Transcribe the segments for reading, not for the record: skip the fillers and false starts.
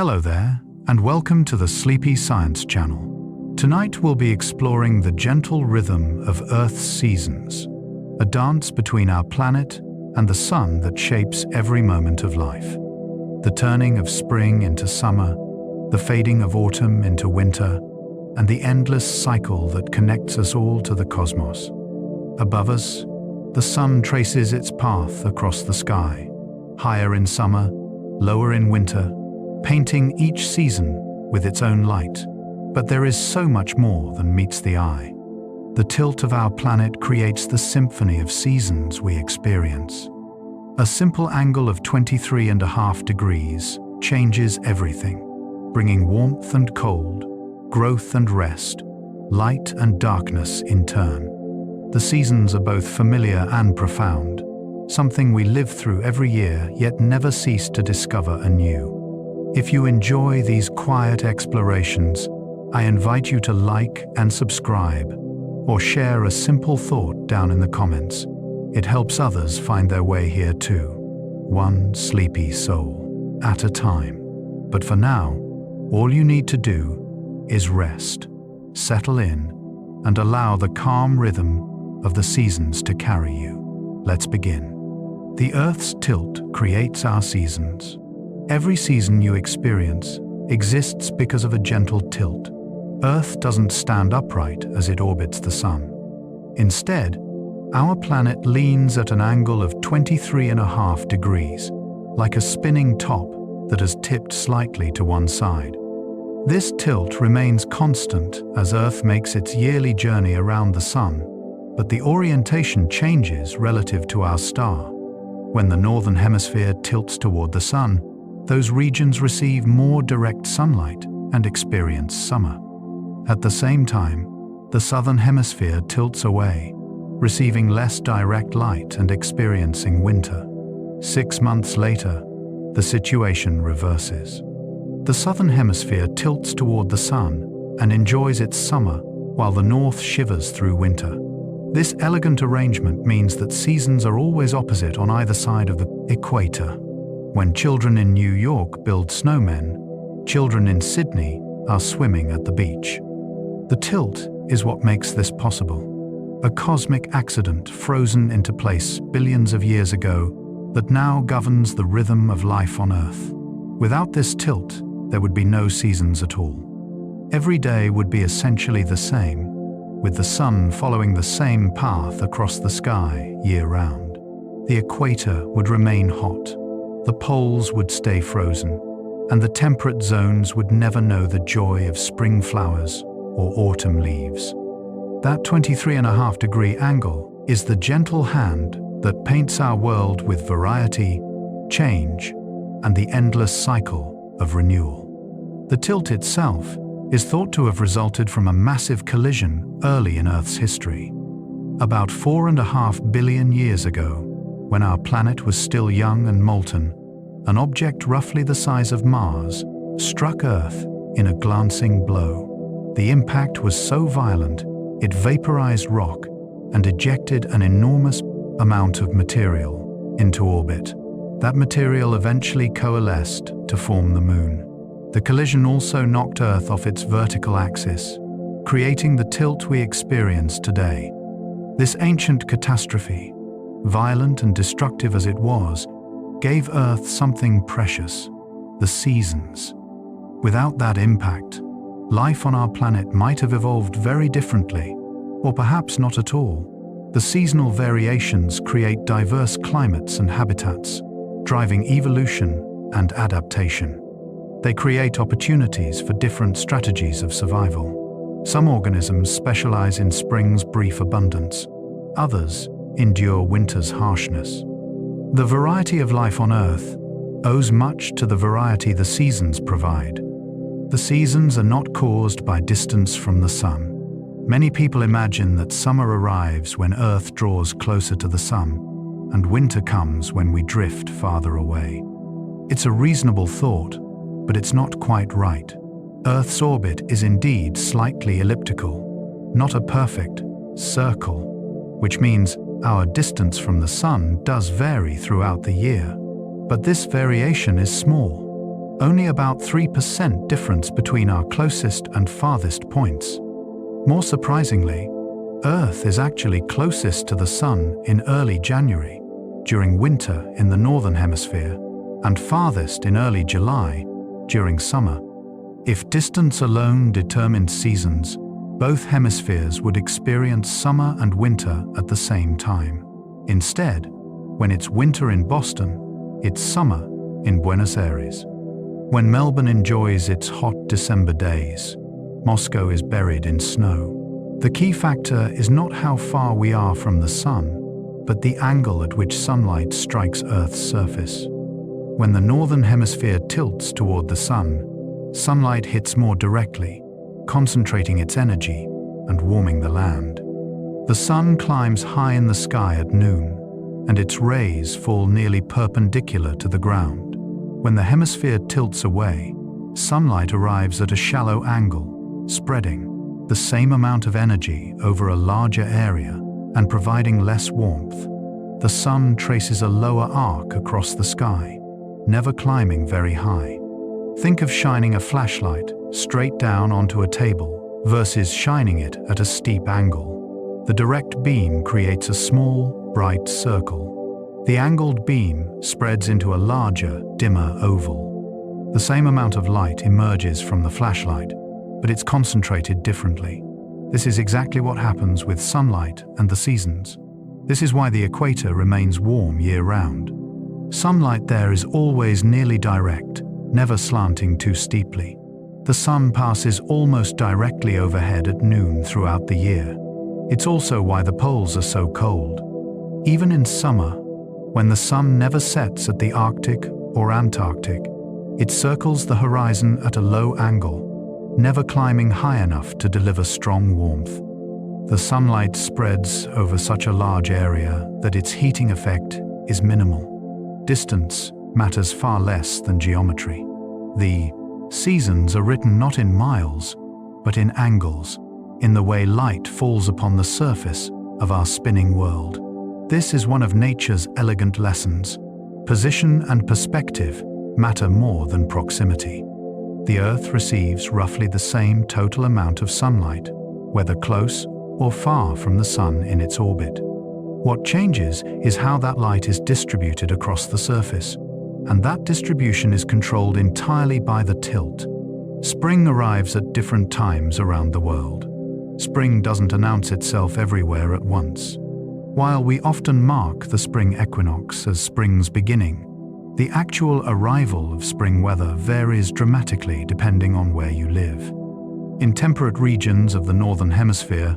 Hello there, and welcome to the Sleepy Science Channel. Tonight we'll be exploring the gentle rhythm of Earth's seasons, a dance between our planet and the sun that shapes every moment of life. The turning of spring into summer, the fading of autumn into winter, and the endless cycle that connects us all to the cosmos. Above us, the sun traces its path across the sky, higher in summer, lower in winter, painting each season with its own light. But there is so much more than meets the eye. The tilt of our planet creates the symphony of seasons we experience. A simple angle of 23.5 degrees changes everything, bringing warmth and cold, growth and rest, light and darkness in turn. The seasons are both familiar and profound, something we live through every year yet never cease to discover anew. If you enjoy these quiet explorations, I invite you to like and subscribe, or share a simple thought down in the comments. It helps others find their way here too, one sleepy soul at a time. But for now, all you need to do is rest, settle in, and allow the calm rhythm of the seasons to carry you. Let's begin. The Earth's tilt creates our seasons. Every season you experience exists because of a gentle tilt. Earth doesn't stand upright as it orbits the sun. Instead, our planet leans at an angle of 23.5 degrees, like a spinning top that has tipped slightly to one side. This tilt remains constant as Earth makes its yearly journey around the sun, but the orientation changes relative to our star. When the northern hemisphere tilts toward the sun, those regions receive more direct sunlight and experience summer. At the same time, the southern hemisphere tilts away, receiving less direct light and experiencing winter. 6 months later, the situation reverses. The southern hemisphere tilts toward the sun and enjoys its summer, while the north shivers through winter. This elegant arrangement means that seasons are always opposite on either side of the equator. When children in New York build snowmen, children in Sydney are swimming at the beach. The tilt is what makes this possible. A cosmic accident frozen into place billions of years ago that now governs the rhythm of life on Earth. Without this tilt, there would be no seasons at all. Every day would be essentially the same, with the sun following the same path across the sky year-round. The equator would remain hot, the poles would stay frozen, and the temperate zones would never know the joy of spring flowers or autumn leaves. That 23.5 degree angle is the gentle hand that paints our world with variety, change, and the endless cycle of renewal. The tilt itself is thought to have resulted from a massive collision early in Earth's history. About 4.5 billion years ago, when our planet was still young and molten, an object roughly the size of Mars struck Earth in a glancing blow. The impact was so violent, it vaporized rock and ejected an enormous amount of material into orbit. That material eventually coalesced to form the Moon. The collision also knocked Earth off its vertical axis, creating the tilt we experience today. This ancient catastrophe, violent and destructive as it was, gave Earth something precious: the seasons. Without that impact, life on our planet might have evolved very differently, or perhaps not at all. The seasonal variations create diverse climates and habitats, driving evolution and adaptation. They create opportunities for different strategies of survival. Some organisms specialize in spring's brief abundance. Others endure winter's harshness. The variety of life on Earth owes much to the variety the seasons provide. The seasons are not caused by distance from the sun. Many people imagine that summer arrives when Earth draws closer to the sun, and winter comes when we drift farther away. It's a reasonable thought, but it's not quite right. Earth's orbit is indeed slightly elliptical, not a perfect circle, which means our distance from the sun does vary throughout the year. But this variation is small. only about 3% difference between our closest and farthest points. More surprisingly, Earth is actually closest to the Sun in early January, during winter in the northern hemisphere, and farthest in early July, during summer. If distance alone determined seasons, both hemispheres would experience summer and winter at the same time. Instead, when it's winter in Boston, it's summer in Buenos Aires. When Melbourne enjoys its hot December days, Moscow is buried in snow. The key factor is not how far we are from the sun, but the angle at which sunlight strikes Earth's surface. When the northern hemisphere tilts toward the sun, sunlight hits more directly, concentrating its energy and warming the land. The sun climbs high in the sky at noon, and its rays fall nearly perpendicular to the ground. When the hemisphere tilts away, sunlight arrives at a shallow angle, spreading the same amount of energy over a larger area and providing less warmth. The sun traces a lower arc across the sky, never climbing very high. Think of shining a flashlight straight down onto a table versus shining it at a steep angle. The direct beam creates a small, bright circle. The angled beam spreads into a larger, dimmer oval. The same amount of light emerges from the flashlight, but it's concentrated differently. This is exactly what happens with sunlight and the seasons. This is why the equator remains warm year-round. Sunlight there is always nearly direct, never slanting too steeply. The sun passes almost directly overhead at noon throughout the year. It's also why the poles are so cold. Even in summer, when the sun never sets at the Arctic or Antarctic, it circles the horizon at a low angle, never climbing high enough to deliver strong warmth. The sunlight spreads over such a large area that its heating effect is minimal. Distance matters far less than geometry. The seasons are written not in miles, but in angles, in the way light falls upon the surface of our spinning world. This is one of nature's elegant lessons. Position and perspective matter more than proximity. The Earth receives roughly the same total amount of sunlight, whether close or far from the Sun in its orbit. What changes is how that light is distributed across the surface, and that distribution is controlled entirely by the tilt. Spring arrives at different times around the world. Spring doesn't announce itself everywhere at once. While we often mark the spring equinox as spring's beginning, the actual arrival of spring weather varies dramatically depending on where you live. In temperate regions of the northern hemisphere,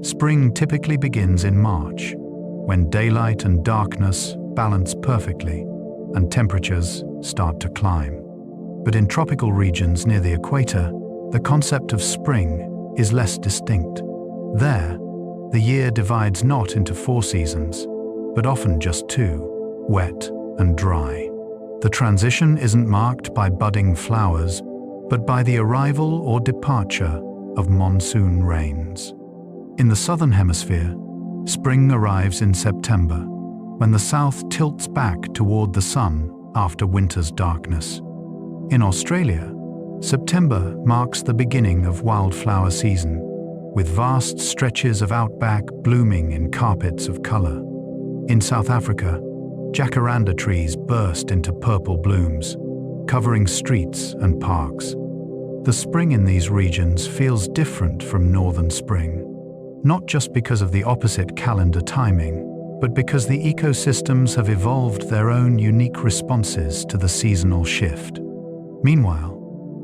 spring typically begins in March, when daylight and darkness balance perfectly and temperatures start to climb. But in tropical regions near the equator, the concept of spring is less distinct. There, the year divides not into 4 seasons, but often just 2, wet and dry. The transition isn't marked by budding flowers, but by the arrival or departure of monsoon rains. In the southern hemisphere, spring arrives in September, when the south tilts back toward the sun after winter's darkness. In Australia, September marks the beginning of wildflower season, with vast stretches of outback blooming in carpets of color. In South Africa, jacaranda trees burst into purple blooms, covering streets and parks. The spring in these regions feels different from northern spring, not just because of the opposite calendar timing, but because the ecosystems have evolved their own unique responses to the seasonal shift. Meanwhile,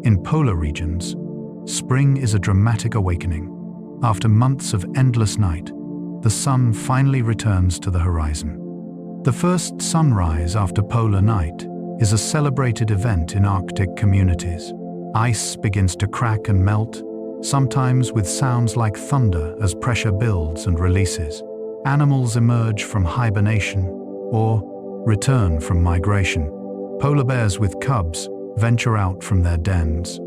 in polar regions, spring is a dramatic awakening. After months of endless night, the sun finally returns to the horizon. The first sunrise after polar night is a celebrated event in Arctic communities. Ice begins to crack and melt, sometimes with sounds like thunder as pressure builds and releases. Animals emerge from hibernation or return from migration. Polar bears with cubs venture out from their dens.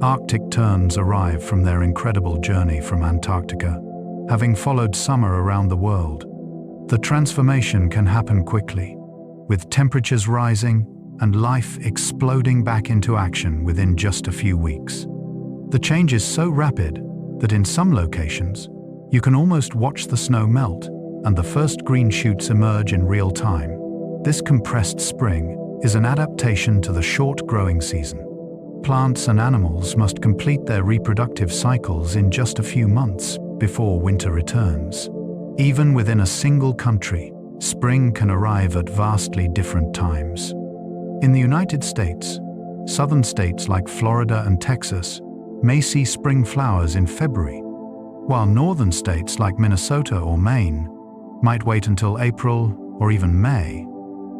Arctic terns arrive from their incredible journey from Antarctica, having followed summer around the world. The transformation can happen quickly, with temperatures rising and life exploding back into action within just a few weeks. The change is so rapid that in some locations, you can almost watch the snow melt and the first green shoots emerge in real time. This compressed spring is an adaptation to the short growing season. Plants and animals must complete their reproductive cycles in just a few months before winter returns. Even within a single country, spring can arrive at vastly different times. In the United States, southern states like Florida and Texas may see spring flowers in February, while northern states like Minnesota or Maine might wait until April or even May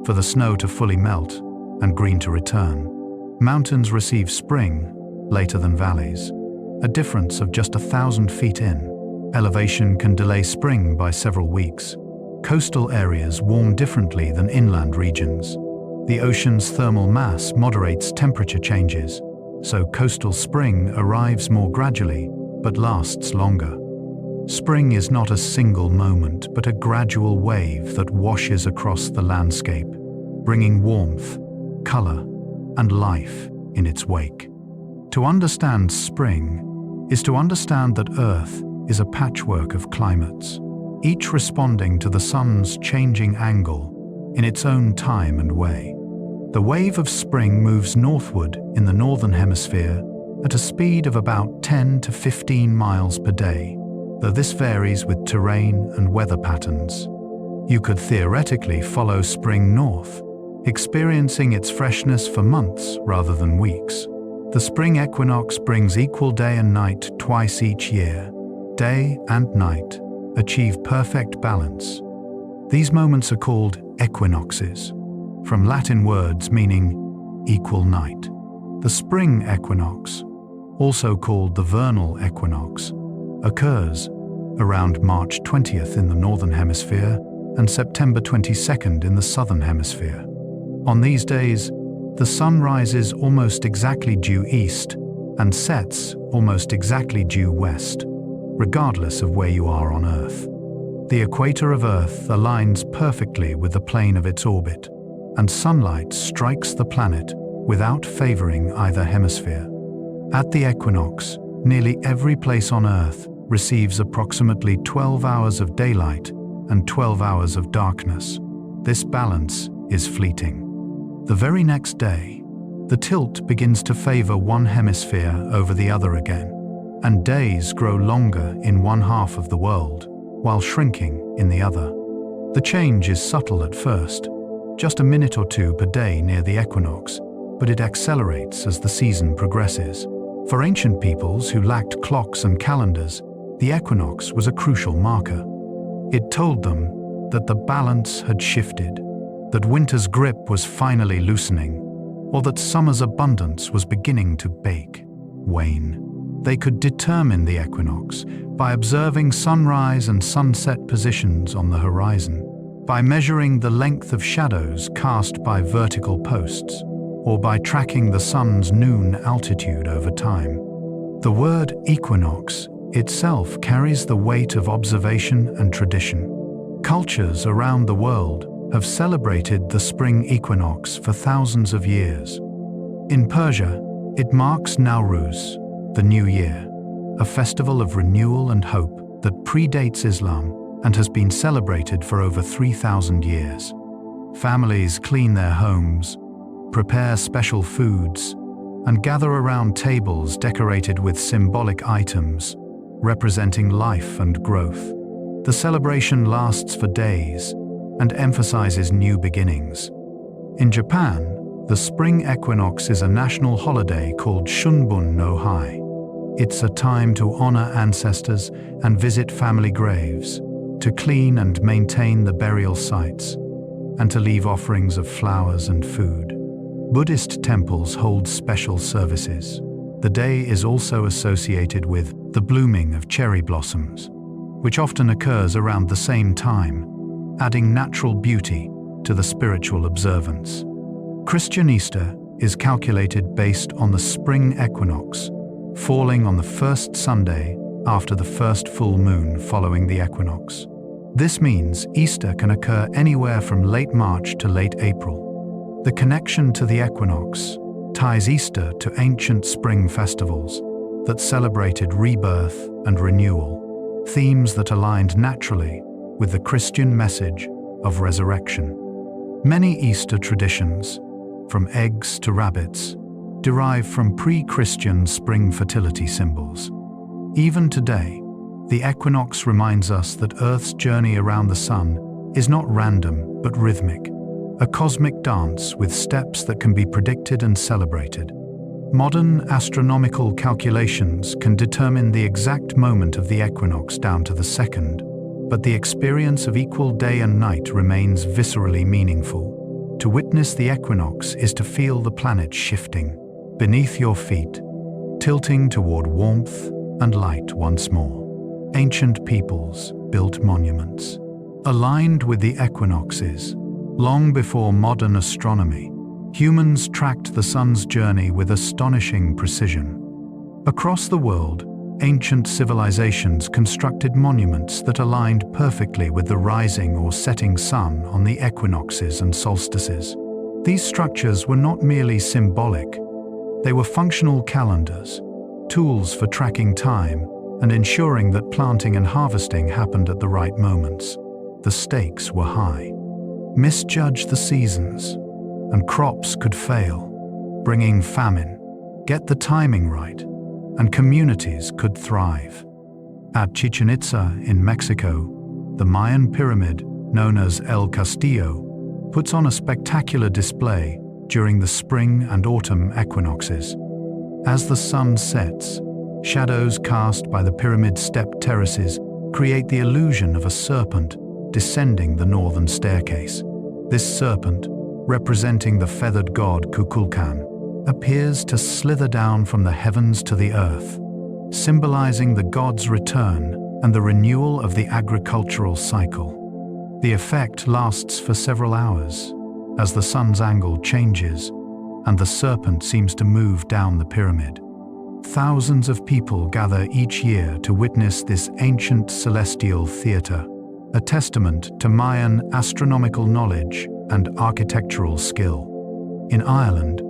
for the snow to fully melt and green to return. Mountains receive spring later than valleys, a difference of just 1,000 feet in. Elevation can delay spring by several weeks. Coastal areas warm differently than inland regions. The ocean's thermal mass moderates temperature changes, so coastal spring arrives more gradually but lasts longer. Spring is not a single moment, but a gradual wave that washes across the landscape, bringing warmth, color, and life in its wake. To understand spring is to understand that Earth is a patchwork of climates, each responding to the sun's changing angle in its own time and way. The wave of spring moves northward in the northern hemisphere at a speed of about 10 to 15 miles per day, though this varies with terrain and weather patterns. You could theoretically follow spring north, experiencing its freshness for months rather than weeks. The spring equinox brings equal day and night twice each year. Day and night achieve perfect balance. These moments are called equinoxes, from Latin words meaning equal night. The spring equinox, also called the vernal equinox, occurs around March 20th in the northern hemisphere and September 22nd in the southern hemisphere. On these days, the sun rises almost exactly due east and sets almost exactly due west, regardless of where you are on Earth. The equator of Earth aligns perfectly with the plane of its orbit, and sunlight strikes the planet without favoring either hemisphere. At the equinox, nearly every place on Earth receives approximately 12 hours of daylight and 12 hours of darkness. This balance is fleeting. The very next day, the tilt begins to favor one hemisphere over the other again, and days grow longer in one half of the world, while shrinking in the other. The change is subtle at first, just a minute or two per day near the equinox, but it accelerates as the season progresses. For ancient peoples who lacked clocks and calendars, the equinox was a crucial marker. It told them that the balance had shifted, that winter's grip was finally loosening, or that summer's abundance was beginning to wane. They could determine the equinox by observing sunrise and sunset positions on the horizon, by measuring the length of shadows cast by vertical posts, or by tracking the sun's noon altitude over time. The word equinox itself carries the weight of observation and tradition. Cultures around the world have celebrated the spring equinox for thousands of years. In Persia, it marks Nowruz, the New Year, a festival of renewal and hope that predates Islam and has been celebrated for over 3,000 years. Families clean their homes, prepare special foods, and gather around tables decorated with symbolic items representing life and growth. The celebration lasts for days and emphasizes new beginnings. In Japan, the spring equinox is a national holiday called Shunbun no Hai. It's a time to honor ancestors and visit family graves, to clean and maintain the burial sites, and to leave offerings of flowers and food. Buddhist temples hold special services. The day is also associated with the blooming of cherry blossoms, which often occurs around the same time, adding natural beauty to the spiritual observance. Christian Easter is calculated based on the spring equinox, falling on the first Sunday after the first full moon following the equinox. This means Easter can occur anywhere from late March to late April. The connection to the equinox ties Easter to ancient spring festivals that celebrated rebirth and renewal, themes that aligned naturally with the Christian message of resurrection. Many Easter traditions, from eggs to rabbits, derive from pre-Christian spring fertility symbols. Even today, the equinox reminds us that Earth's journey around the sun is not random but rhythmic, a cosmic dance with steps that can be predicted and celebrated. Modern astronomical calculations can determine the exact moment of the equinox down to the second, but the experience of equal day and night remains viscerally meaningful. To witness the equinox is to feel the planet shifting beneath your feet, tilting toward warmth and light once more. Ancient peoples built monuments aligned with the equinoxes. Long before modern astronomy, humans tracked the sun's journey with astonishing precision. Across the world, ancient civilizations constructed monuments that aligned perfectly with the rising or setting sun on the equinoxes and solstices. These structures were not merely symbolic, they were functional calendars, tools for tracking time and ensuring that planting and harvesting happened at the right moments. The stakes were high. Misjudge the seasons, and crops could fail, bringing famine. Get the timing right, and communities could thrive. At Chichen Itza in Mexico, the Mayan pyramid, known as El Castillo, puts on a spectacular display during the spring and autumn equinoxes. As the sun sets, shadows cast by the pyramid step terraces create the illusion of a serpent descending the northern staircase. This serpent, representing the feathered god Kukulkan, appears to slither down from the heavens to the earth, symbolizing the god's return and the renewal of the agricultural cycle. The effect lasts for several hours, as the sun's angle changes and the serpent seems to move down the pyramid. Thousands of people gather each year to witness this ancient celestial theater, a testament to Mayan astronomical knowledge and architectural skill. In Ireland,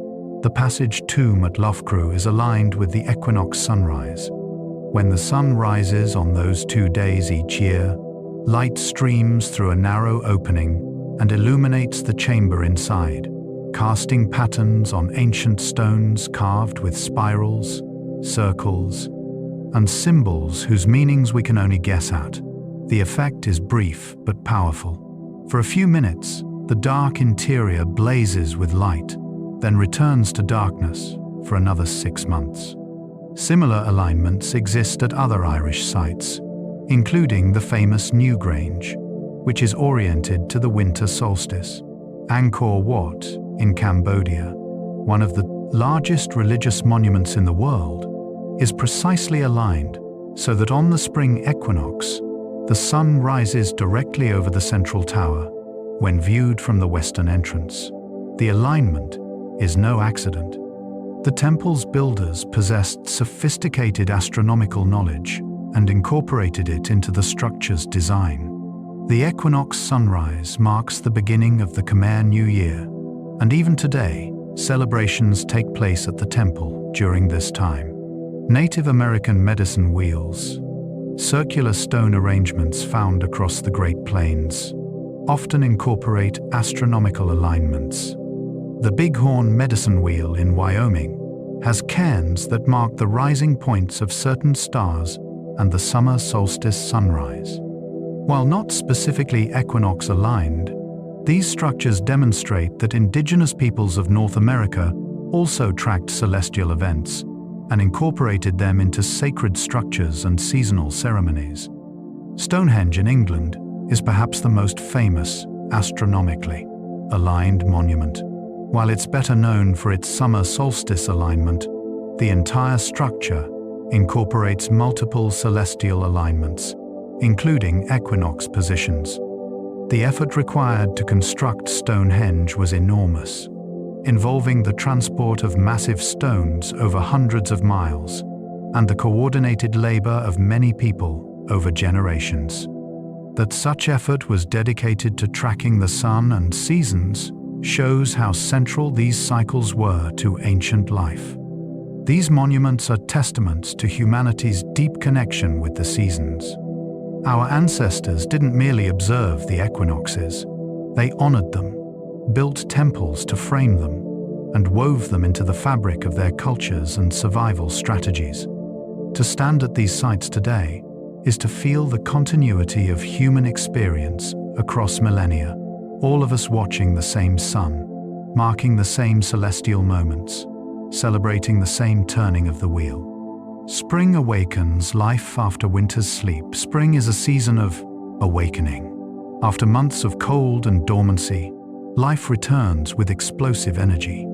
the passage tomb at Loughcrew is aligned with the equinox sunrise. When the sun rises on those 2 days each year, light streams through a narrow opening and illuminates the chamber inside, casting patterns on ancient stones carved with spirals, circles, and symbols whose meanings we can only guess at. The effect is brief but powerful. For a few minutes, the dark interior blazes with light, then returns to darkness for another 6 months. Similar alignments exist at other Irish sites, including the famous Newgrange, which is oriented to the winter solstice. Angkor Wat in Cambodia, one of the largest religious monuments in the world, is precisely aligned so that on the spring equinox, the sun rises directly over the central tower when viewed from the western entrance. The alignment is no accident. The temple's builders possessed sophisticated astronomical knowledge and incorporated it into the structure's design. The equinox sunrise marks the beginning of the Khmer New Year, and even today, celebrations take place at the temple during this time. Native American medicine wheels, circular stone arrangements found across the Great Plains, often incorporate astronomical alignments. The Bighorn medicine wheel in Wyoming has cairns that mark the rising points of certain stars and the summer solstice sunrise. While not specifically equinox aligned, these structures demonstrate that indigenous peoples of North America also tracked celestial events and incorporated them into sacred structures and seasonal ceremonies. Stonehenge in England is perhaps the most famous astronomically aligned monument. While it's better known for its summer solstice alignment, the entire structure incorporates multiple celestial alignments, including equinox positions. The effort required to construct Stonehenge was enormous, involving the transport of massive stones over hundreds of miles and the coordinated labor of many people over generations. That such effort was dedicated to tracking the sun and seasons shows how central these cycles were to ancient life. These monuments are testaments to humanity's deep connection with the seasons. Our ancestors didn't merely observe the equinoxes, they honored them, built temples to frame them, and wove them into the fabric of their cultures and survival strategies. To stand at these sites today is to feel the continuity of human experience across millennia, all of us watching the same sun, marking the same celestial moments, celebrating the same turning of the wheel. Spring awakens life after winter's sleep. Spring is a season of awakening. After months of cold and dormancy, life returns with explosive energy.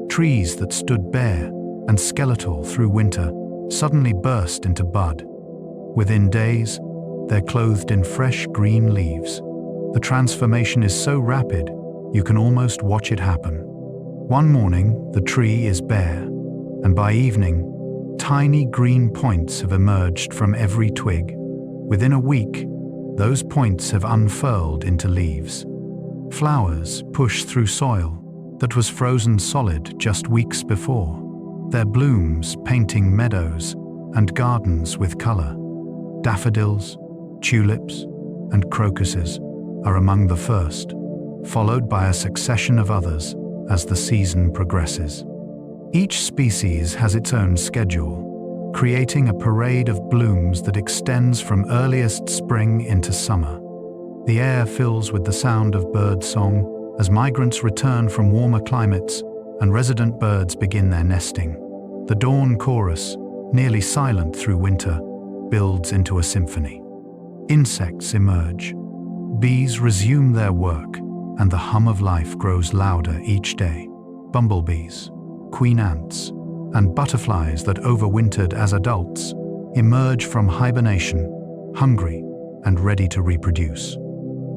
Trees that stood bare and skeletal through winter suddenly burst into bud. Within days, they're clothed in fresh green leaves. The transformation is so rapid, you can almost watch it happen. One morning, the tree is bare, and by evening, tiny green points have emerged from every twig. Within a week, those points have unfurled into leaves. Flowers push through soil that was frozen solid just weeks before, their blooms painting meadows and gardens with color. Daffodils, tulips, and crocuses are among the first, followed by a succession of others as the season progresses. Each species has its own schedule, creating a parade of blooms that extends from earliest spring into summer. The air fills with the sound of bird song as migrants return from warmer climates and resident birds begin their nesting. The dawn chorus, nearly silent through winter, builds into a symphony. Insects emerge. Bees resume their work, and the hum of life grows louder each day. Bumblebees, queen ants, and butterflies that overwintered as adults emerge from hibernation, hungry and ready to reproduce.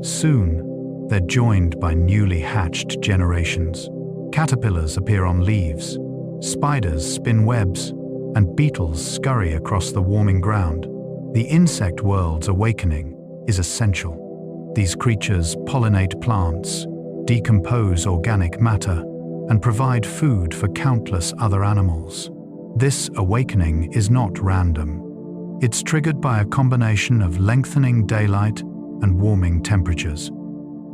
Soon, they're joined by newly hatched generations. Caterpillars appear on leaves, spiders spin webs, and beetles scurry across the warming ground. The insect world's awakening is essential. These creatures pollinate plants, decompose organic matter, and provide food for countless other animals. This awakening is not random. It's triggered by a combination of lengthening daylight and warming temperatures.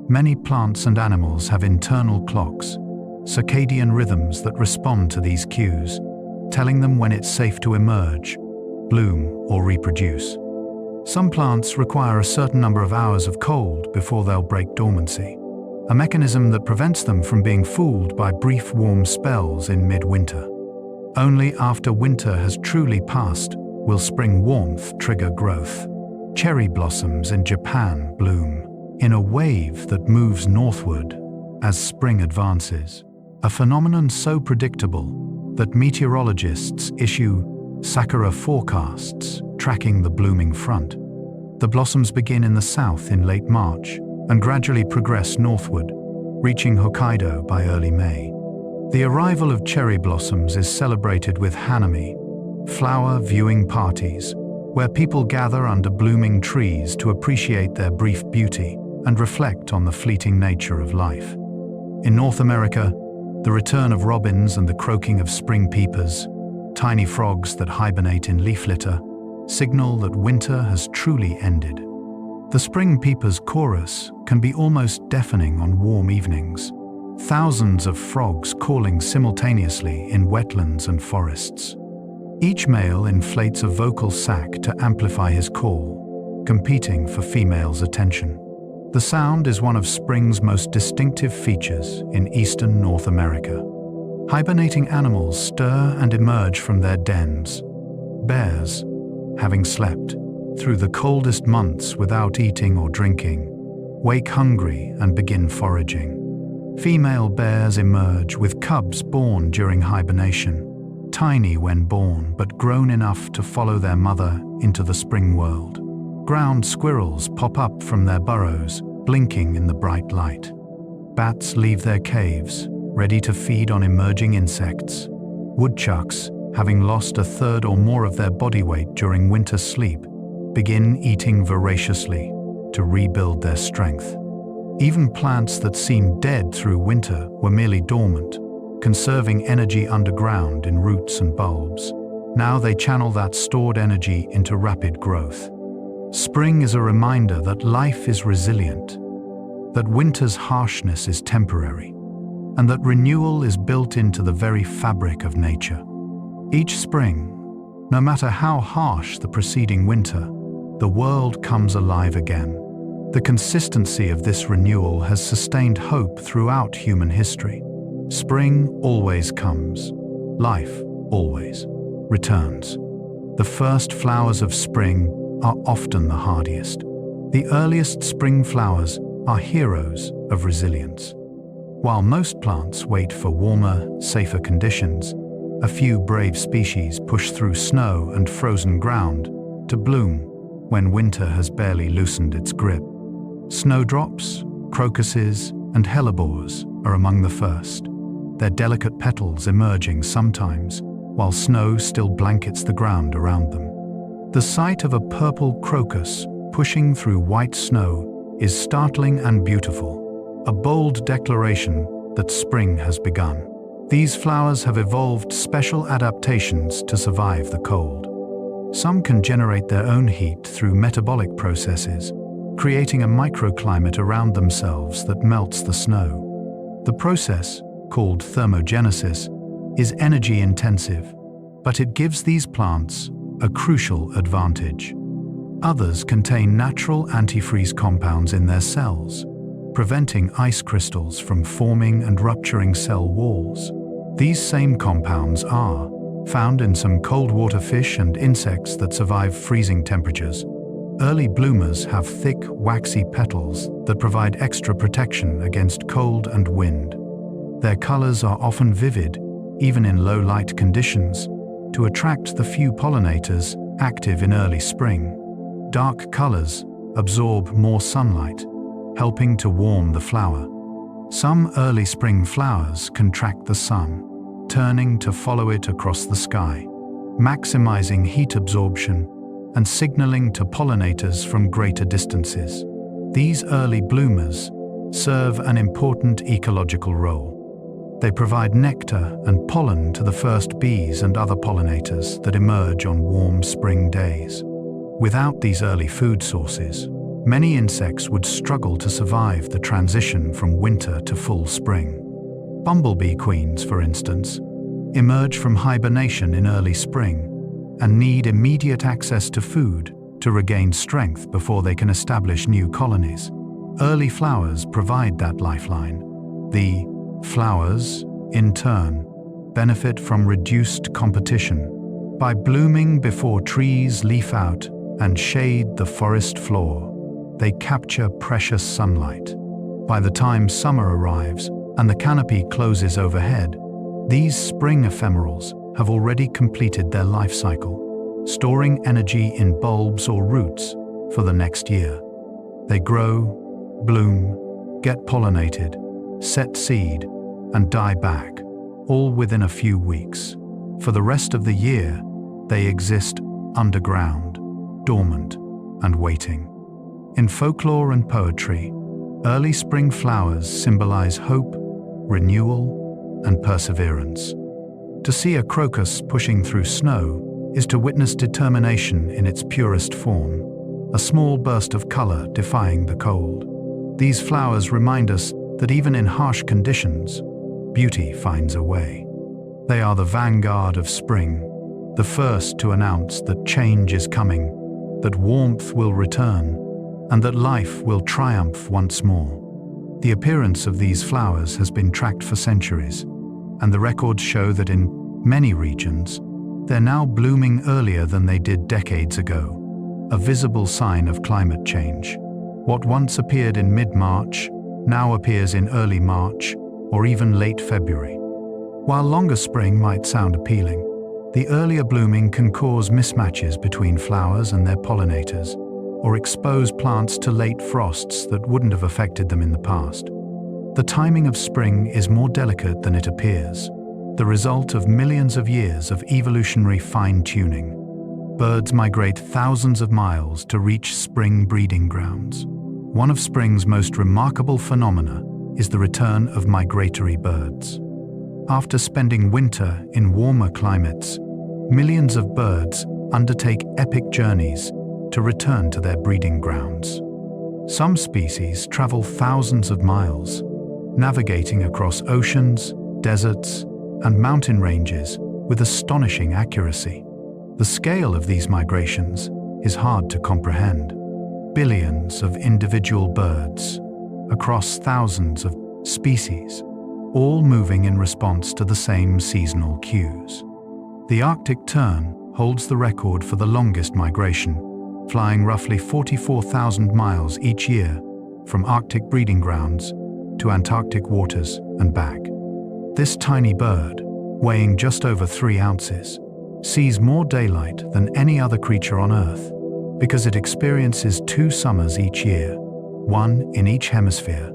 Many plants and animals have internal clocks, circadian rhythms that respond to these cues, telling them when it's safe to emerge, bloom, or reproduce. Some plants require a certain number of hours of cold before they'll break dormancy, a mechanism that prevents them from being fooled by brief warm spells in midwinter. Only after winter has truly passed will spring warmth trigger growth. Cherry blossoms in Japan bloom in a wave that moves northward as spring advances, a phenomenon so predictable that meteorologists issue sakura forecasts tracking the blooming front. The blossoms begin in the south in late March and gradually progress northward, reaching Hokkaido by early May. The arrival of cherry blossoms is celebrated with hanami, flower viewing parties, where people gather under blooming trees to appreciate their brief beauty and reflect on the fleeting nature of life. In North America, the return of robins and the croaking of spring peepers, tiny frogs that hibernate in leaf litter, signal that winter has truly ended. The spring peeper's chorus can be almost deafening on warm evenings, thousands of frogs calling simultaneously in wetlands and forests. Each male inflates a vocal sac to amplify his call, competing for females' attention. The sound is one of spring's most distinctive features in eastern North America. Hibernating animals stir and emerge from their dens. Bears, having slept through the coldest months without eating or drinking, wake hungry and begin foraging. Female bears emerge with cubs born during hibernation, tiny when born but grown enough to follow their mother into the spring world. Ground squirrels pop up from their burrows, blinking in the bright light. Bats leave their caves, ready to feed on emerging insects. Woodchucks, having lost a third or more of their body weight during winter sleep, begin eating voraciously to rebuild their strength. Even plants that seemed dead through winter were merely dormant, conserving energy underground in roots and bulbs. Now they channel that stored energy into rapid growth. Spring is a reminder that life is resilient, that winter's harshness is temporary, and that renewal is built into the very fabric of nature. Each spring, no matter how harsh the preceding winter, the world comes alive again. The consistency of this renewal has sustained hope throughout human history. Spring always comes. Life always returns. The first flowers of spring are often the hardiest. The earliest spring flowers are heroes of resilience. While most plants wait for warmer, safer conditions, a few brave species push through snow and frozen ground to bloom when winter has barely loosened its grip. Snowdrops, crocuses, and hellebores are among the first, their delicate petals emerging sometimes while snow still blankets the ground around them. The sight of a purple crocus pushing through white snow is startling and beautiful, a bold declaration that spring has begun. These flowers have evolved special adaptations to survive the cold. Some can generate their own heat through metabolic processes, creating a microclimate around themselves that melts the snow. The process, called thermogenesis, is energy-intensive, but it gives these plants a crucial advantage. Others contain natural antifreeze compounds in their cells, preventing ice crystals from forming and rupturing cell walls. These same compounds are found in some cold water fish and insects that survive freezing temperatures. Early bloomers have thick, waxy petals that provide extra protection against cold and wind. Their colors are often vivid, even in low-light conditions, to attract the few pollinators active in early spring. Dark colors absorb more sunlight, helping to warm the flower. Some early spring flowers can track the sun, turning to follow it across the sky, maximizing heat absorption and signaling to pollinators from greater distances. These early bloomers serve an important ecological role. They provide nectar and pollen to the first bees and other pollinators that emerge on warm spring days. Without these early food sources, many insects would struggle to survive the transition from winter to full spring. Bumblebee queens, for instance, emerge from hibernation in early spring and need immediate access to food to regain strength before they can establish new colonies. Early flowers provide that lifeline. The flowers, in turn, benefit from reduced competition. By blooming before trees leaf out and shade the forest floor, they capture precious sunlight. By the time summer arrives and the canopy closes overhead, these spring ephemerals have already completed their life cycle, storing energy in bulbs or roots for the next year. They grow, bloom, get pollinated, set seed, and die back, all within a few weeks. For the rest of the year, they exist underground, dormant, and waiting. In folklore and poetry, early spring flowers symbolize hope, renewal, and perseverance. To see a crocus pushing through snow is to witness determination in its purest form, a small burst of color defying the cold. These flowers remind us that even in harsh conditions, beauty finds a way. They are the vanguard of spring, the first to announce that change is coming, that warmth will return, and that life will triumph once more. The appearance of these flowers has been tracked for centuries, and the records show that in many regions, they're now blooming earlier than they did decades ago, a visible sign of climate change. What once appeared in mid-March now appears in early March or even late February. While longer spring might sound appealing, the earlier blooming can cause mismatches between flowers and their pollinators, or expose plants to late frosts that wouldn't have affected them in the past. The timing of spring is more delicate than it appears, the result of millions of years of evolutionary fine-tuning. Birds migrate thousands of miles to reach spring breeding grounds. One of spring's most remarkable phenomena is the return of migratory birds. After spending winter in warmer climates, millions of birds undertake epic journeys to return to their breeding grounds. Some species travel thousands of miles, navigating across oceans, deserts, and mountain ranges with astonishing accuracy. The scale of these migrations is hard to comprehend. Billions of individual birds across thousands of species, all moving in response to the same seasonal cues. The Arctic tern holds the record for the longest migration, flying roughly 44,000 miles each year from Arctic breeding grounds to Antarctic waters and back. This tiny bird, weighing just over 3 ounces, sees more daylight than any other creature on Earth because it experiences 2 summers each year, one in each hemisphere.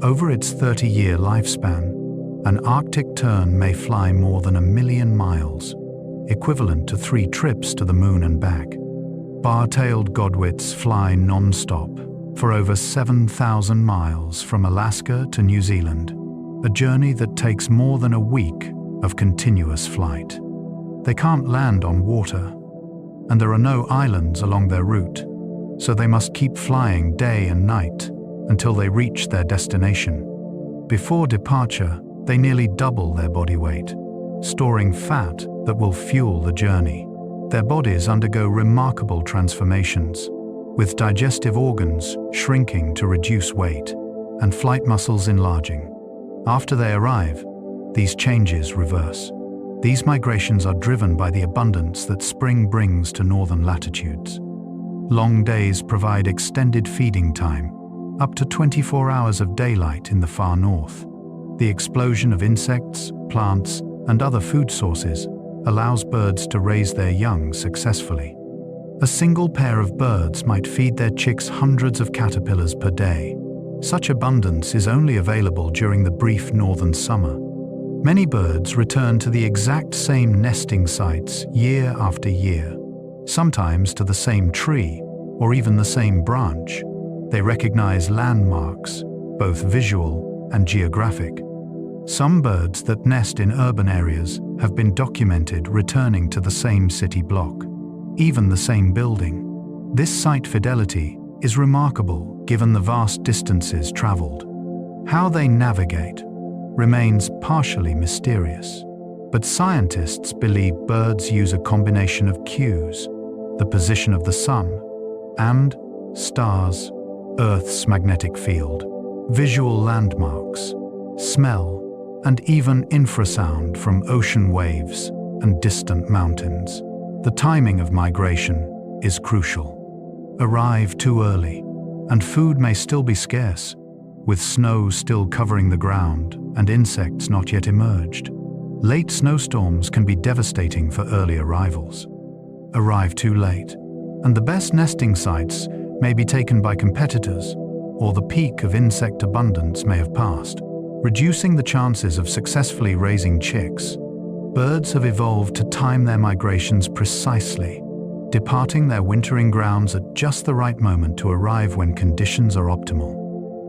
Over its 30-year lifespan, an Arctic tern may fly more than 1 million miles, equivalent to 3 trips to the moon and back. Bar-tailed godwits fly non-stop for over 7,000 miles from Alaska to New Zealand, a journey that takes more than a week of continuous flight. They can't land on water, and there are no islands along their route, so they must keep flying day and night until they reach their destination. Before departure, they nearly double their body weight, storing fat that will fuel the journey. Their bodies undergo remarkable transformations, with digestive organs shrinking to reduce weight and flight muscles enlarging. After they arrive, these changes reverse. These migrations are driven by the abundance that spring brings to northern latitudes. Long days provide extended feeding time, up to 24 hours of daylight in the far north. The explosion of insects, plants, and other food sources allows birds to raise their young successfully. A single pair of birds might feed their chicks hundreds of caterpillars per day. Such abundance is only available during the brief northern summer. Many birds return to the exact same nesting sites year after year, sometimes to the same tree or even the same branch. They recognize landmarks, both visual and geographic. Some birds that nest in urban areas have been documented returning to the same city block, even the same building. This site fidelity is remarkable given the vast distances traveled. How they navigate remains partially mysterious, but scientists believe birds use a combination of cues: the position of the sun and stars, Earth's magnetic field, visual landmarks, smell, and even infrasound from ocean waves and distant mountains. The timing of migration is crucial. Arrive too early, and food may still be scarce, with snow still covering the ground and insects not yet emerged. Late snowstorms can be devastating for early arrivals. Arrive too late, and the best nesting sites may be taken by competitors, or the peak of insect abundance may have passed, reducing the chances of successfully raising chicks. Birds have evolved to time their migrations precisely, departing their wintering grounds at just the right moment to arrive when conditions are optimal.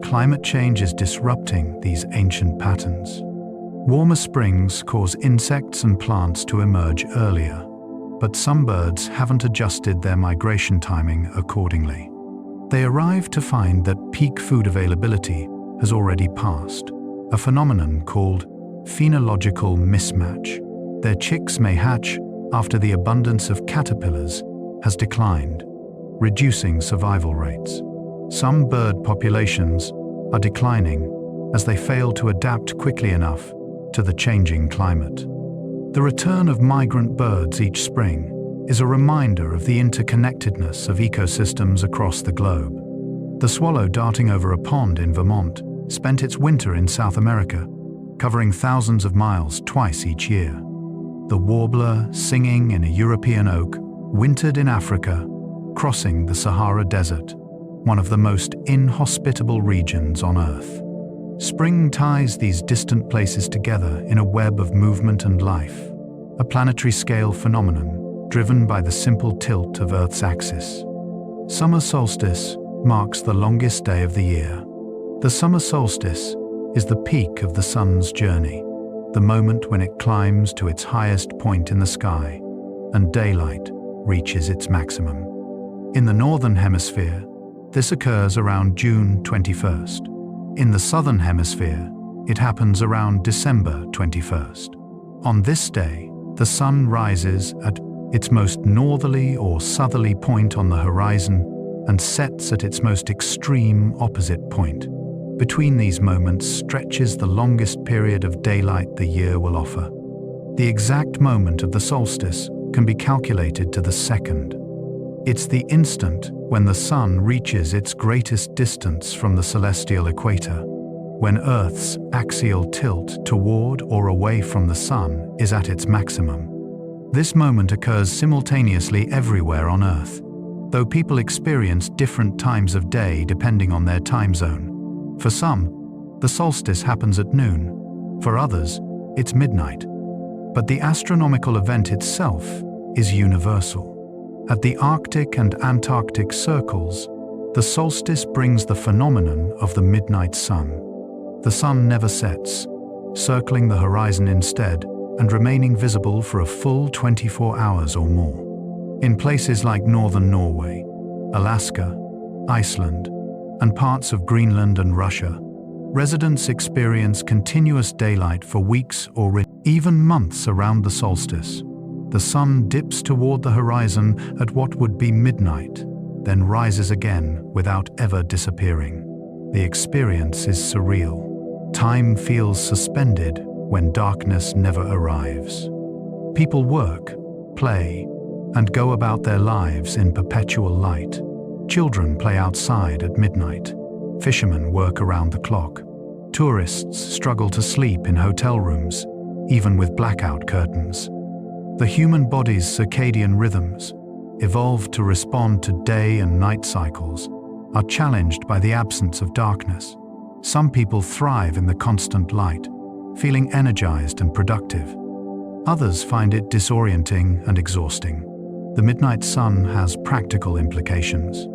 Climate change is disrupting these ancient patterns. Warmer springs cause insects and plants to emerge earlier, but some birds haven't adjusted their migration timing accordingly. They arrive to find that peak food availability has already passed, a phenomenon called phenological mismatch. Their chicks may hatch after the abundance of caterpillars has declined, reducing survival rates. Some bird populations are declining as they fail to adapt quickly enough to the changing climate. The return of migrant birds each spring is a reminder of the interconnectedness of ecosystems across the globe. The swallow darting over a pond in Vermont spent its winter in South America, covering thousands of miles twice each year. The warbler singing in a European oak wintered in Africa, crossing the Sahara Desert, one of the most inhospitable regions on Earth. Spring ties these distant places together in a web of movement and life, a planetary scale phenomenon driven by the simple tilt of Earth's axis. Summer solstice marks the longest day of the year. The summer solstice is the peak of the sun's journey, the moment when it climbs to its highest point in the sky and daylight reaches its maximum. In the northern hemisphere, this occurs around June 21st. In the southern hemisphere, it happens around December 21st. On this day, the sun rises at its most northerly or southerly point on the horizon and sets at its most extreme opposite point. Between these moments stretches the longest period of daylight the year will offer. The exact moment of the solstice can be calculated to the second. It's the instant when the sun reaches its greatest distance from the celestial equator, when Earth's axial tilt toward or away from the sun is at its maximum. This moment occurs simultaneously everywhere on Earth, though people experience different times of day depending on their time zone. For some, the solstice happens at noon. For others, it's midnight. But the astronomical event itself is universal. At the Arctic and Antarctic circles, the solstice brings the phenomenon of the midnight sun. The sun never sets, circling the horizon instead and remaining visible for a full 24 hours or more. In places like northern Norway, Alaska, Iceland, and parts of Greenland and Russia, residents experience continuous daylight for weeks or even months around the solstice. The sun dips toward the horizon at what would be midnight, then rises again without ever disappearing. The experience is surreal. Time feels suspended when darkness never arrives. People work, play, and go about their lives in perpetual light. Children play outside at midnight. Fishermen work around the clock. Tourists struggle to sleep in hotel rooms, even with blackout curtains. The human body's circadian rhythms, evolved to respond to day and night cycles, are challenged by the absence of darkness. Some people thrive in the constant light, feeling energized and productive. Others find it disorienting and exhausting. The midnight sun has practical implications.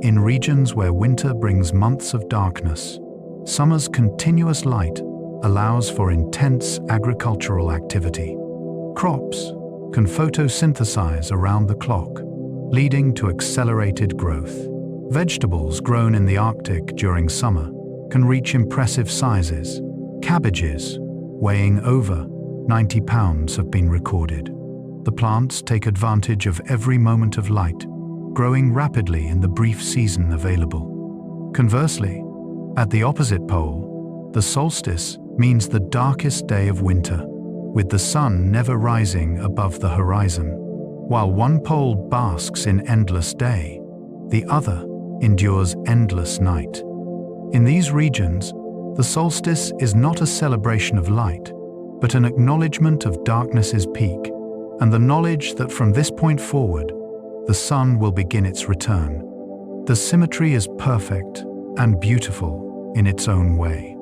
In regions where winter brings months of darkness, summer's continuous light allows for intense agricultural activity. Crops can photosynthesize around the clock, leading to accelerated growth. Vegetables grown in the Arctic during summer can reach impressive sizes. Cabbages, weighing over 90 pounds, have been recorded. The plants take advantage of every moment of light, growing rapidly in the brief season available. Conversely, at the opposite pole, the solstice means the darkest day of winter, with the sun never rising above the horizon. While one pole basks in endless day, the other endures endless night. In these regions, the solstice is not a celebration of light, but an acknowledgement of darkness's peak, and the knowledge that from this point forward, the sun will begin its return. The symmetry is perfect and beautiful in its own way,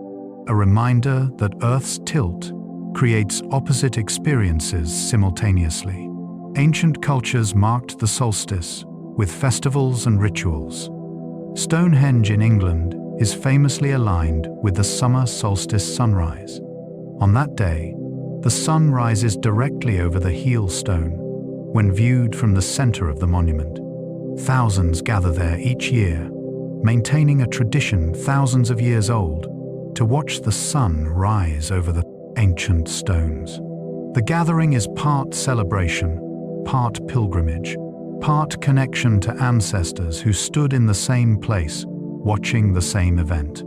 a reminder that Earth's tilt creates opposite experiences simultaneously. Ancient cultures marked the solstice with festivals and rituals. Stonehenge in England is famously aligned with the summer solstice sunrise. On that day, the sun rises directly over the heel stone when viewed from the center of the monument. Thousands gather there each year, maintaining a tradition thousands of years old to watch the sun rise over the ancient stones. The gathering is part celebration, part pilgrimage, part connection to ancestors who stood in the same place, watching the same event.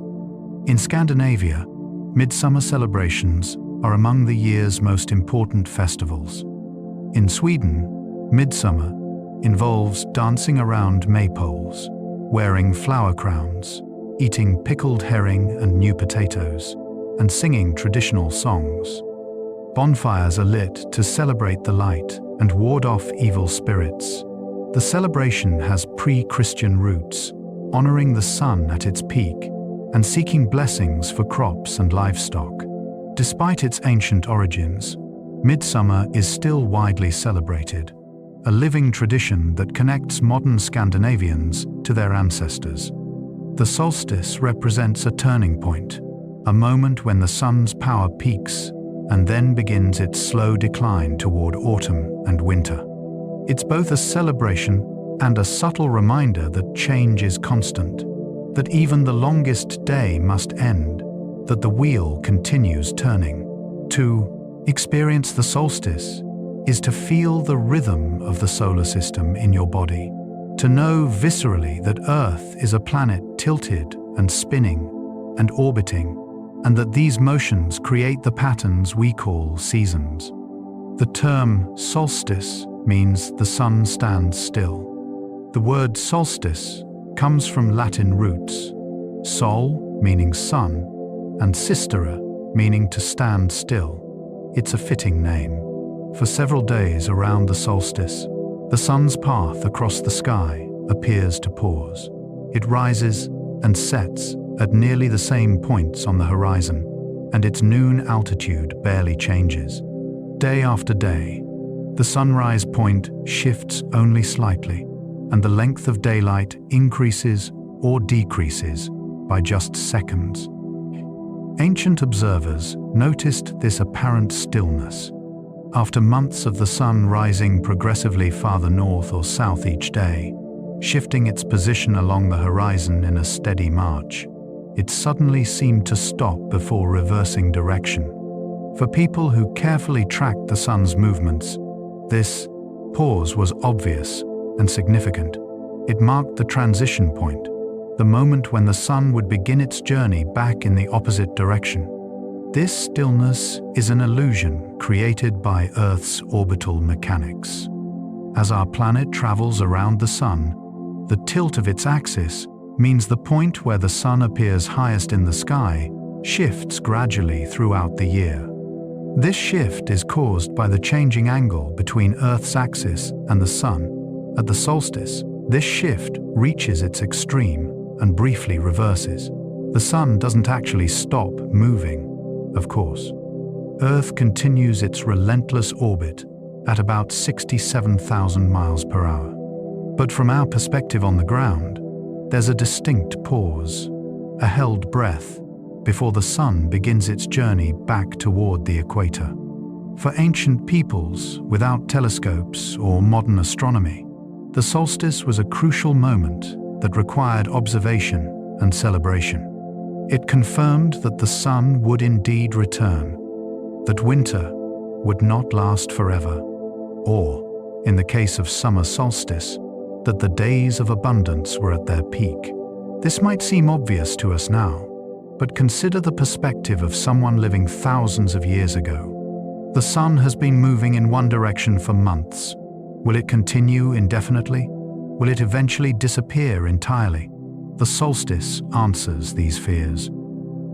In Scandinavia, midsummer celebrations are among the year's most important festivals. In Sweden, midsummer involves dancing around maypoles, wearing flower crowns, eating pickled herring and new potatoes, and singing traditional songs. Bonfires are lit to celebrate the light and ward off evil spirits. The celebration has pre-Christian roots, honoring the sun at its peak and seeking blessings for crops and livestock. Despite its ancient origins, midsummer is still widely celebrated, a living tradition that connects modern Scandinavians to their ancestors. The solstice represents a turning point, a moment when the sun's power peaks and then begins its slow decline toward autumn and winter. It's both a celebration and a subtle reminder that change is constant, that even the longest day must end, that the wheel continues turning. To experience the solstice is to feel the rhythm of the solar system in your body, to know viscerally that Earth is a planet tilted and spinning and orbiting, and that these motions create the patterns we call seasons. The term solstice means the sun stands still. The word solstice comes from Latin roots, sol meaning sun, and sistere meaning to stand still. It's a fitting name. For several days around the solstice, the sun's path across the sky appears to pause. It rises and sets at nearly the same points on the horizon, and its noon altitude barely changes. Day after day, the sunrise point shifts only slightly, and the length of daylight increases or decreases by just seconds. Ancient observers noticed this apparent stillness. After months of the sun rising progressively farther north or south each day, shifting its position along the horizon in a steady march, it suddenly seemed to stop before reversing direction. For people who carefully tracked the sun's movements, this pause was obvious and significant. It marked the transition point, the moment when the sun would begin its journey back in the opposite direction. This stillness is an illusion created by Earth's orbital mechanics. As our planet travels around the sun, the tilt of its axis means the point where the sun appears highest in the sky shifts gradually throughout the year. This shift is caused by the changing angle between Earth's axis and the sun. At the solstice, this shift reaches its extreme and briefly reverses. The sun doesn't actually stop moving, of course. Earth continues its relentless orbit at about 67,000 miles per hour. But from our perspective on the ground, there's a distinct pause, a held breath, before the sun begins its journey back toward the equator. For ancient peoples without telescopes or modern astronomy, the solstice was a crucial moment that required observation and celebration. It confirmed that the sun would indeed return, that winter would not last forever, or, in the case of summer solstice, that the days of abundance were at their peak. This might seem obvious to us now, but consider the perspective of someone living thousands of years ago. The sun has been moving in one direction for months. Will it continue indefinitely? Will it eventually disappear entirely? The solstice answers these fears.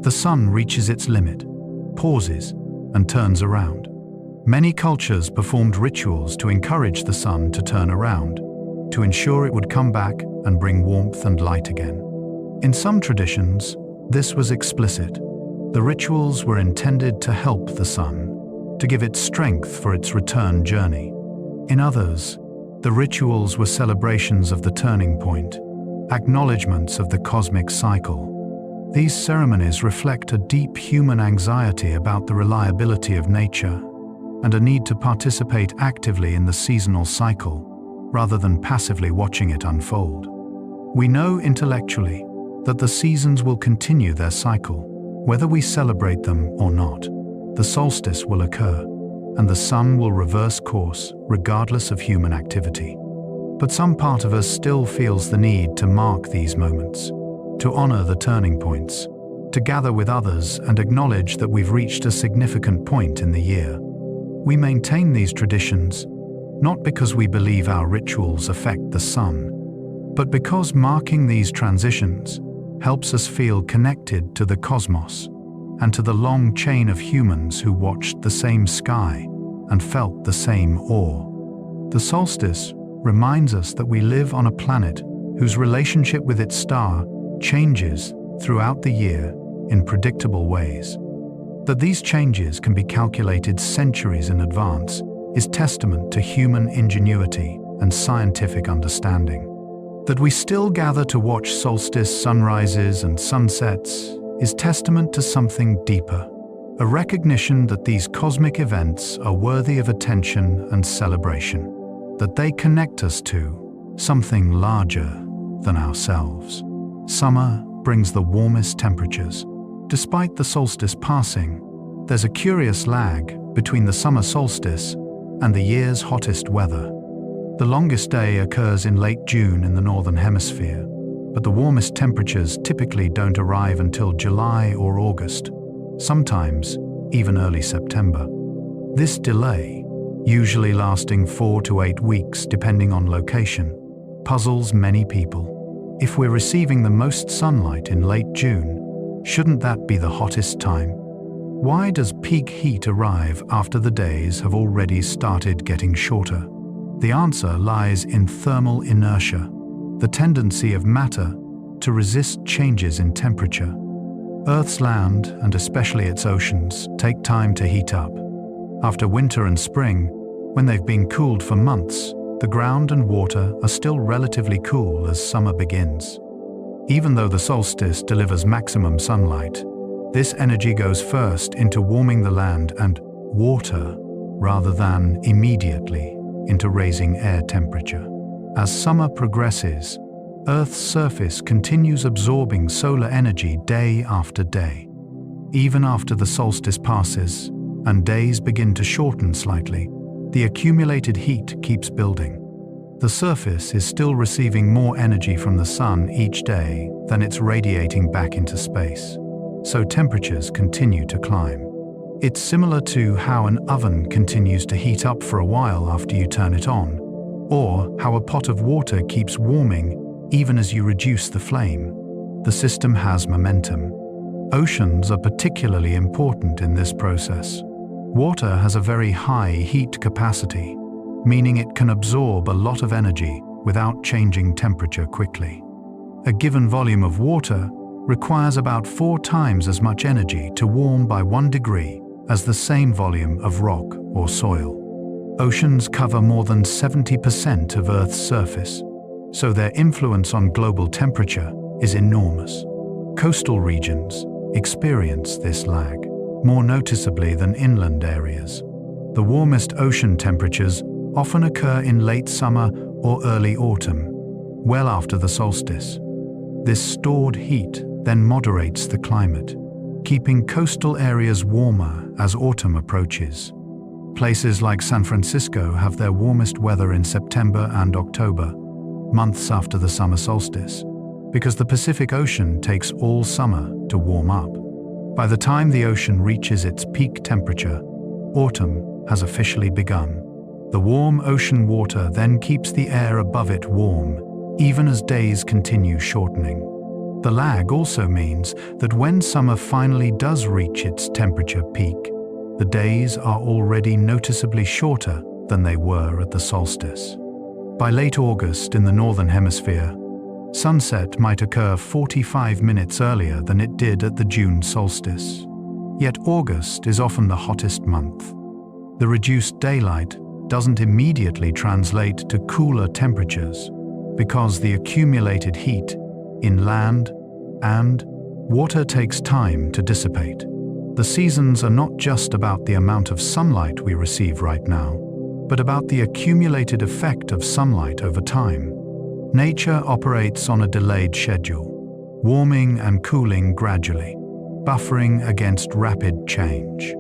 The sun reaches its limit, pauses, and turns around. Many cultures performed rituals to encourage the sun to turn around, to ensure it would come back and bring warmth and light again. In some traditions, this was explicit. The rituals were intended to help the sun, to give it strength for its return journey. In others, the rituals were celebrations of the turning point, acknowledgements of the cosmic cycle. These ceremonies reflect a deep human anxiety about the reliability of nature and a need to participate actively in the seasonal cycle, rather than passively watching it unfold. We know intellectually that the seasons will continue their cycle, whether we celebrate them or not. The solstice will occur, and the sun will reverse course regardless of human activity. But some part of us still feels the need to mark these moments, to honor the turning points, to gather with others and acknowledge that we've reached a significant point in the year. We maintain these traditions not because we believe our rituals affect the sun, but because marking these transitions helps us feel connected to the cosmos and to the long chain of humans who watched the same sky and felt the same awe. The solstice reminds us that we live on a planet whose relationship with its star changes throughout the year in predictable ways. That these changes can be calculated centuries in advance is testament to human ingenuity and scientific understanding. That we still gather to watch solstice sunrises and sunsets is testament to something deeper, a recognition that these cosmic events are worthy of attention and celebration, that they connect us to something larger than ourselves. Summer brings the warmest temperatures. Despite the solstice passing, there's a curious lag between the summer solstice and the year's hottest weather. The longest day occurs in late June in the northern hemisphere, but the warmest temperatures typically don't arrive until July or August, sometimes even early September. This delay, usually lasting 4 to 8 weeks depending on location, puzzles many people. If we're receiving the most sunlight in late June, shouldn't that be the hottest time? Why does peak heat arrive after the days have already started getting shorter? The answer lies in thermal inertia, the tendency of matter to resist changes in temperature. Earth's land, and especially its oceans, take time to heat up. After winter and spring, when they've been cooled for months, the ground and water are still relatively cool as summer begins. Even though the solstice delivers maximum sunlight, this energy goes first into warming the land and water rather than immediately into raising air temperature. As summer progresses, Earth's surface continues absorbing solar energy day after day. Even after the solstice passes and days begin to shorten slightly, the accumulated heat keeps building. The surface is still receiving more energy from the sun each day than it's radiating back into space, so temperatures continue to climb. It's similar to how an oven continues to heat up for a while after you turn it on, or how a pot of water keeps warming even as you reduce the flame. The system has momentum. Oceans are particularly important in this process. Water has a very high heat capacity, meaning it can absorb a lot of energy without changing temperature quickly. A given volume of water requires about 4 times as much energy to warm by 1 degree as the same volume of rock or soil. Oceans cover more than 70% of Earth's surface, so their influence on global temperature is enormous. Coastal regions experience this lag more noticeably than inland areas. The warmest ocean temperatures often occur in late summer or early autumn, well after the solstice. This stored heat then moderates the climate, keeping coastal areas warmer as autumn approaches. Places like San Francisco have their warmest weather in September and October, months after the summer solstice, because the Pacific Ocean takes all summer to warm up. By the time the ocean reaches its peak temperature, autumn has officially begun. The warm ocean water then keeps the air above it warm, even as days continue shortening. The lag also means that when summer finally does reach its temperature peak, the days are already noticeably shorter than they were at the solstice. By late August in the northern hemisphere, sunset might occur 45 minutes earlier than it did at the June solstice. Yet August is often the hottest month. The reduced daylight doesn't immediately translate to cooler temperatures because the accumulated heat in land and water takes time to dissipate. The seasons are not just about the amount of sunlight we receive right now, but about the accumulated effect of sunlight over time. Nature operates on a delayed schedule, warming and cooling gradually, buffering against rapid change.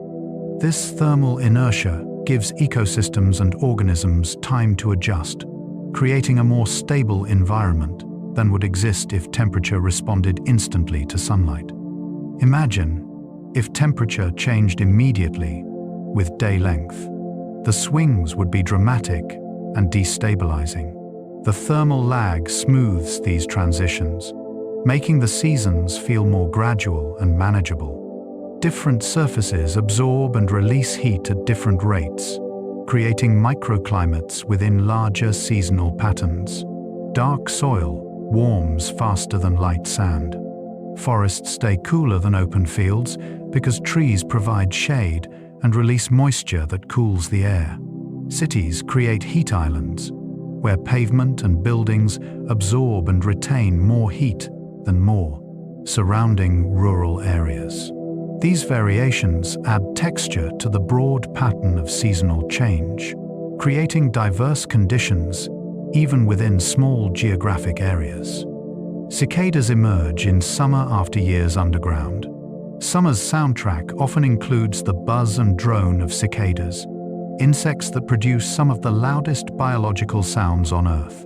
This thermal inertia gives ecosystems and organisms time to adjust, creating a more stable environment than would exist if temperature responded instantly to sunlight. Imagine if temperature changed immediately with day length. The swings would be dramatic and destabilizing. The thermal lag smooths these transitions, making the seasons feel more gradual and manageable. Different surfaces absorb and release heat at different rates, creating microclimates within larger seasonal patterns. Dark soil warms faster than light sand. Forests stay cooler than open fields because trees provide shade and release moisture that cools the air. Cities create heat islands, where pavement and buildings absorb and retain more heat than more surrounding rural areas. These variations add texture to the broad pattern of seasonal change, creating diverse conditions even within small geographic areas. Cicadas emerge in summer after years underground. Summer's soundtrack often includes the buzz and drone of cicadas, insects that produce some of the loudest biological sounds on Earth.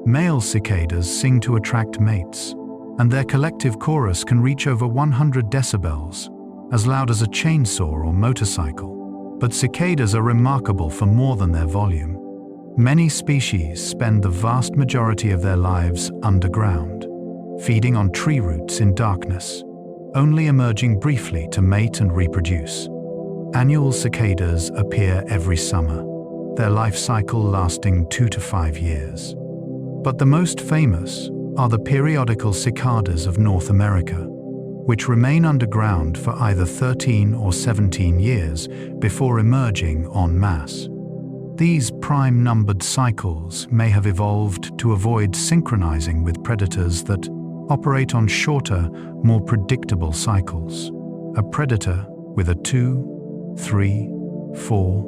Male cicadas sing to attract mates, and their collective chorus can reach over 100 decibels, as loud as a chainsaw or motorcycle. But cicadas are remarkable for more than their volume. Many species spend the vast majority of their lives underground, feeding on tree roots in darkness, only emerging briefly to mate and reproduce. Annual cicadas appear every summer, their life cycle lasting 2 to 5 years. But the most famous are the periodical cicadas of North America, which remain underground for either 13 or 17 years before emerging en masse. These prime-numbered cycles may have evolved to avoid synchronizing with predators that operate on shorter, more predictable cycles. A predator with a 2, 3, 4,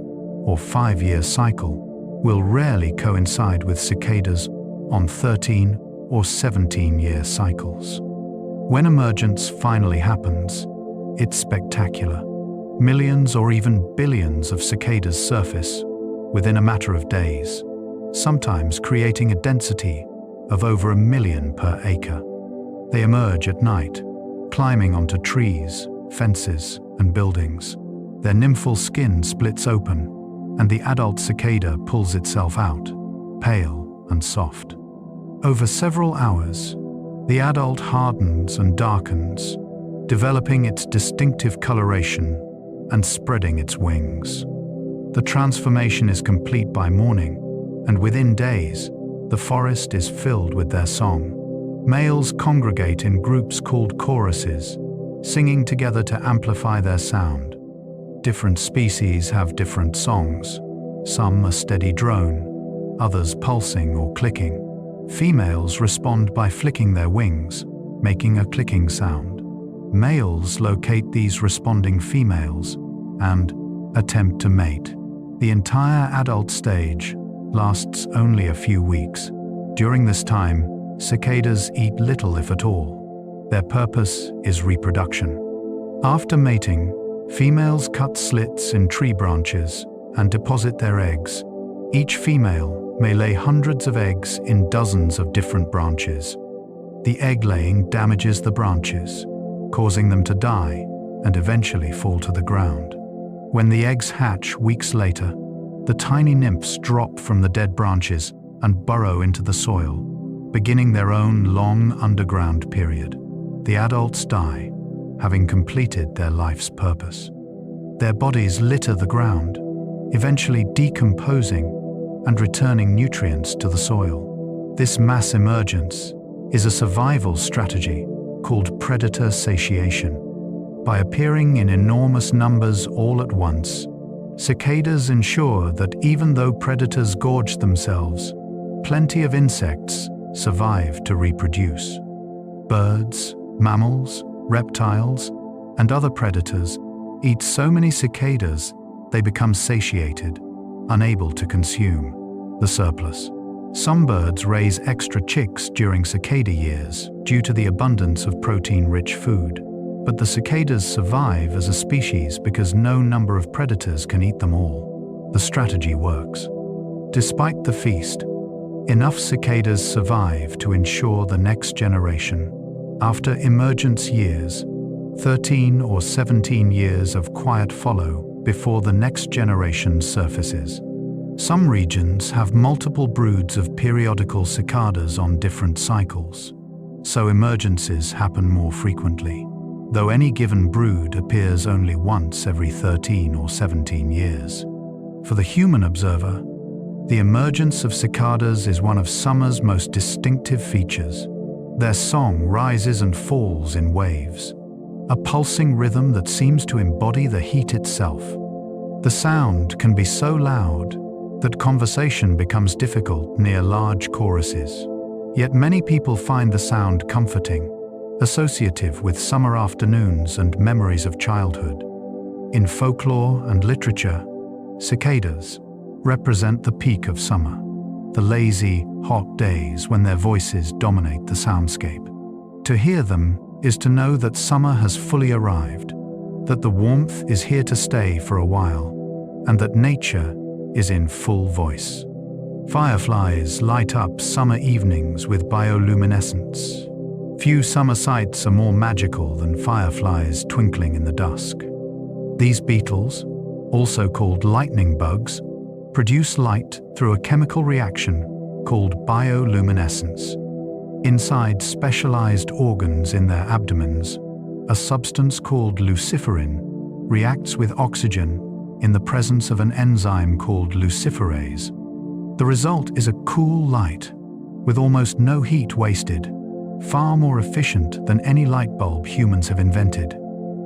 or 5-year cycle will rarely coincide with cicadas on 13 or 17-year cycles. When emergence finally happens, it's spectacular. Millions or even billions of cicadas surface within a matter of days, sometimes creating a density of over 1 million per acre. They emerge at night, climbing onto trees, fences, and buildings. Their nymphal skin splits open, and the adult cicada pulls itself out, pale and soft. Over several hours, the adult hardens and darkens, developing its distinctive coloration and spreading its wings. The transformation is complete by morning, and within days, the forest is filled with their song. Males congregate in groups called choruses, singing together to amplify their sound. Different species have different songs, some a steady drone, others pulsing or clicking. Females respond by flicking their wings, making a clicking sound. Males locate these responding females and attempt to mate. The entire adult stage lasts only a few weeks. During this time, cicadas eat little if at all. Their purpose is reproduction. After mating, females cut slits in tree branches and deposit their eggs. Each female may lay hundreds of eggs in dozens of different branches. The egg laying damages the branches, causing them to die and eventually fall to the ground. When the eggs hatch weeks later, the tiny nymphs drop from the dead branches and burrow into the soil, beginning their own long underground period. The adults die, having completed their life's purpose. Their bodies litter the ground, eventually decomposing and returning nutrients to the soil. This mass emergence is a survival strategy called predator satiation. By appearing in enormous numbers all at once, cicadas ensure that even though predators gorge themselves, plenty of insects survive to reproduce. Birds, mammals, reptiles, and other predators eat so many cicadas they become satiated, unable to consume the surplus. Some birds raise extra chicks during cicada years due to the abundance of protein-rich food, but the cicadas survive as a species because no number of predators can eat them all. The strategy works. Despite the feast, enough cicadas survive to ensure the next generation. After emergence years, 13 or 17 years of quiet follow before the next generation surfaces. Some regions have multiple broods of periodical cicadas on different cycles, so emergences happen more frequently, though any given brood appears only once every 13 or 17 years. For the human observer, the emergence of cicadas is one of summer's most distinctive features. Their song rises and falls in waves, a pulsing rhythm that seems to embody the heat itself. The sound can be so loud that conversation becomes difficult near large choruses. Yet many people find the sound comforting, associative with summer afternoons and memories of childhood. In folklore and literature, cicadas represent the peak of summer, the lazy, hot days when their voices dominate the soundscape. To hear them is to know that summer has fully arrived, that the warmth is here to stay for a while, and that nature is in full voice. Fireflies light up summer evenings with bioluminescence. Few summer sights are more magical than fireflies twinkling in the dusk. These beetles, also called lightning bugs, produce light through a chemical reaction called bioluminescence. Inside specialized organs in their abdomens, a substance called luciferin reacts with oxygen in the presence of an enzyme called luciferase. The result is a cool light, with almost no heat wasted, far more efficient than any light bulb humans have invented.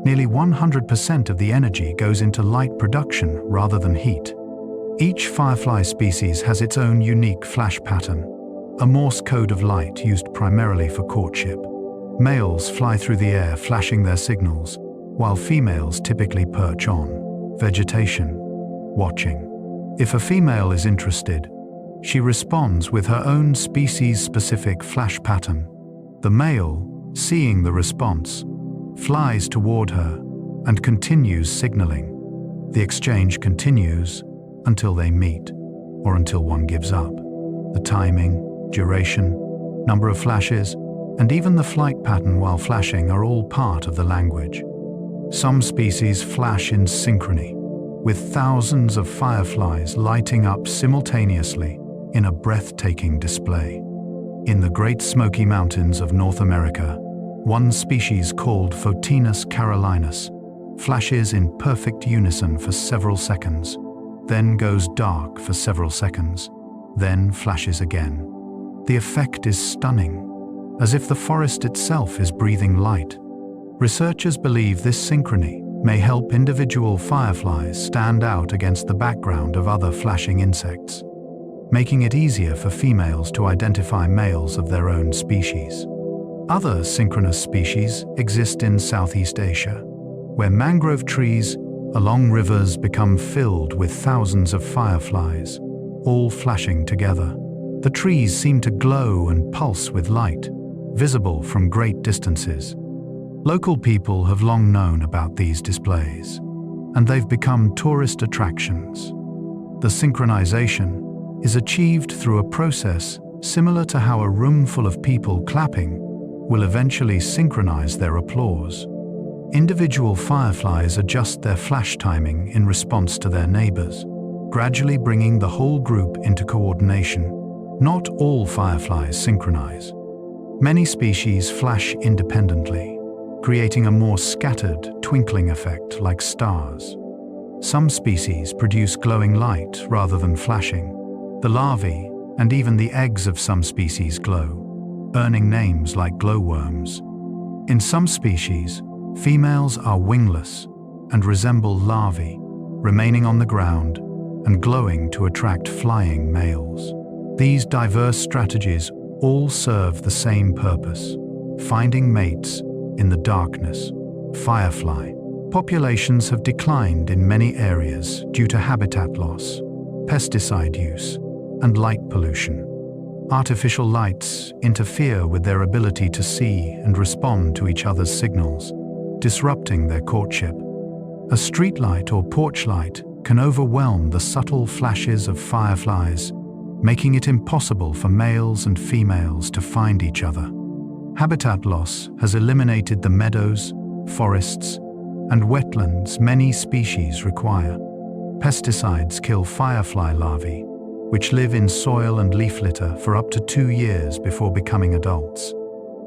Nearly 100% of the energy goes into light production rather than heat. Each firefly species has its own unique flash pattern, a Morse code of light used primarily for courtship. Males fly through the air flashing their signals, while females typically perch on vegetation, watching. If a female is interested, she responds with her own species-specific flash pattern. The male, seeing the response, flies toward her and continues signaling. The exchange continues until they meet, or until one gives up. The timing, duration, number of flashes, and even the flight pattern while flashing are all part of the language. Some species flash in synchrony, with thousands of fireflies lighting up simultaneously in a breathtaking display. In the Great Smoky Mountains of North America, one species called Photinus carolinus flashes in perfect unison for several seconds, then goes dark for several seconds, then flashes again. The effect is stunning, as if the forest itself is breathing light. Researchers believe this synchrony may help individual fireflies stand out against the background of other flashing insects, making it easier for females to identify males of their own species. Other synchronous species exist in Southeast Asia, where mangrove trees along rivers become filled with thousands of fireflies, all flashing together. The trees seem to glow and pulse with light, visible from great distances. Local people have long known about these displays, and they've become tourist attractions. The synchronization is achieved through a process similar to how a room full of people clapping will eventually synchronize their applause. Individual fireflies adjust their flash timing in response to their neighbors, gradually bringing the whole group into coordination. Not all fireflies synchronize. Many species flash independently, creating a more scattered, twinkling effect like stars. Some species produce glowing light rather than flashing. The larvae and even the eggs of some species glow, earning names like glowworms. In some species, females are wingless and resemble larvae, remaining on the ground and glowing to attract flying males. These diverse strategies all serve the same purpose: finding mates in the darkness. Firefly populations have declined in many areas due to habitat loss, pesticide use, and light pollution. Artificial lights interfere with their ability to see and respond to each other's signals, disrupting their courtship. A streetlight or porch light can overwhelm the subtle flashes of fireflies, making it impossible for males and females to find each other. Habitat loss has eliminated the meadows, forests, and wetlands many species require. Pesticides kill firefly larvae, which live in soil and leaf litter for up to 2 years before becoming adults.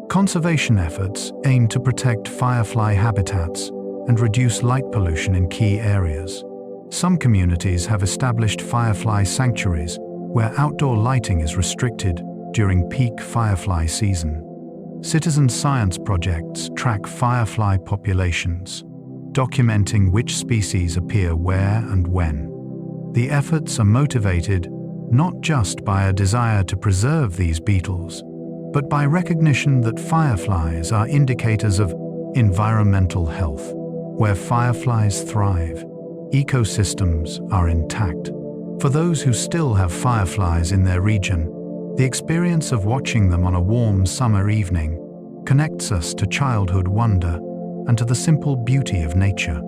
Conservation efforts aim to protect firefly habitats and reduce light pollution in key areas. Some communities have established firefly sanctuaries where outdoor lighting is restricted during peak firefly season. Citizen science projects track firefly populations, documenting which species appear where and when. The efforts are motivated not just by a desire to preserve these beetles, but by recognition that fireflies are indicators of environmental health. Where fireflies thrive, ecosystems are intact. For those who still have fireflies in their region, the experience of watching them on a warm summer evening connects us to childhood wonder and to the simple beauty of nature.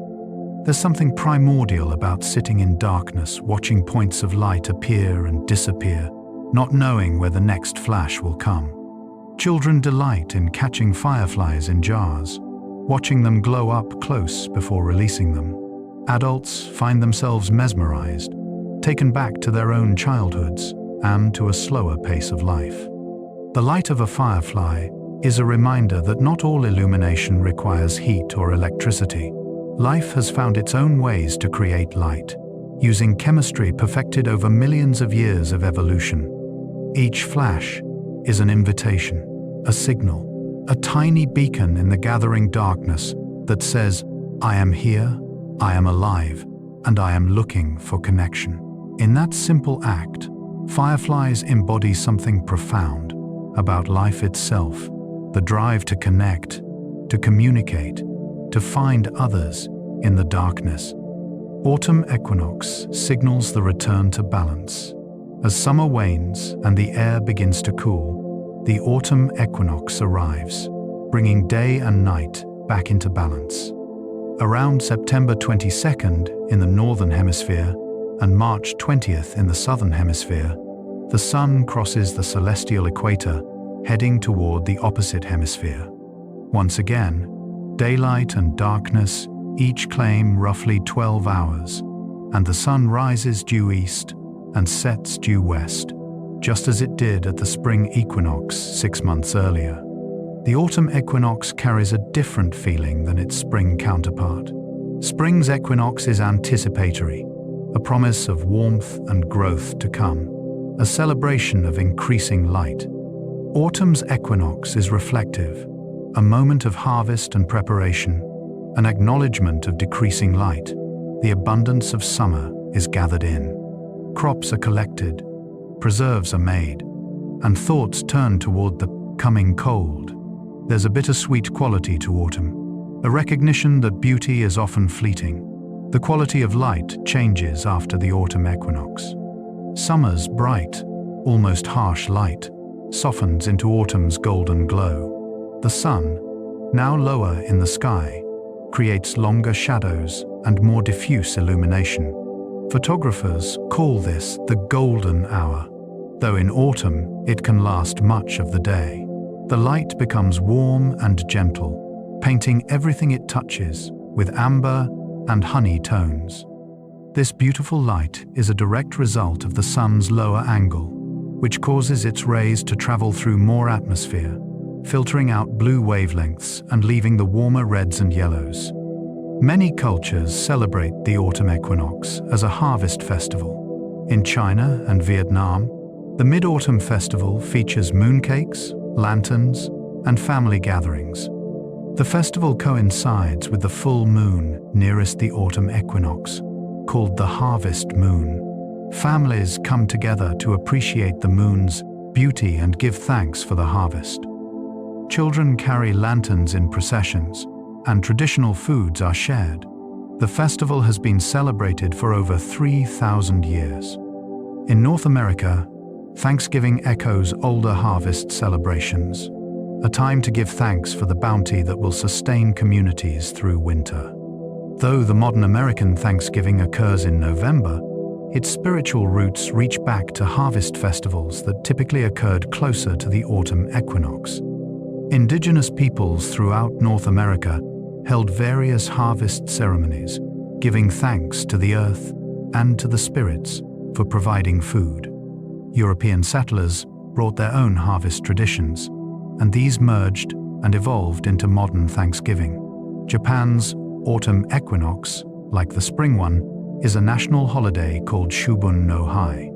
There's something primordial about sitting in darkness, watching points of light appear and disappear, not knowing where the next flash will come. Children delight in catching fireflies in jars, watching them glow up close before releasing them. Adults find themselves mesmerized, taken back to their own childhoods and to a slower pace of life. The light of a firefly is a reminder that not all illumination requires heat or electricity. Life has found its own ways to create light, using chemistry perfected over millions of years of evolution. Each flash is an invitation, a signal, a tiny beacon in the gathering darkness that says, "I am here, I am alive, and I am looking for connection." In that simple act, fireflies embody something profound about life itself, the drive to connect, to communicate, to find others in the darkness. Autumn equinox signals the return to balance. As summer wanes and the air begins to cool, the autumn equinox arrives, bringing day and night back into balance. Around September 22nd in the northern hemisphere and March 20th in the southern hemisphere, the sun crosses the celestial equator, heading toward the opposite hemisphere. Once again, daylight and darkness each claim roughly 12 hours, and the sun rises due east and sets due west, just as it did at the spring equinox 6 months earlier. The autumn equinox carries a different feeling than its spring counterpart. Spring's equinox is anticipatory, a promise of warmth and growth to come, a celebration of increasing light. Autumn's equinox is reflective, a moment of harvest and preparation, an acknowledgement of decreasing light. The abundance of summer is gathered in. Crops are collected, preserves are made, and thoughts turn toward the coming cold. There's a bittersweet quality to autumn, a recognition that beauty is often fleeting. The quality of light changes after the autumn equinox. Summer's bright, almost harsh light softens into autumn's golden glow. The sun, now lower in the sky, creates longer shadows and more diffuse illumination. Photographers call this the golden hour, though in autumn it can last much of the day. The light becomes warm and gentle, painting everything it touches with amber and honey tones. This beautiful light is a direct result of the sun's lower angle, which causes its rays to travel through more atmosphere, filtering out blue wavelengths and leaving the warmer reds and yellows. Many cultures celebrate the autumn equinox as a harvest festival. In China and Vietnam, the Mid-Autumn Festival features mooncakes, lanterns, and family gatherings. The festival coincides with the full moon nearest the autumn equinox, called the harvest moon. Families come together to appreciate the moon's beauty and give thanks for the harvest. Children carry lanterns in processions, and traditional foods are shared. The festival has been celebrated for over 3,000 years. In North America, Thanksgiving echoes older harvest celebrations, a time to give thanks for the bounty that will sustain communities through winter. Though the modern American Thanksgiving occurs in November, its spiritual roots reach back to harvest festivals that typically occurred closer to the autumn equinox. Indigenous peoples throughout North America held various harvest ceremonies, giving thanks to the earth and to the spirits for providing food. European settlers brought their own harvest traditions, and these merged and evolved into modern Thanksgiving. Japan's autumn equinox, like the spring one, is a national holiday called Shubun no Hai.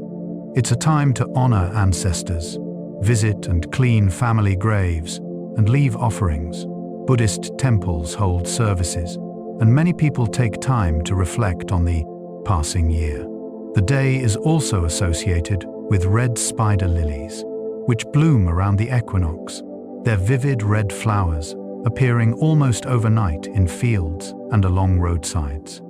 It's a time to honor ancestors, visit and clean family graves, and leave offerings. Buddhist temples hold services, and many people take time to reflect on the passing year. The day is also associated with red spider lilies, which bloom around the equinox, their vivid red flowers appearing almost overnight in fields and along roadsides.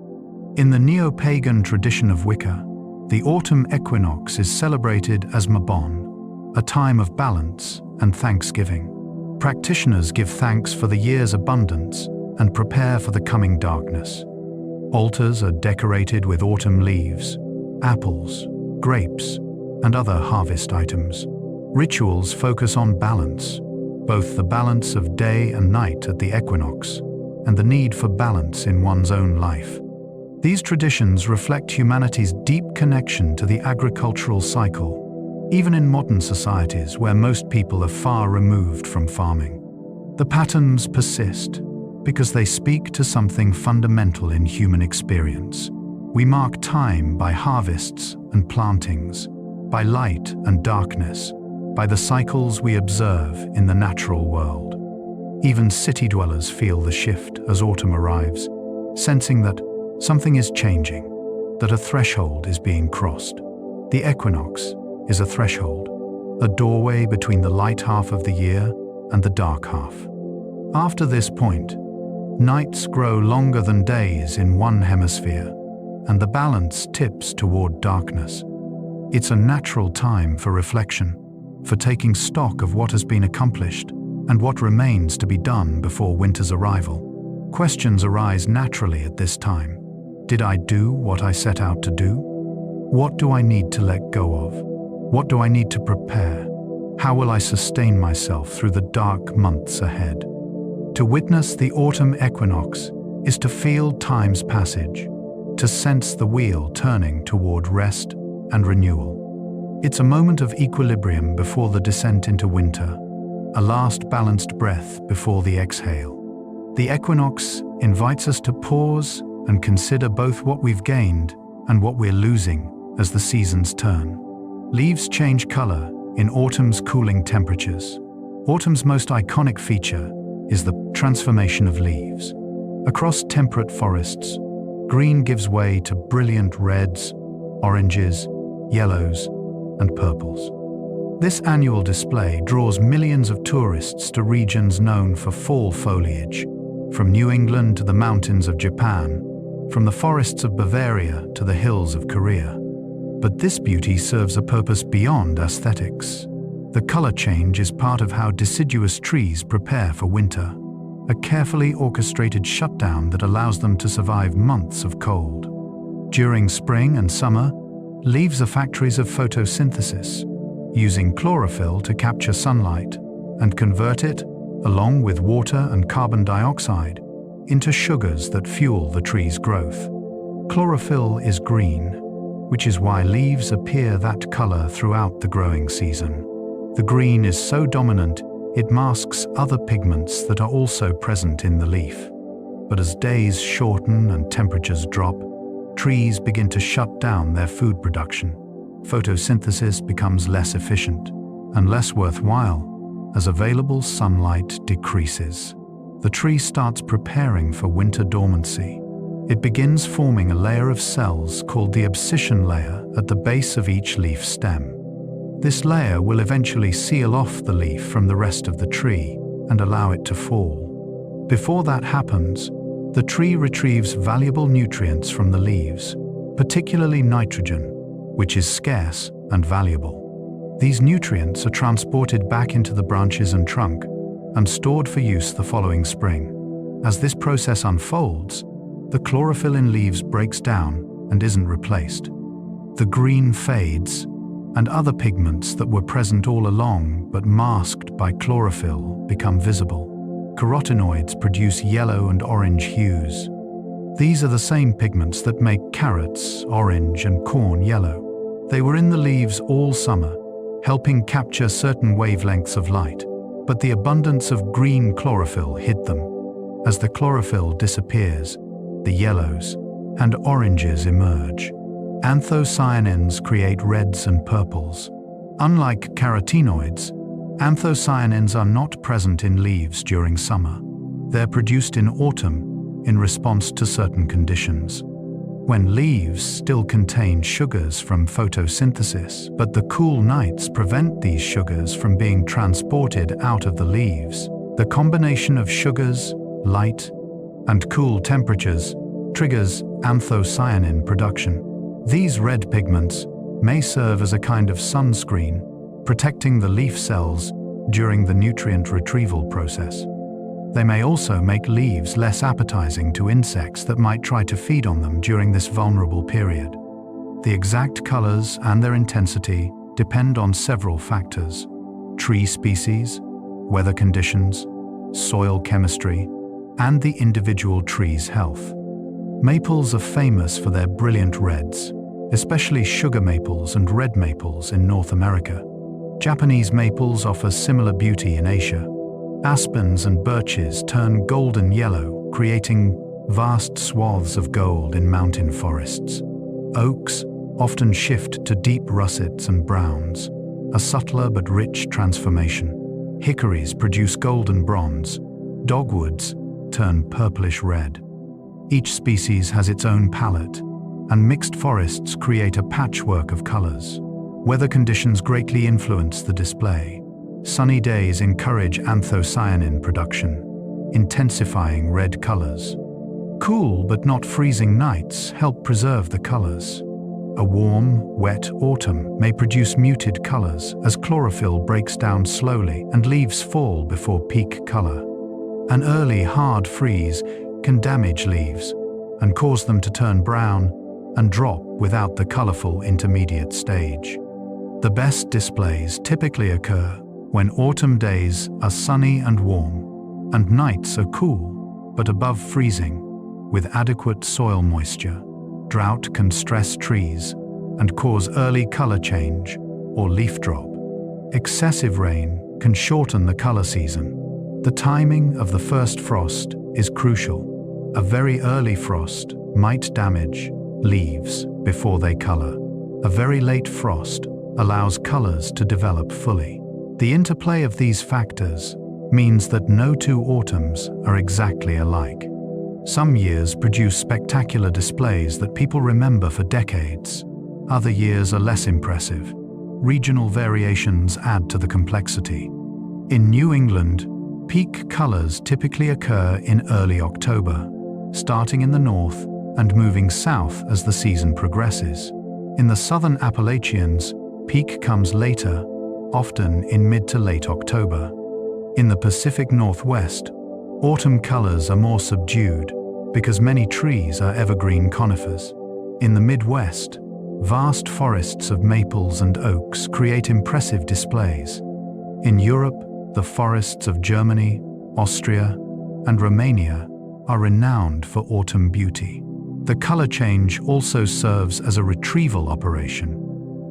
In the neo-pagan tradition of Wicca, the autumn equinox is celebrated as Mabon, a time of balance and thanksgiving. Practitioners give thanks for the year's abundance and prepare for the coming darkness. Altars are decorated with autumn leaves, apples, grapes, and other harvest items. Rituals focus on balance, both the balance of day and night at the equinox and the need for balance in one's own life. These traditions reflect humanity's deep connection to the agricultural cycle, even in modern societies where most people are far removed from farming. The patterns persist because they speak to something fundamental in human experience. We mark time by harvests and plantings, by light and darkness, by the cycles we observe in the natural world. Even city dwellers feel the shift as autumn arrives, sensing that something is changing, that a threshold is being crossed. The equinox is a threshold, a doorway between the light half of the year and the dark half. After this point, nights grow longer than days in one hemisphere, and the balance tips toward darkness. It's a natural time for reflection, for taking stock of what has been accomplished and what remains to be done before winter's arrival. Questions arise naturally at this time. Did I do what I set out to do? What do I need to let go of? What do I need to prepare? How will I sustain myself through the dark months ahead? To witness the autumn equinox is to feel time's passage, to sense the wheel turning toward rest and renewal. It's a moment of equilibrium before the descent into winter, a last balanced breath before the exhale. The equinox invites us to pause and consider both what we've gained and what we're losing as the seasons turn. Leaves change color in autumn's cooling temperatures. Autumn's most iconic feature is the transformation of leaves. Across temperate forests, green gives way to brilliant reds, oranges, yellows, and purples. This annual display draws millions of tourists to regions known for fall foliage, from New England to the mountains of Japan, from the forests of Bavaria to the hills of Korea. But this beauty serves a purpose beyond aesthetics. The color change is part of how deciduous trees prepare for winter, a carefully orchestrated shutdown that allows them to survive months of cold. During spring and summer, leaves are factories of photosynthesis, using chlorophyll to capture sunlight and convert it, along with water and carbon dioxide, into sugars that fuel the tree's growth. Chlorophyll is green, which is why leaves appear that color throughout the growing season. The green is so dominant, it masks other pigments that are also present in the leaf. But as days shorten and temperatures drop, trees begin to shut down their food production. Photosynthesis becomes less efficient and less worthwhile as available sunlight decreases. The tree starts preparing for winter dormancy. It begins forming a layer of cells called the abscission layer at the base of each leaf stem. This layer will eventually seal off the leaf from the rest of the tree and allow it to fall. Before that happens, the tree retrieves valuable nutrients from the leaves, particularly nitrogen, which is scarce and valuable. These nutrients are transported back into the branches and trunk and stored for use the following spring. As this process unfolds, the chlorophyll in leaves breaks down and isn't replaced. The green fades, and other pigments that were present all along but masked by chlorophyll become visible. Carotenoids produce yellow and orange hues. These are the same pigments that make carrots orange and corn yellow. They were in the leaves all summer, helping capture certain wavelengths of light, but the abundance of green chlorophyll hid them. As the chlorophyll disappears, the yellows and oranges emerge. Anthocyanins create reds and purples. Unlike carotenoids, anthocyanins are not present in leaves during summer. They're produced in autumn in response to certain conditions. when leaves still contain sugars from photosynthesis, but the cool nights prevent these sugars from being transported out of the leaves. The combination of sugars, light, and cool temperatures triggers anthocyanin production. These red pigments may serve as a kind of sunscreen, protecting the leaf cells during the nutrient retrieval process. They may also make leaves less appetizing to insects that might try to feed on them during this vulnerable period. The exact colors and their intensity depend on several factors: tree species, weather conditions, soil chemistry, and the individual tree's health. Maples are famous for their brilliant reds, especially sugar maples and red maples in North America. Japanese maples offer similar beauty in Asia. Aspens and birches turn golden yellow, creating vast swaths of gold in mountain forests. Oaks often shift to deep russets and browns, a subtler but rich transformation. Hickories produce golden bronze. Dogwoods turn purplish red. Each species has its own palette, and mixed forests create a patchwork of colors. Weather conditions greatly influence the display. Sunny days encourage anthocyanin production, intensifying red colors. Cool but not freezing nights help preserve the colors. A warm, wet autumn may produce muted colors as chlorophyll breaks down slowly and leaves fall before peak color. An early hard freeze can damage leaves and cause them to turn brown and drop without the colorful intermediate stage. The best displays typically occur when autumn days are sunny and warm, and nights are cool but above freezing, with adequate soil moisture. Drought can stress trees and cause early color change or leaf drop. Excessive rain can shorten the color season. The timing of the first frost is crucial. A very early frost might damage leaves before they color. A very late frost allows colors to develop fully. The interplay of these factors means that no two autumns are exactly alike. Some years produce spectacular displays that people remember for decades. Other years are less impressive. Regional variations add to the complexity. In New England, peak colors typically occur in early October, starting in the north and moving south as the season progresses. In the southern Appalachians, peak comes later, often in mid to late October. In the Pacific Northwest, autumn colors are more subdued because many trees are evergreen conifers. In the Midwest, vast forests of maples and oaks create impressive displays. In Europe, the forests of Germany, Austria, and Romania are renowned for autumn beauty. The color change also serves as a retrieval operation.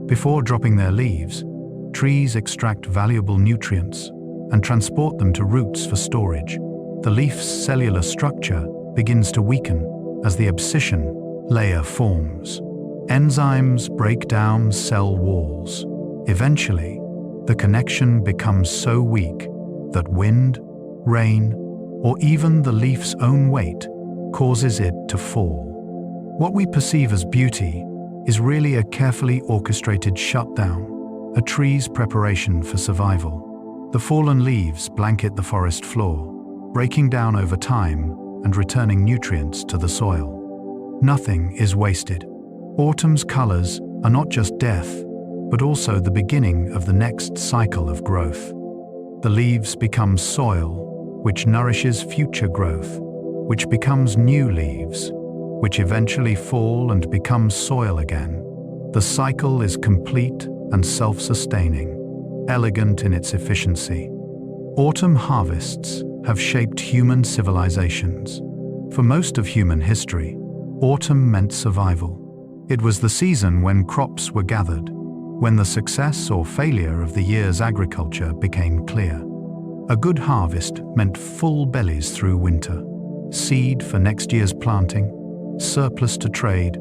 Before dropping their leaves, trees extract valuable nutrients and transport them to roots for storage. The leaf's cellular structure begins to weaken as the abscission layer forms. Enzymes break down cell walls. Eventually, the connection becomes so weak that wind, rain, or even the leaf's own weight causes it to fall. What we perceive as beauty is really a carefully orchestrated shutdown, a tree's preparation for survival. The fallen leaves blanket the forest floor, breaking down over time and returning nutrients to the soil. Nothing is wasted. Autumn's colors are not just death, but also the beginning of the next cycle of growth. The leaves become soil, which nourishes future growth, which becomes new leaves, which eventually fall and become soil again. The cycle is complete and self-sustaining, elegant in its efficiency. Autumn harvests have shaped human civilizations. For most of human history, autumn meant survival. It was the season when crops were gathered, when the success or failure of the year's agriculture became clear. A good harvest meant full bellies through winter, seed for next year's planting, surplus to trade,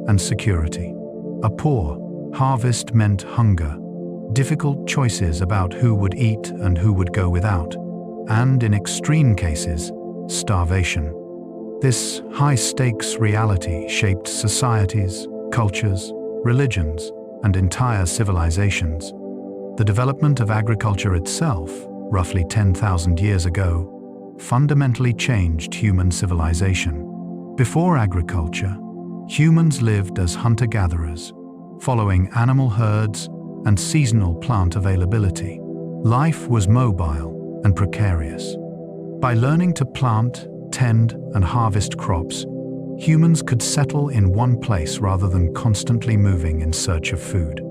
and security. A poor harvest meant hunger, difficult choices about who would eat and who would go without, and in extreme cases, starvation. This high-stakes reality shaped societies, cultures, religions, and entire civilizations. The development of agriculture itself, roughly 10,000 years ago, fundamentally changed human civilization. Before agriculture, humans lived as hunter-gatherers, following animal herds and seasonal plant availability. Life was mobile and precarious. By learning to plant, tend, and harvest crops, humans could settle in one place rather than constantly moving in search of food.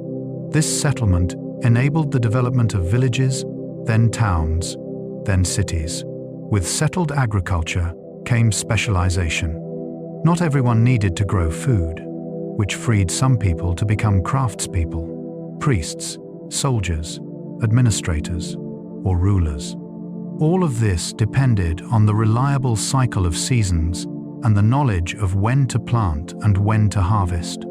This settlement enabled the development of villages, then towns, then cities. With settled agriculture came specialization. Not everyone needed to grow food, which freed some people to become craftspeople, priests, soldiers, administrators, or rulers. All of this depended on the reliable cycle of seasons and the knowledge of when to plant and when to harvest.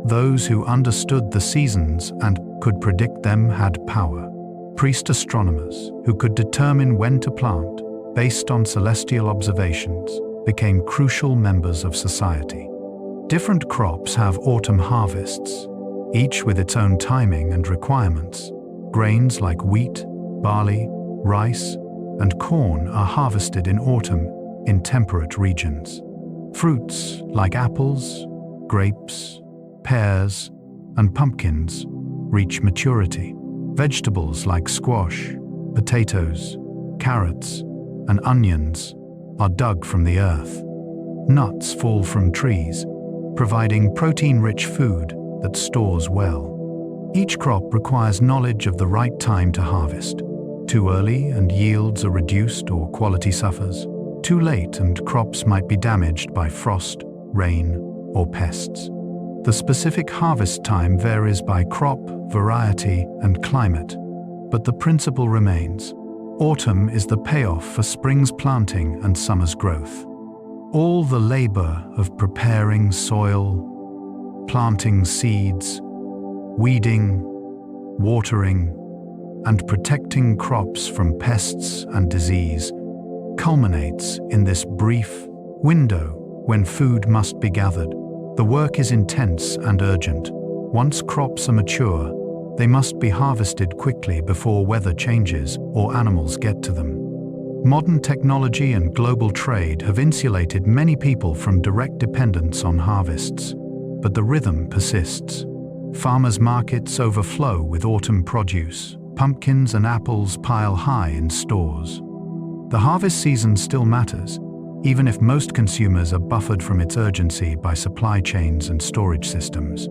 Those who understood the seasons and could predict them had power. Priest astronomers, who could determine when to plant based on celestial observations, became crucial members of society. Different crops have autumn harvests, each with its own timing and requirements. Grains like wheat, barley, rice, and corn are harvested in autumn in temperate regions. Fruits like apples, grapes, pears, and pumpkins reach maturity. Vegetables like squash, potatoes, carrots, and onions are dug from the earth. Nuts fall from trees, providing protein-rich food that stores well. Each crop requires knowledge of the right time to harvest. Too early and yields are reduced or quality suffers. Too late and crops might be damaged by frost, rain, or pests. The specific harvest time varies by crop, variety, and climate, but the principle remains. Autumn is the payoff for spring's planting and summer's growth. All the labor of preparing soil, planting seeds, weeding, watering, and protecting crops from pests and disease culminates in this brief window when food must be gathered. The work is intense and urgent. Once crops are mature, they must be harvested quickly before weather changes or animals get to them. Modern technology and global trade have insulated many people from direct dependence on harvests, but the rhythm persists. Farmers' markets overflow with autumn produce. Pumpkins and apples pile high in stores. The harvest season still matters, even if most consumers are buffered from its urgency by supply chains and storage systems.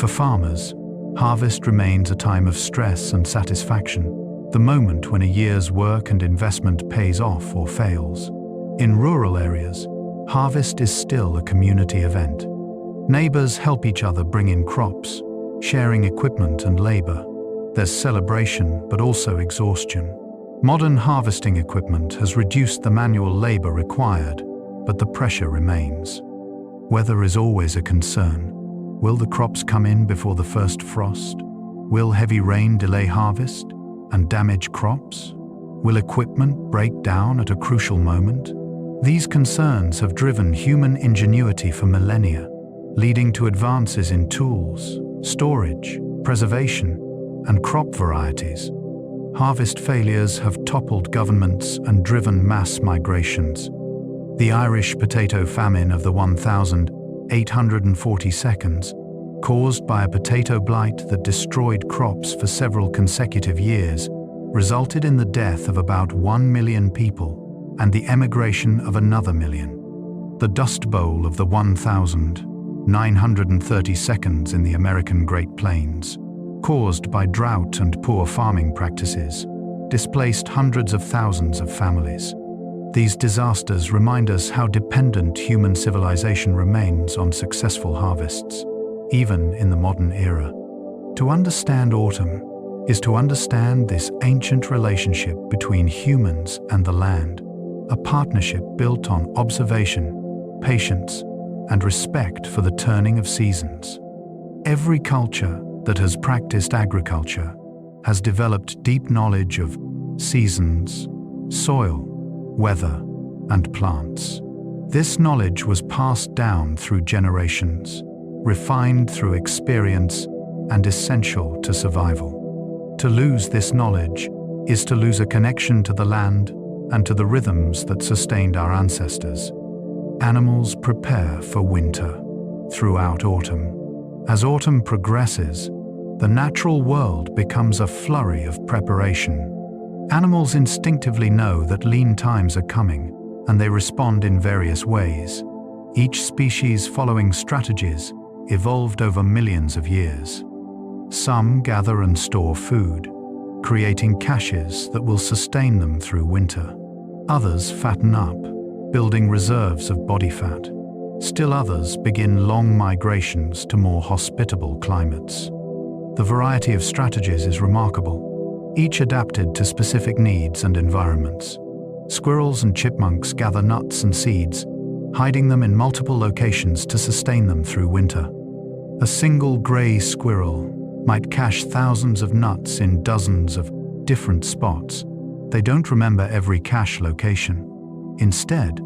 For farmers, harvest remains a time of stress and satisfaction, the moment when a year's work and investment pays off or fails. In rural areas, harvest is still a community event. Neighbors help each other bring in crops, sharing equipment and labor. There's celebration, but also exhaustion. Modern harvesting equipment has reduced the manual labor required, but the pressure remains. Weather is always a concern. Will the crops come in before the first frost? Will heavy rain delay harvest and damage crops? Will equipment break down at a crucial moment? These concerns have driven human ingenuity for millennia, leading to advances in tools, storage, preservation, and crop varieties. Harvest failures have toppled governments and driven mass migrations. The Irish potato famine of the 1842, caused by a potato blight that destroyed crops for several consecutive years, resulted in the death of about 1 million people and the emigration of another million. The Dust Bowl of the 1932 in the American Great Plains, caused by drought and poor farming practices, displaced hundreds of thousands of families. These disasters remind us how dependent human civilization remains on successful harvests, even in the modern era. To understand autumn is to understand this ancient relationship between humans and the land, a partnership built on observation, patience, and respect for the turning of seasons. Every culture that has practiced agriculture has developed deep knowledge of seasons, soil, weather, and plants. This knowledge was passed down through generations, refined through experience, and essential to survival. To lose this knowledge is to lose a connection to the land and to the rhythms that sustained our ancestors. Animals prepare for winter throughout autumn. As autumn progresses, the natural world becomes a flurry of preparation. Animals instinctively know that lean times are coming, and they respond in various ways. Each species following strategies evolved over millions of years. Some gather and store food, creating caches that will sustain them through winter. Others fatten up, building reserves of body fat. Still others begin long migrations to more hospitable climates. The variety of strategies is remarkable, each adapted to specific needs and environments. Squirrels and chipmunks gather nuts and seeds, hiding them in multiple locations to sustain them through winter. A single gray squirrel might cache thousands of nuts in dozens of different spots. They don't remember every cache location. Instead,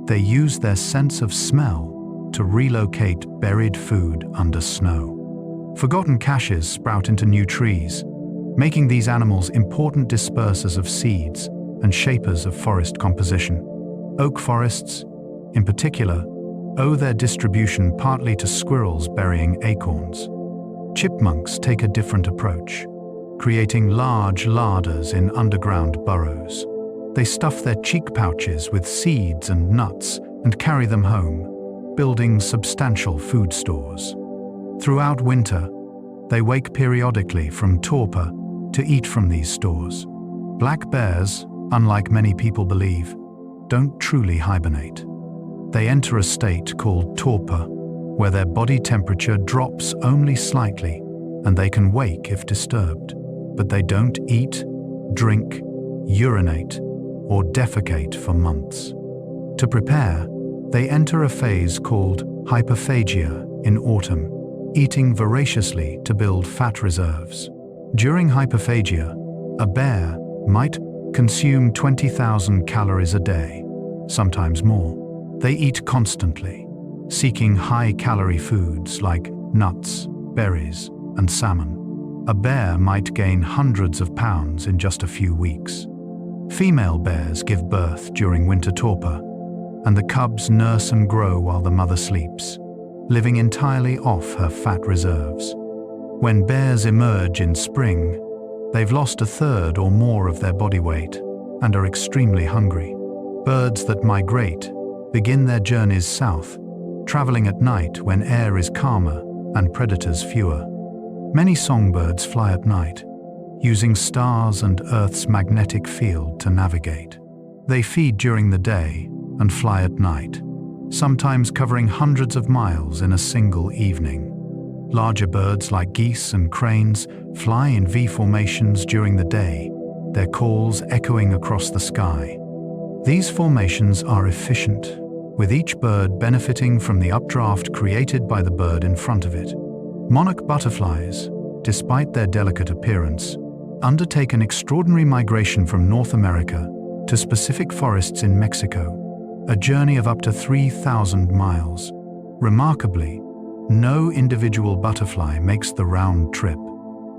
they use their sense of smell to relocate buried food under snow. Forgotten caches sprout into new trees, making these animals important dispersers of seeds and shapers of forest composition. Oak forests, in particular, owe their distribution partly to squirrels burying acorns. Chipmunks take a different approach, creating large larders in underground burrows. They stuff their cheek pouches with seeds and nuts and carry them home, building substantial food stores. Throughout winter, they wake periodically from torpor to eat from these stores. Black bears, unlike many people believe, don't truly hibernate. They enter a state called torpor, where their body temperature drops only slightly and they can wake if disturbed. But they don't eat, drink, urinate, or defecate for months. To prepare, they enter a phase called hyperphagia in autumn, eating voraciously to build fat reserves. During hyperphagia, a bear might consume 20,000 calories a day, sometimes more. They eat constantly, seeking high-calorie foods like nuts, berries, and salmon. A bear might gain hundreds of pounds in just a few weeks. Female bears give birth during winter torpor, and the cubs nurse and grow while the mother sleeps, living entirely off her fat reserves. When bears emerge in spring, they've lost a third or more of their body weight and are extremely hungry. Birds that migrate begin their journeys south, traveling at night when air is calmer and predators fewer. Many songbirds fly at night, using stars and Earth's magnetic field to navigate. They feed during the day and fly at night, sometimes covering hundreds of miles in a single evening. Larger birds like geese and cranes fly in V formations during the day, their calls echoing across the sky. These formations are efficient, with each bird benefiting from the updraft created by the bird in front of it. Monarch butterflies, despite their delicate appearance, undertake an extraordinary migration from North America to specific forests in Mexico, a journey of up to 3,000 miles. Remarkably, no individual butterfly makes the round trip.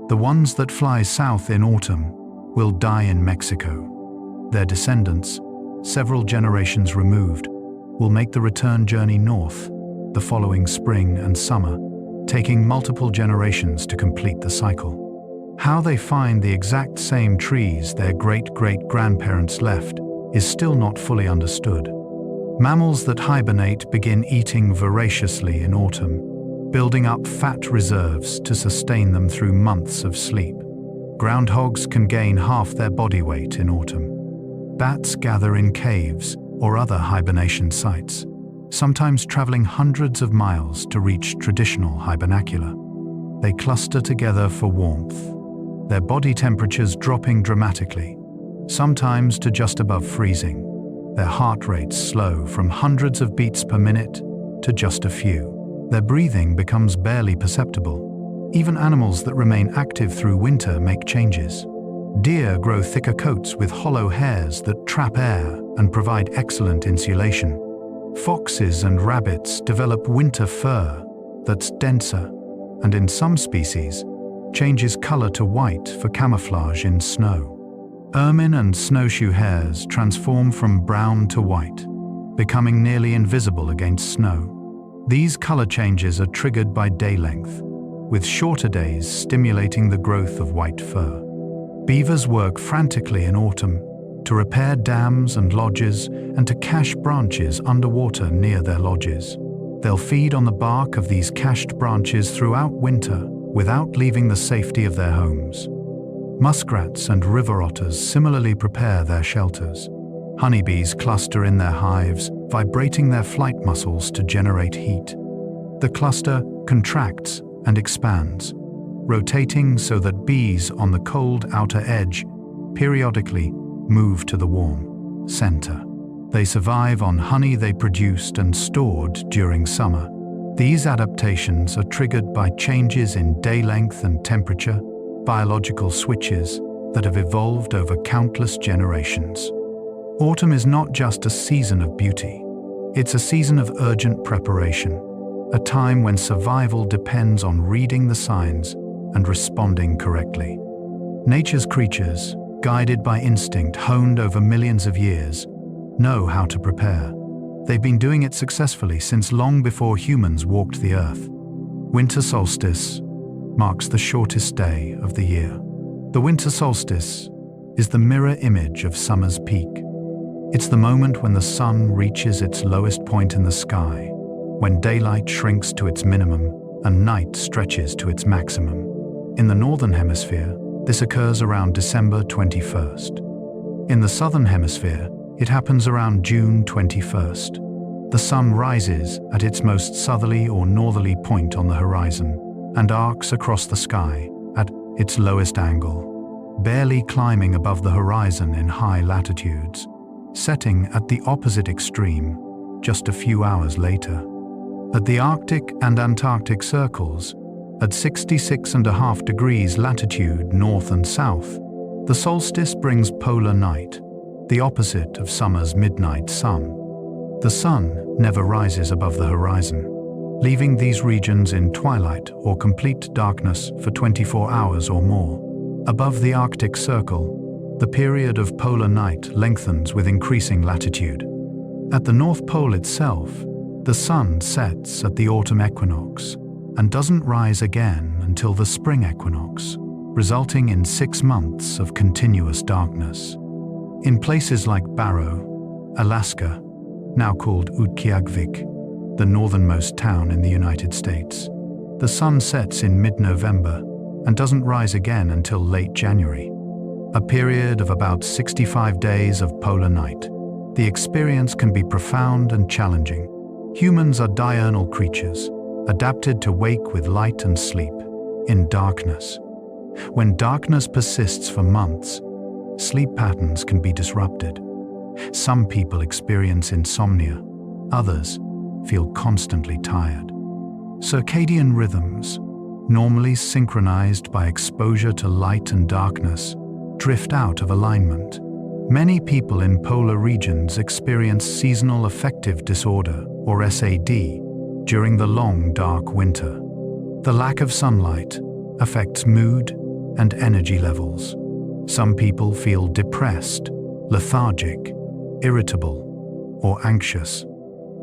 The ones that fly south in autumn will die in Mexico. Their descendants, several generations removed, will make the return journey north the following spring and summer, taking multiple generations to complete the cycle. How they find the exact same trees their great-great-grandparents left is still not fully understood. Mammals that hibernate begin eating voraciously in autumn, building up fat reserves to sustain them through months of sleep. Groundhogs can gain half their body weight in autumn. Bats gather in caves or other hibernation sites, sometimes traveling hundreds of miles to reach traditional hibernacula. They cluster together for warmth, their body temperatures dropping dramatically, sometimes to just above freezing. Their heart rates slow from hundreds of beats per minute to just a few. Their breathing becomes barely perceptible. Even animals that remain active through winter make changes. Deer grow thicker coats with hollow hairs that trap air and provide excellent insulation. Foxes and rabbits develop winter fur that's denser, and in some species, changes color to white for camouflage in snow. Ermine and snowshoe hares transform from brown to white, becoming nearly invisible against snow. These color changes are triggered by day length, with shorter days stimulating the growth of white fur. Beavers work frantically in autumn to repair dams and lodges and to cache branches underwater near their lodges. They'll feed on the bark of these cached branches throughout winter without leaving the safety of their homes. Muskrats and river otters similarly prepare their shelters. Honeybees cluster in their hives, vibrating their flight muscles to generate heat. The cluster contracts and expands, rotating so that bees on the cold outer edge periodically move to the warm center. They survive on honey they produced and stored during summer. These adaptations are triggered by changes in day length and temperature, biological switches that have evolved over countless generations. Autumn is not just a season of beauty. It's a season of urgent preparation, a time when survival depends on reading the signs and responding correctly. Nature's creatures, guided by instinct honed over millions of years, know how to prepare. They've been doing it successfully since long before humans walked the earth. Winter solstice marks the shortest day of the year. The winter solstice is the mirror image of summer's peak. It's the moment when the sun reaches its lowest point in the sky, when daylight shrinks to its minimum and night stretches to its maximum. In the northern hemisphere, this occurs around December 21st. In the southern hemisphere, it happens around June 21st. The sun rises at its most southerly or northerly point on the horizon and arcs across the sky at its lowest angle, barely climbing above the horizon in high latitudes, setting at the opposite extreme just a few hours later. At the Arctic and Antarctic circles, at 66.5 degrees latitude north and south, the solstice brings polar night, the opposite of summer's midnight sun. The sun never rises above the horizon, leaving these regions in twilight or complete darkness for 24 hours or more. Above the Arctic Circle, the period of polar night lengthens with increasing latitude. At the North Pole itself, the sun sets at the autumn equinox and doesn't rise again until the spring equinox, resulting in 6 months of continuous darkness. In places like Barrow, Alaska, now called Utqiagvik, the northernmost town in the United States, the sun sets in mid-November and doesn't rise again until late January. A period of about 65 days of polar night. The experience can be profound and challenging. Humans are diurnal creatures, adapted to wake with light and sleep in darkness. When darkness persists for months, sleep patterns can be disrupted. Some people experience insomnia, others feel constantly tired. Circadian rhythms, normally synchronized by exposure to light and darkness, drift out of alignment. Many people in polar regions experience seasonal affective disorder, or SAD, during the long, dark winter. The lack of sunlight affects mood and energy levels. Some people feel depressed, lethargic, irritable, or anxious.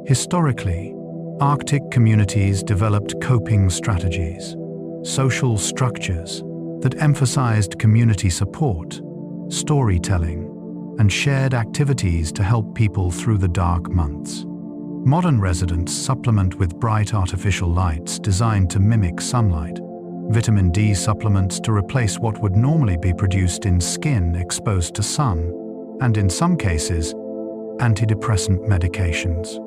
Historically, Arctic communities developed coping strategies, social structures that emphasized community support, storytelling, and shared activities to help people through the dark months. Modern residents supplement with bright artificial lights designed to mimic sunlight, vitamin D supplements to replace what would normally be produced in skin exposed to sun, and in some cases, antidepressant medications.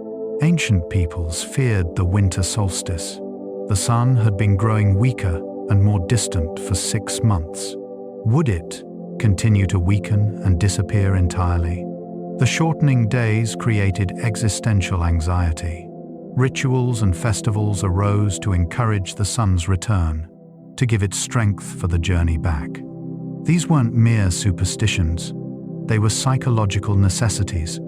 Ancient peoples feared the winter solstice. The sun had been growing weaker and more distant for 6 months. Would it continue to weaken and disappear entirely? The shortening days created existential anxiety. Rituals and festivals arose to encourage the sun's return, to give it strength for the journey back. These weren't mere superstitions. They were psychological necessities,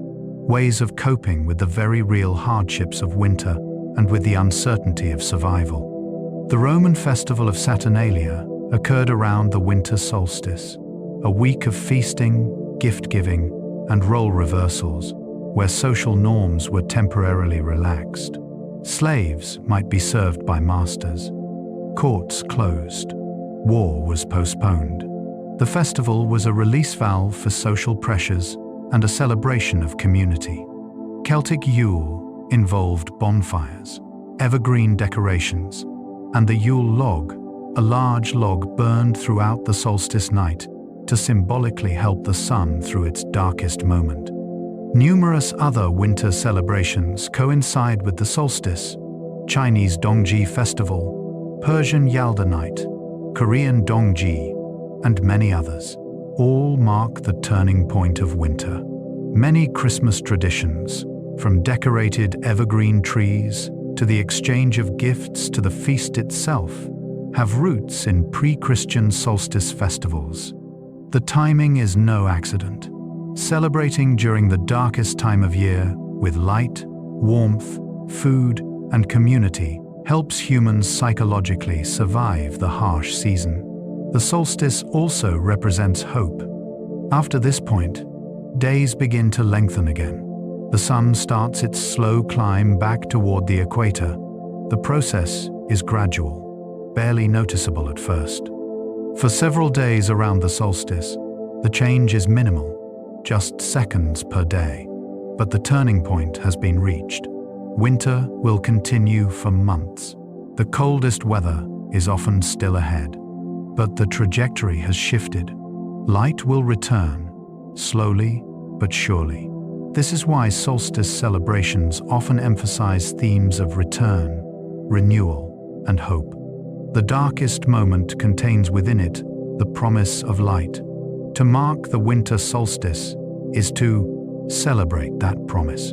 ways of coping with the very real hardships of winter and with the uncertainty of survival. The Roman festival of Saturnalia occurred around the winter solstice, a week of feasting, gift-giving, and role reversals, where social norms were temporarily relaxed. Slaves might be served by masters. Courts closed. War was postponed. The festival was a release valve for social pressures and a celebration of community. Celtic Yule involved bonfires, evergreen decorations, and the Yule log, a large log burned throughout the solstice night to symbolically help the sun through its darkest moment. Numerous other winter celebrations coincide with the solstice: Chinese Dongji Festival, Persian Yalda Night, Korean Dongji, and many others. All mark the turning point of winter. Many Christmas traditions, from decorated evergreen trees to the exchange of gifts to the feast itself, have roots in pre-Christian solstice festivals. The timing is no accident. Celebrating during the darkest time of year with light, warmth, food, and community helps humans psychologically survive the harsh season. The solstice also represents hope. After this point, days begin to lengthen again. The sun starts its slow climb back toward the equator. The process is gradual, barely noticeable at first. For several days around the solstice, the change is minimal, just seconds per day. But the turning point has been reached. Winter will continue for months. The coldest weather is often still ahead. But the trajectory has shifted. Light will return, slowly but surely. This is why solstice celebrations often emphasize themes of return, renewal, and hope. The darkest moment contains within it the promise of light. To mark the winter solstice is to celebrate that promise,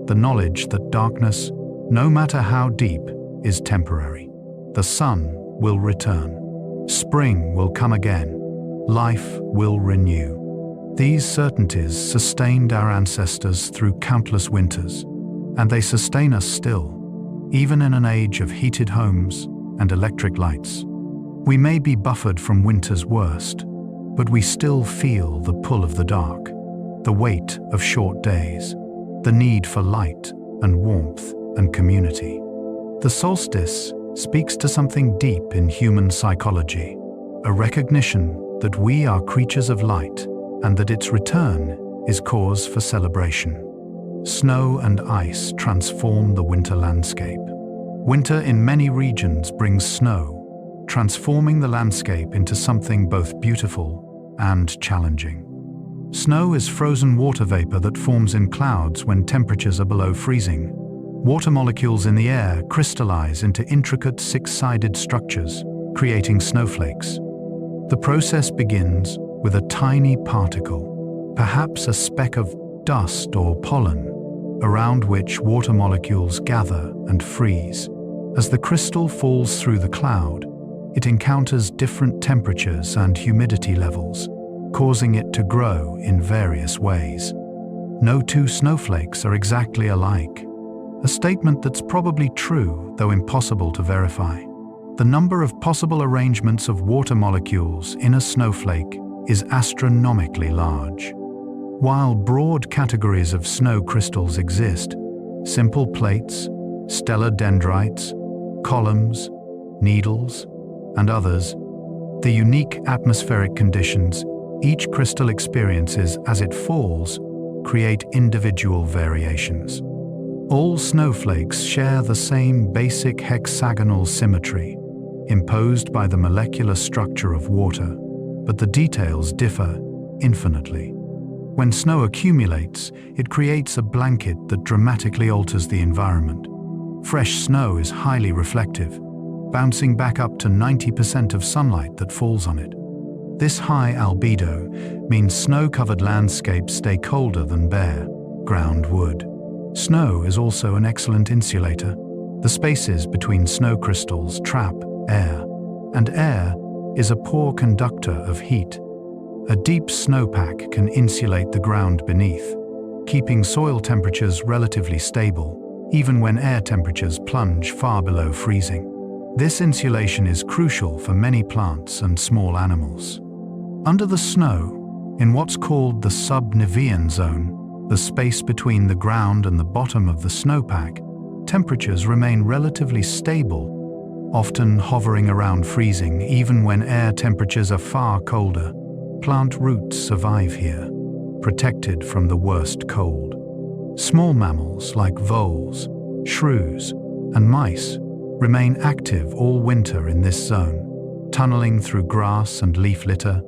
the knowledge that darkness, no matter how deep, is temporary. The sun will return. Spring will come again. Life will renew. These certainties sustained our ancestors through countless winters, and they sustain us still, even in an age of heated homes and electric lights. We may be buffered from winter's worst, but we still feel the pull of the dark, the weight of short days, the need for light and warmth and community. The solstice speaks to something deep in human psychology, a recognition that we are creatures of light and that its return is cause for celebration. Snow and ice transform the winter landscape. Winter in many regions brings snow, transforming the landscape into something both beautiful and challenging. Snow is frozen water vapor that forms in clouds when temperatures are below freezing. Water molecules in the air crystallize into intricate six-sided structures, creating snowflakes. The process begins with a tiny particle, perhaps a speck of dust or pollen, around which water molecules gather and freeze. As the crystal falls through the cloud, it encounters different temperatures and humidity levels, causing it to grow in various ways. No two snowflakes are exactly alike. A statement that's probably true, though impossible to verify. The number of possible arrangements of water molecules in a snowflake is astronomically large. While broad categories of snow crystals exist, simple plates, stellar dendrites, columns, needles, and others, the unique atmospheric conditions each crystal experiences as it falls create individual variations. All snowflakes share the same basic hexagonal symmetry, imposed by the molecular structure of water, but the details differ infinitely. When snow accumulates, it creates a blanket that dramatically alters the environment. Fresh snow is highly reflective, bouncing back up to 90% of sunlight that falls on it. This high albedo means snow-covered landscapes stay colder than bare, ground wood. Snow is also an excellent insulator. The spaces between snow crystals trap air, and air is a poor conductor of heat. A deep snowpack can insulate the ground beneath, keeping soil temperatures relatively stable, even when air temperatures plunge far below freezing. This insulation is crucial for many plants and small animals. Under the snow, in what's called the sub-Nevian zone, the space between the ground and the bottom of the snowpack, temperatures remain relatively stable, often hovering around freezing even when air temperatures are far colder. Plant roots survive here, protected from the worst cold. Small mammals like voles, shrews, and mice remain active all winter in this zone, tunneling through grass and leaf litter,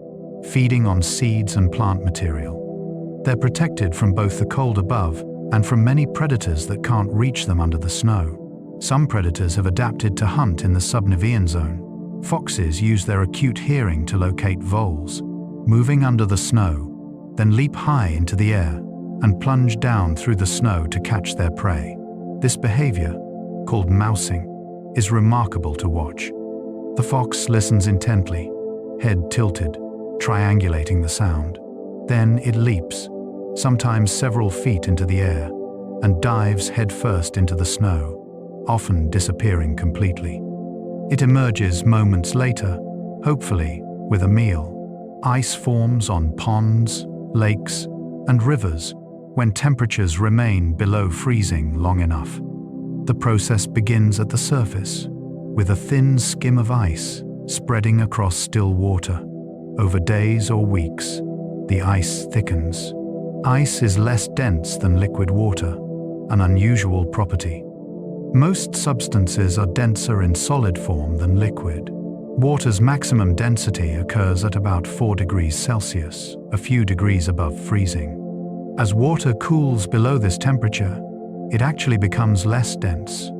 feeding on seeds and plant material. They're protected from both the cold above and from many predators that can't reach them under the snow. Some predators have adapted to hunt in the sub-Nevian zone. Foxes use their acute hearing to locate voles, moving under the snow, then leap high into the air and plunge down through the snow to catch their prey. This behavior, called mousing, is remarkable to watch. The fox listens intently, head tilted, triangulating the sound. Then it leaps, sometimes several feet into the air, and dives headfirst into the snow, often disappearing completely. It emerges moments later, hopefully with a meal. Ice forms on ponds, lakes, and rivers when temperatures remain below freezing long enough. The process begins at the surface, with a thin skim of ice spreading across still water. Over days or weeks, the ice thickens. Ice is less dense than liquid water, an unusual property. Most substances are denser in solid form than liquid. Water's maximum density occurs at about 4 degrees Celsius, a few degrees above freezing. As water cools below this temperature, it actually becomes less dense.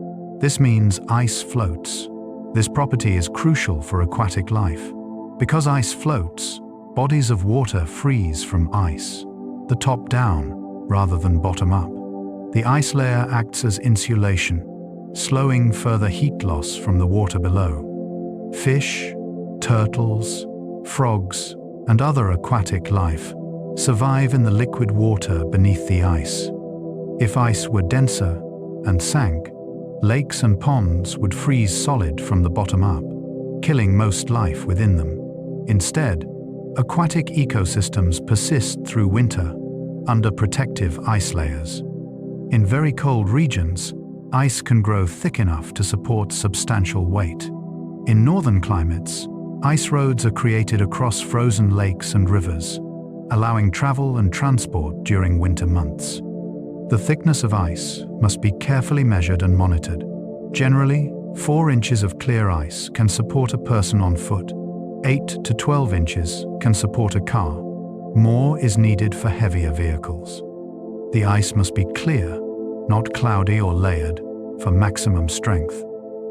This means ice floats. This property is crucial for aquatic life. Because ice floats, bodies of water freeze from ice, the top down rather than bottom up. The ice layer acts as insulation, slowing further heat loss from the water below. Fish, turtles, frogs, and other aquatic life survive in the liquid water beneath the ice. If ice were denser and sank, lakes and ponds would freeze solid from the bottom up, killing most life within them. Instead, aquatic ecosystems persist through winter under protective ice layers. In very cold regions, ice can grow thick enough to support substantial weight. In northern climates, ice roads are created across frozen lakes and rivers, allowing travel and transport during winter months. The thickness of ice must be carefully measured and monitored. Generally, 4 inches of clear ice can support a person on foot. 8 to 12 inches can support a car. More is needed for heavier vehicles. The ice must be clear, not cloudy or layered, for maximum strength.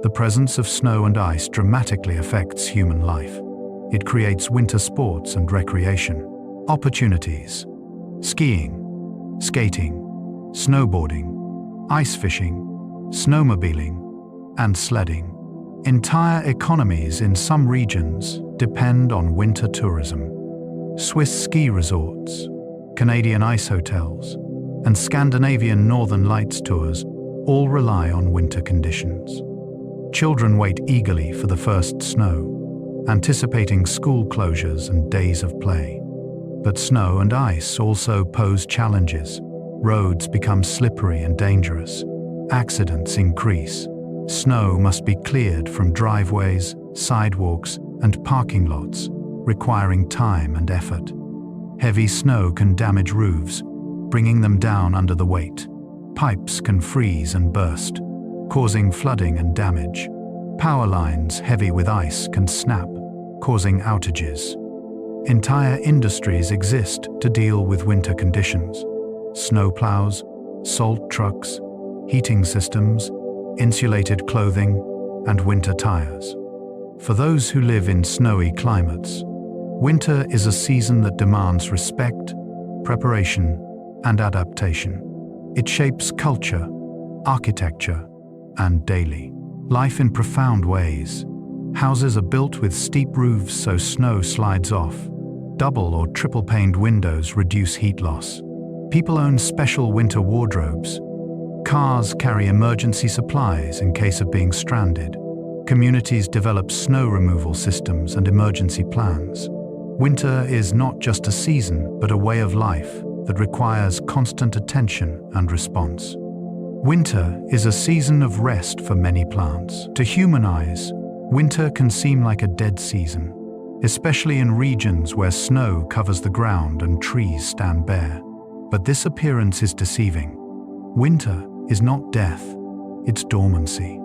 The presence of snow and ice dramatically affects human life. It creates winter sports and recreation opportunities: skiing, skating, snowboarding, ice fishing, snowmobiling, and sledding. Entire economies in some regions depend on winter tourism. Swiss ski resorts, Canadian ice hotels, and Scandinavian Northern Lights tours all rely on winter conditions. Children wait eagerly for the first snow, anticipating school closures and days of play. But snow and ice also pose challenges. Roads become slippery and dangerous. Accidents increase. Snow must be cleared from driveways, sidewalks, and parking lots, requiring time and effort. Heavy snow can damage roofs, bringing them down under the weight. Pipes can freeze and burst, causing flooding and damage. Power lines heavy with ice can snap, causing outages. Entire industries exist to deal with winter conditions. Snowplows, salt trucks, heating systems, insulated clothing, and winter tires. For those who live in snowy climates, winter is a season that demands respect, preparation, and adaptation. It shapes culture, architecture, and daily life in profound ways. Houses are built with steep roofs so snow slides off. Double or triple-paned windows reduce heat loss. People own special winter wardrobes. Cars carry emergency supplies in case of being stranded. Communities develop snow removal systems and emergency plans. Winter is not just a season, but a way of life that requires constant attention and response. Winter is a season of rest for many plants. To human eyes, winter can seem like a dead season, especially in regions where snow covers the ground and trees stand bare. But this appearance is deceiving. Winter is not death, it's dormancy,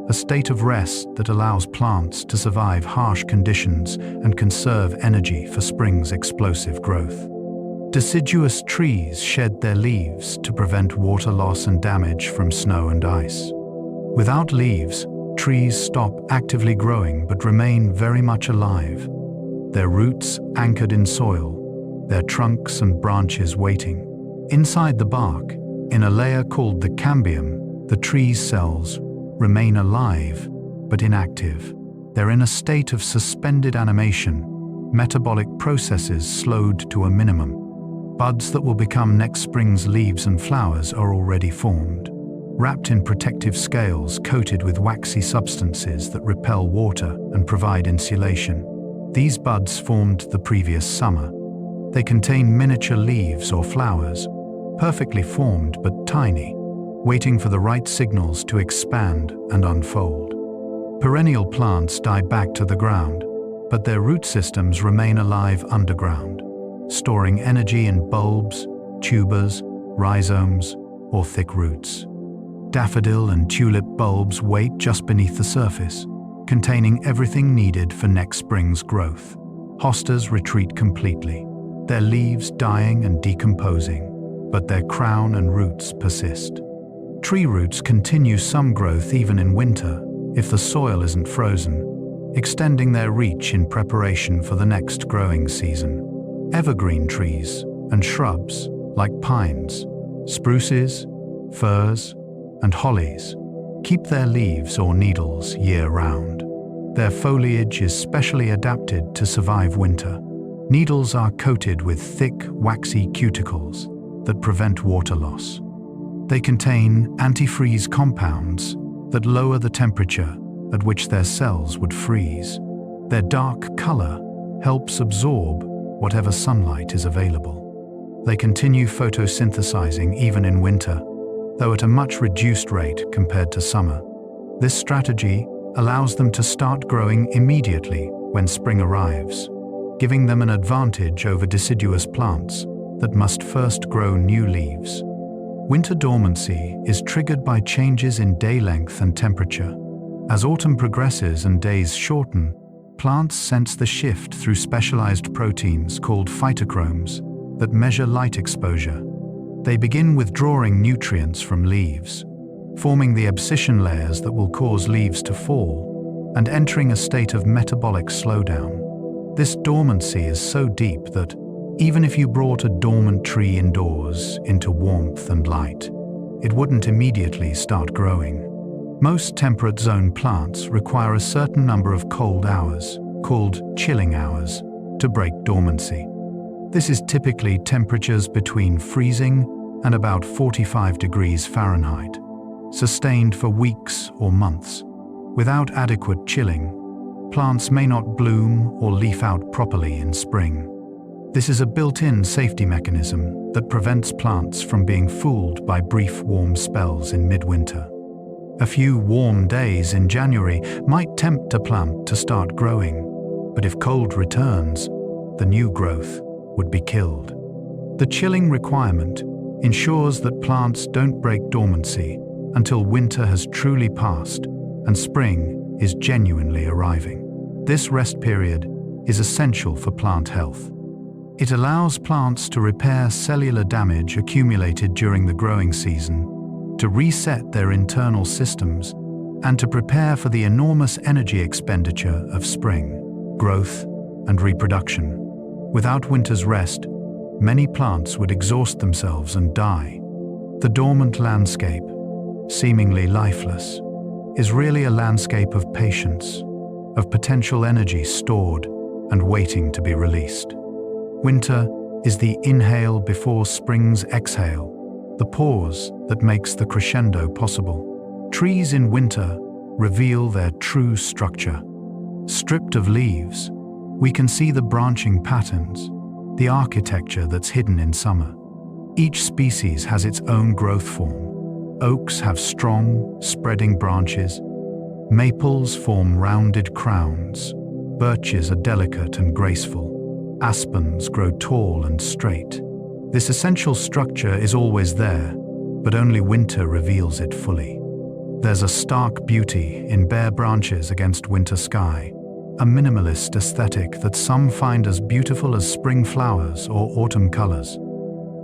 a state of rest that allows plants to survive harsh conditions and conserve energy for spring's explosive growth. Deciduous trees shed their leaves to prevent water loss and damage from snow and ice. Without leaves, trees stop actively growing but remain very much alive, their roots anchored in soil, their trunks and branches waiting. Inside the bark, in a layer called the cambium, the tree's cells remain alive but inactive. They're in a state of suspended animation, metabolic processes slowed to a minimum. Buds that will become next spring's leaves and flowers are already formed, wrapped in protective scales coated with waxy substances that repel water and provide insulation. These buds formed the previous summer. They contain miniature leaves or flowers, perfectly formed but tiny, waiting for the right signals to expand and unfold. Perennial plants die back to the ground, but their root systems remain alive underground, storing energy in bulbs, tubers, rhizomes, or thick roots. Daffodil and tulip bulbs wait just beneath the surface, containing everything needed for next spring's growth. Hostas retreat completely, their leaves dying and decomposing, but their crown and roots persist. Tree roots continue some growth even in winter, if the soil isn't frozen, extending their reach in preparation for the next growing season. Evergreen trees and shrubs like pines, spruces, firs, and hollies keep their leaves or needles year-round. Their foliage is specially adapted to survive winter. Needles are coated with thick, waxy cuticles that prevent water loss. They contain antifreeze compounds that lower the temperature at which their cells would freeze. Their dark color helps absorb whatever sunlight is available. They continue photosynthesizing even in winter, though at a much reduced rate compared to summer. This strategy allows them to start growing immediately when spring arrives, giving them an advantage over deciduous plants that must first grow new leaves. Winter dormancy is triggered by changes in day length and temperature. As autumn progresses and days shorten, plants sense the shift through specialized proteins called phytochromes that measure light exposure. They begin withdrawing nutrients from leaves, forming the abscission layers that will cause leaves to fall, and entering a state of metabolic slowdown. This dormancy is so deep that, even if you brought a dormant tree indoors into warmth and light, it wouldn't immediately start growing. Most temperate zone plants require a certain number of cold hours, called chilling hours, to break dormancy. This is typically temperatures between freezing and about 45 degrees Fahrenheit, sustained for weeks or months. Without adequate chilling, plants may not bloom or leaf out properly in spring. This is a built-in safety mechanism that prevents plants from being fooled by brief warm spells in midwinter. A few warm days in January might tempt a plant to start growing, but if cold returns, the new growth would be killed. The chilling requirement ensures that plants don't break dormancy until winter has truly passed and spring is genuinely arriving. This rest period is essential for plant health. It allows plants to repair cellular damage accumulated during the growing season, to reset their internal systems, and to prepare for the enormous energy expenditure of spring, growth, and reproduction. Without winter's rest, many plants would exhaust themselves and die. The dormant landscape, seemingly lifeless, is really a landscape of patience, of potential energy stored and waiting to be released. Winter is the inhale before spring's exhale, the pause that makes the crescendo possible. Trees in winter reveal their true structure. Stripped of leaves, we can see the branching patterns, the architecture that's hidden in summer. Each species has its own growth form. Oaks have strong, spreading branches. Maples form rounded crowns. Birches are delicate and graceful. Aspens grow tall and straight. This essential structure is always there, but only winter reveals it fully. There's a stark beauty in bare branches against winter sky, a minimalist aesthetic that some find as beautiful as spring flowers or autumn colors.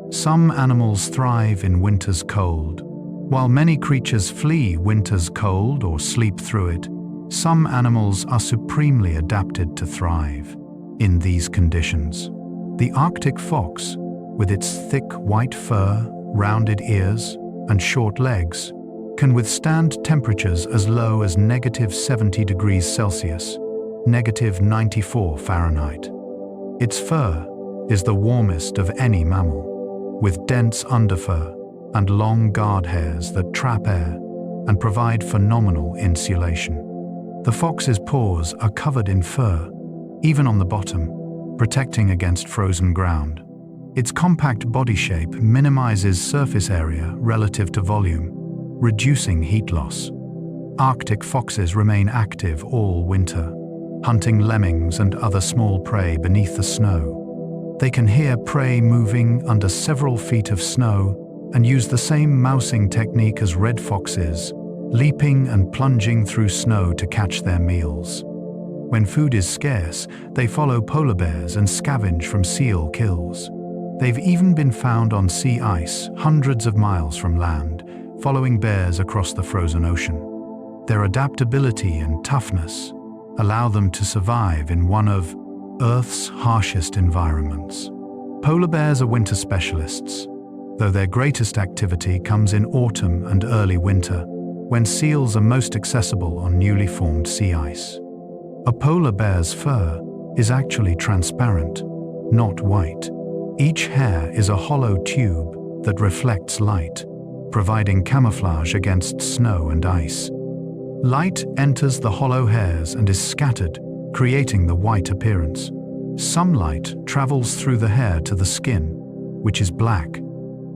Some animals thrive in winter's cold. While many creatures flee winter's cold or sleep through it, some animals are supremely adapted to thrive in these conditions. The Arctic fox, with its thick white fur, rounded ears, and short legs, can withstand temperatures as low as -70 degrees Celsius, -94 Fahrenheit. Its fur is the warmest of any mammal, with dense underfur and long guard hairs that trap air and provide phenomenal insulation. The fox's paws are covered in fur, even on the bottom, protecting against frozen ground. Its compact body shape minimizes surface area relative to volume, reducing heat loss. Arctic foxes remain active all winter, hunting lemmings and other small prey beneath the snow. They can hear prey moving under several feet of snow and use the same mousing technique as red foxes, leaping and plunging through snow to catch their meals. When food is scarce, they follow polar bears and scavenge from seal kills. They've even been found on sea ice, hundreds of miles from land, following bears across the frozen ocean. Their adaptability and toughness allow them to survive in one of Earth's harshest environments. Polar bears are winter specialists, though their greatest activity comes in autumn and early winter, when seals are most accessible on newly formed sea ice. A polar bear's fur is actually transparent, not white. Each hair is a hollow tube that reflects light, providing camouflage against snow and ice. Light enters the hollow hairs and is scattered, creating the white appearance. Some light travels through the hair to the skin, which is black.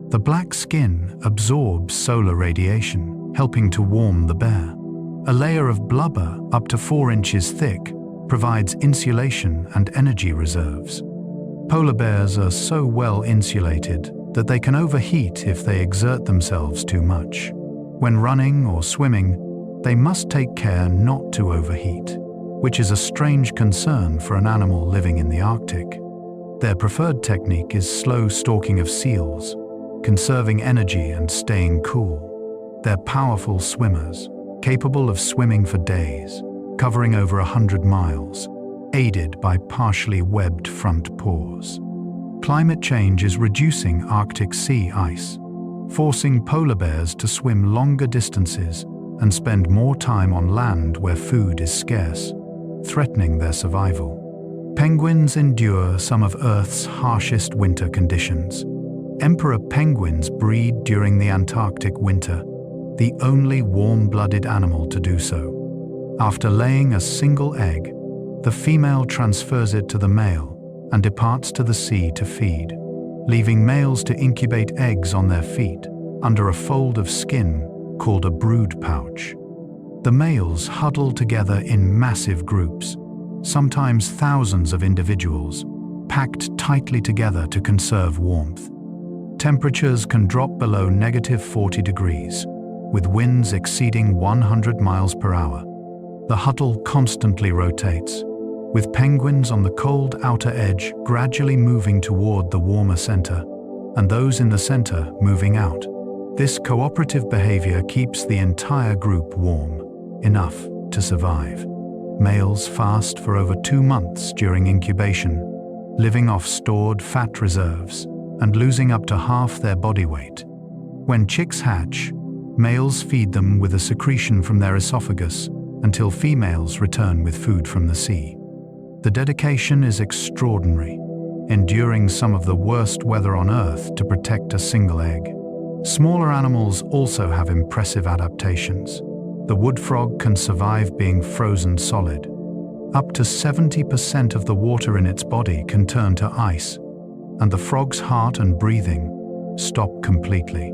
The black skin absorbs solar radiation, helping to warm the bear. A layer of blubber up to 4 inches thick provides insulation and energy reserves. Polar bears are so well insulated that they can overheat if they exert themselves too much. When running or swimming, they must take care not to overheat, which is a strange concern for an animal living in the Arctic. Their preferred technique is slow stalking of seals, conserving energy and staying cool. They're powerful swimmers, capable of swimming for days, covering over 100 miles, aided by partially webbed front paws. Climate change is reducing Arctic sea ice, forcing polar bears to swim longer distances and spend more time on land where food is scarce, threatening their survival. Penguins endure some of Earth's harshest winter conditions. Emperor penguins breed during the Antarctic winter, the only warm-blooded animal to do so. After laying a single egg, the female transfers it to the male and departs to the sea to feed, leaving males to incubate eggs on their feet under a fold of skin called a brood pouch. The males huddle together in massive groups, sometimes thousands of individuals, packed tightly together to conserve warmth. Temperatures can drop below -40 degrees, with winds exceeding 100 miles per hour. The huddle constantly rotates, with penguins on the cold outer edge gradually moving toward the warmer center, and those in the center moving out. This cooperative behavior keeps the entire group warm, enough to survive. Males fast for over 2 months during incubation, living off stored fat reserves and losing up to half their body weight. When chicks hatch, males feed them with a secretion from their esophagus until females return with food from the sea. The dedication is extraordinary. enduring some of the worst weather on Earth to protect a single egg. Smaller animals also have impressive adaptations. The wood frog can survive being frozen solid. Up to 70% of the water in its body can turn to ice, and the frog's heart and breathing stop completely.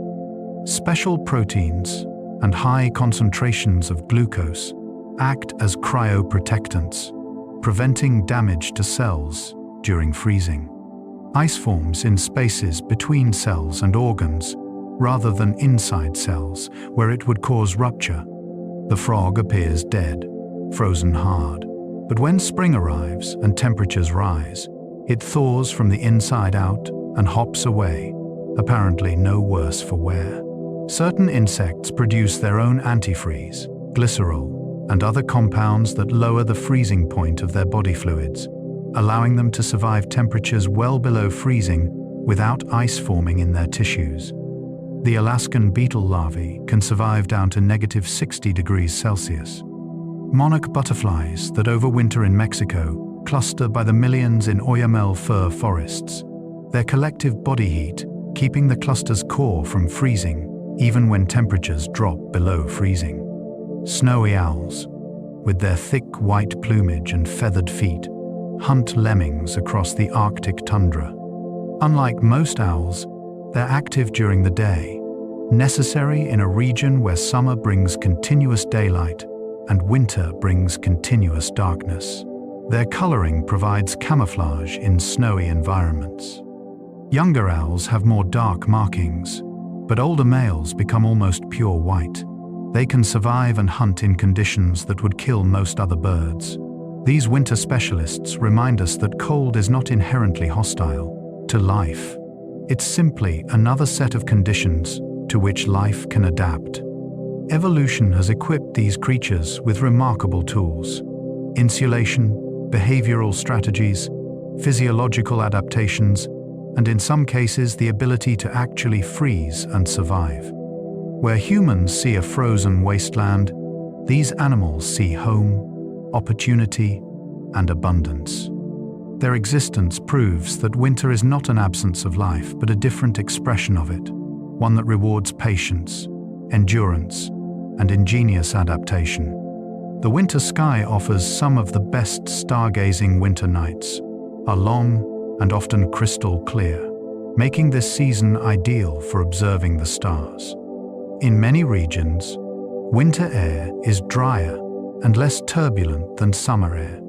Special proteins and high concentrations of glucose act as cryoprotectants, preventing damage to cells during freezing. Ice forms in spaces between cells and organs, rather than inside cells, where it would cause rupture. The frog appears dead, frozen hard. But when spring arrives and temperatures rise, it thaws from the inside out and hops away, apparently no worse for wear. Certain insects produce their own antifreeze, glycerol, and other compounds that lower the freezing point of their body fluids, allowing them to survive temperatures well below freezing without ice forming in their tissues. The Alaskan beetle larvae can survive down to -60 degrees Celsius. Monarch butterflies that overwinter in Mexico cluster by the millions in Oyamel fir forests, their collective body heat keeping the cluster's core from freezing even when temperatures drop below freezing. Snowy owls, with their thick white plumage and feathered feet, hunt lemmings across the Arctic tundra. Unlike most owls, they're active during the day, necessary in a region where summer brings continuous daylight and winter brings continuous darkness. Their coloring provides camouflage in snowy environments. Younger owls have more dark markings, but older males become almost pure white. They can survive and hunt in conditions that would kill most other birds. These winter specialists remind us that cold is not inherently hostile to life. It's simply another set of conditions to which life can adapt. Evolution has equipped these creatures with remarkable tools: insulation, behavioral strategies, physiological adaptations, and in some cases the ability to actually freeze and survive. Where humans see a frozen wasteland, these animals see home, opportunity, and abundance. Their existence proves that winter is not an absence of life, but a different expression of it, one that rewards patience, endurance, and ingenious adaptation. The winter sky offers some of the best stargazing winter nights, are long and often crystal clear, making this season ideal for observing the stars. In many regions, winter air is drier and less turbulent than summer air,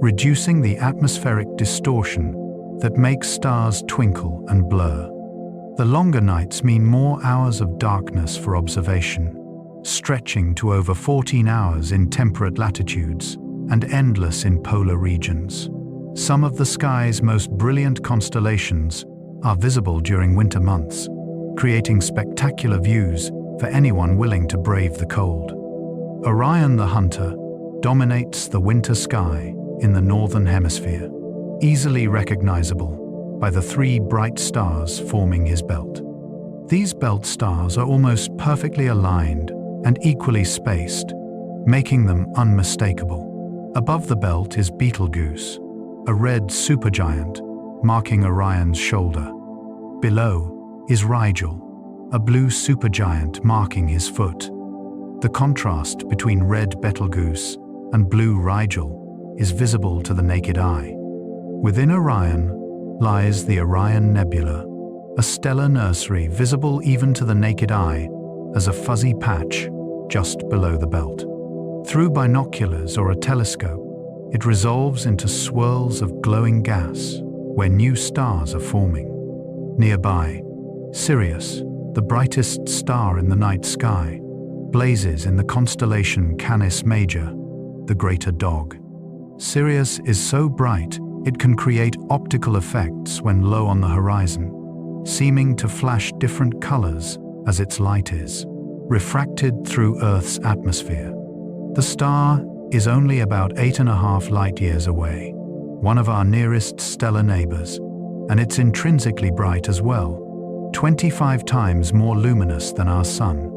reducing the atmospheric distortion that makes stars twinkle and blur. The longer nights mean more hours of darkness for observation, stretching to over 14 hours in temperate latitudes and endless in polar regions. Some of the sky's most brilliant constellations are visible during winter months, creating spectacular views for anyone willing to brave the cold. Orion the Hunter dominates the winter sky in the northern hemisphere, easily recognizable by the 3 bright stars forming his belt. These belt stars are almost perfectly aligned and equally spaced, making them unmistakable. Above the belt is Betelgeuse, a red supergiant marking Orion's shoulder. Below is Rigel, a blue supergiant marking his foot. The contrast between red Betelgeuse and blue Rigel is visible to the naked eye. Within Orion lies the Orion Nebula, a stellar nursery visible even to the naked eye as a fuzzy patch just below the belt. Through binoculars or a telescope, it resolves into swirls of glowing gas where new stars are forming. Nearby, Sirius, the brightest star in the night sky, blazes in the constellation Canis Major, the Greater Dog. Sirius is so bright it can create optical effects when low on the horizon, seeming to flash different colors as its light is refracted through Earth's atmosphere. The star is only about 8.5 light-years away, one of our nearest stellar neighbors, and it's intrinsically bright as well, 25 times more luminous than our Sun.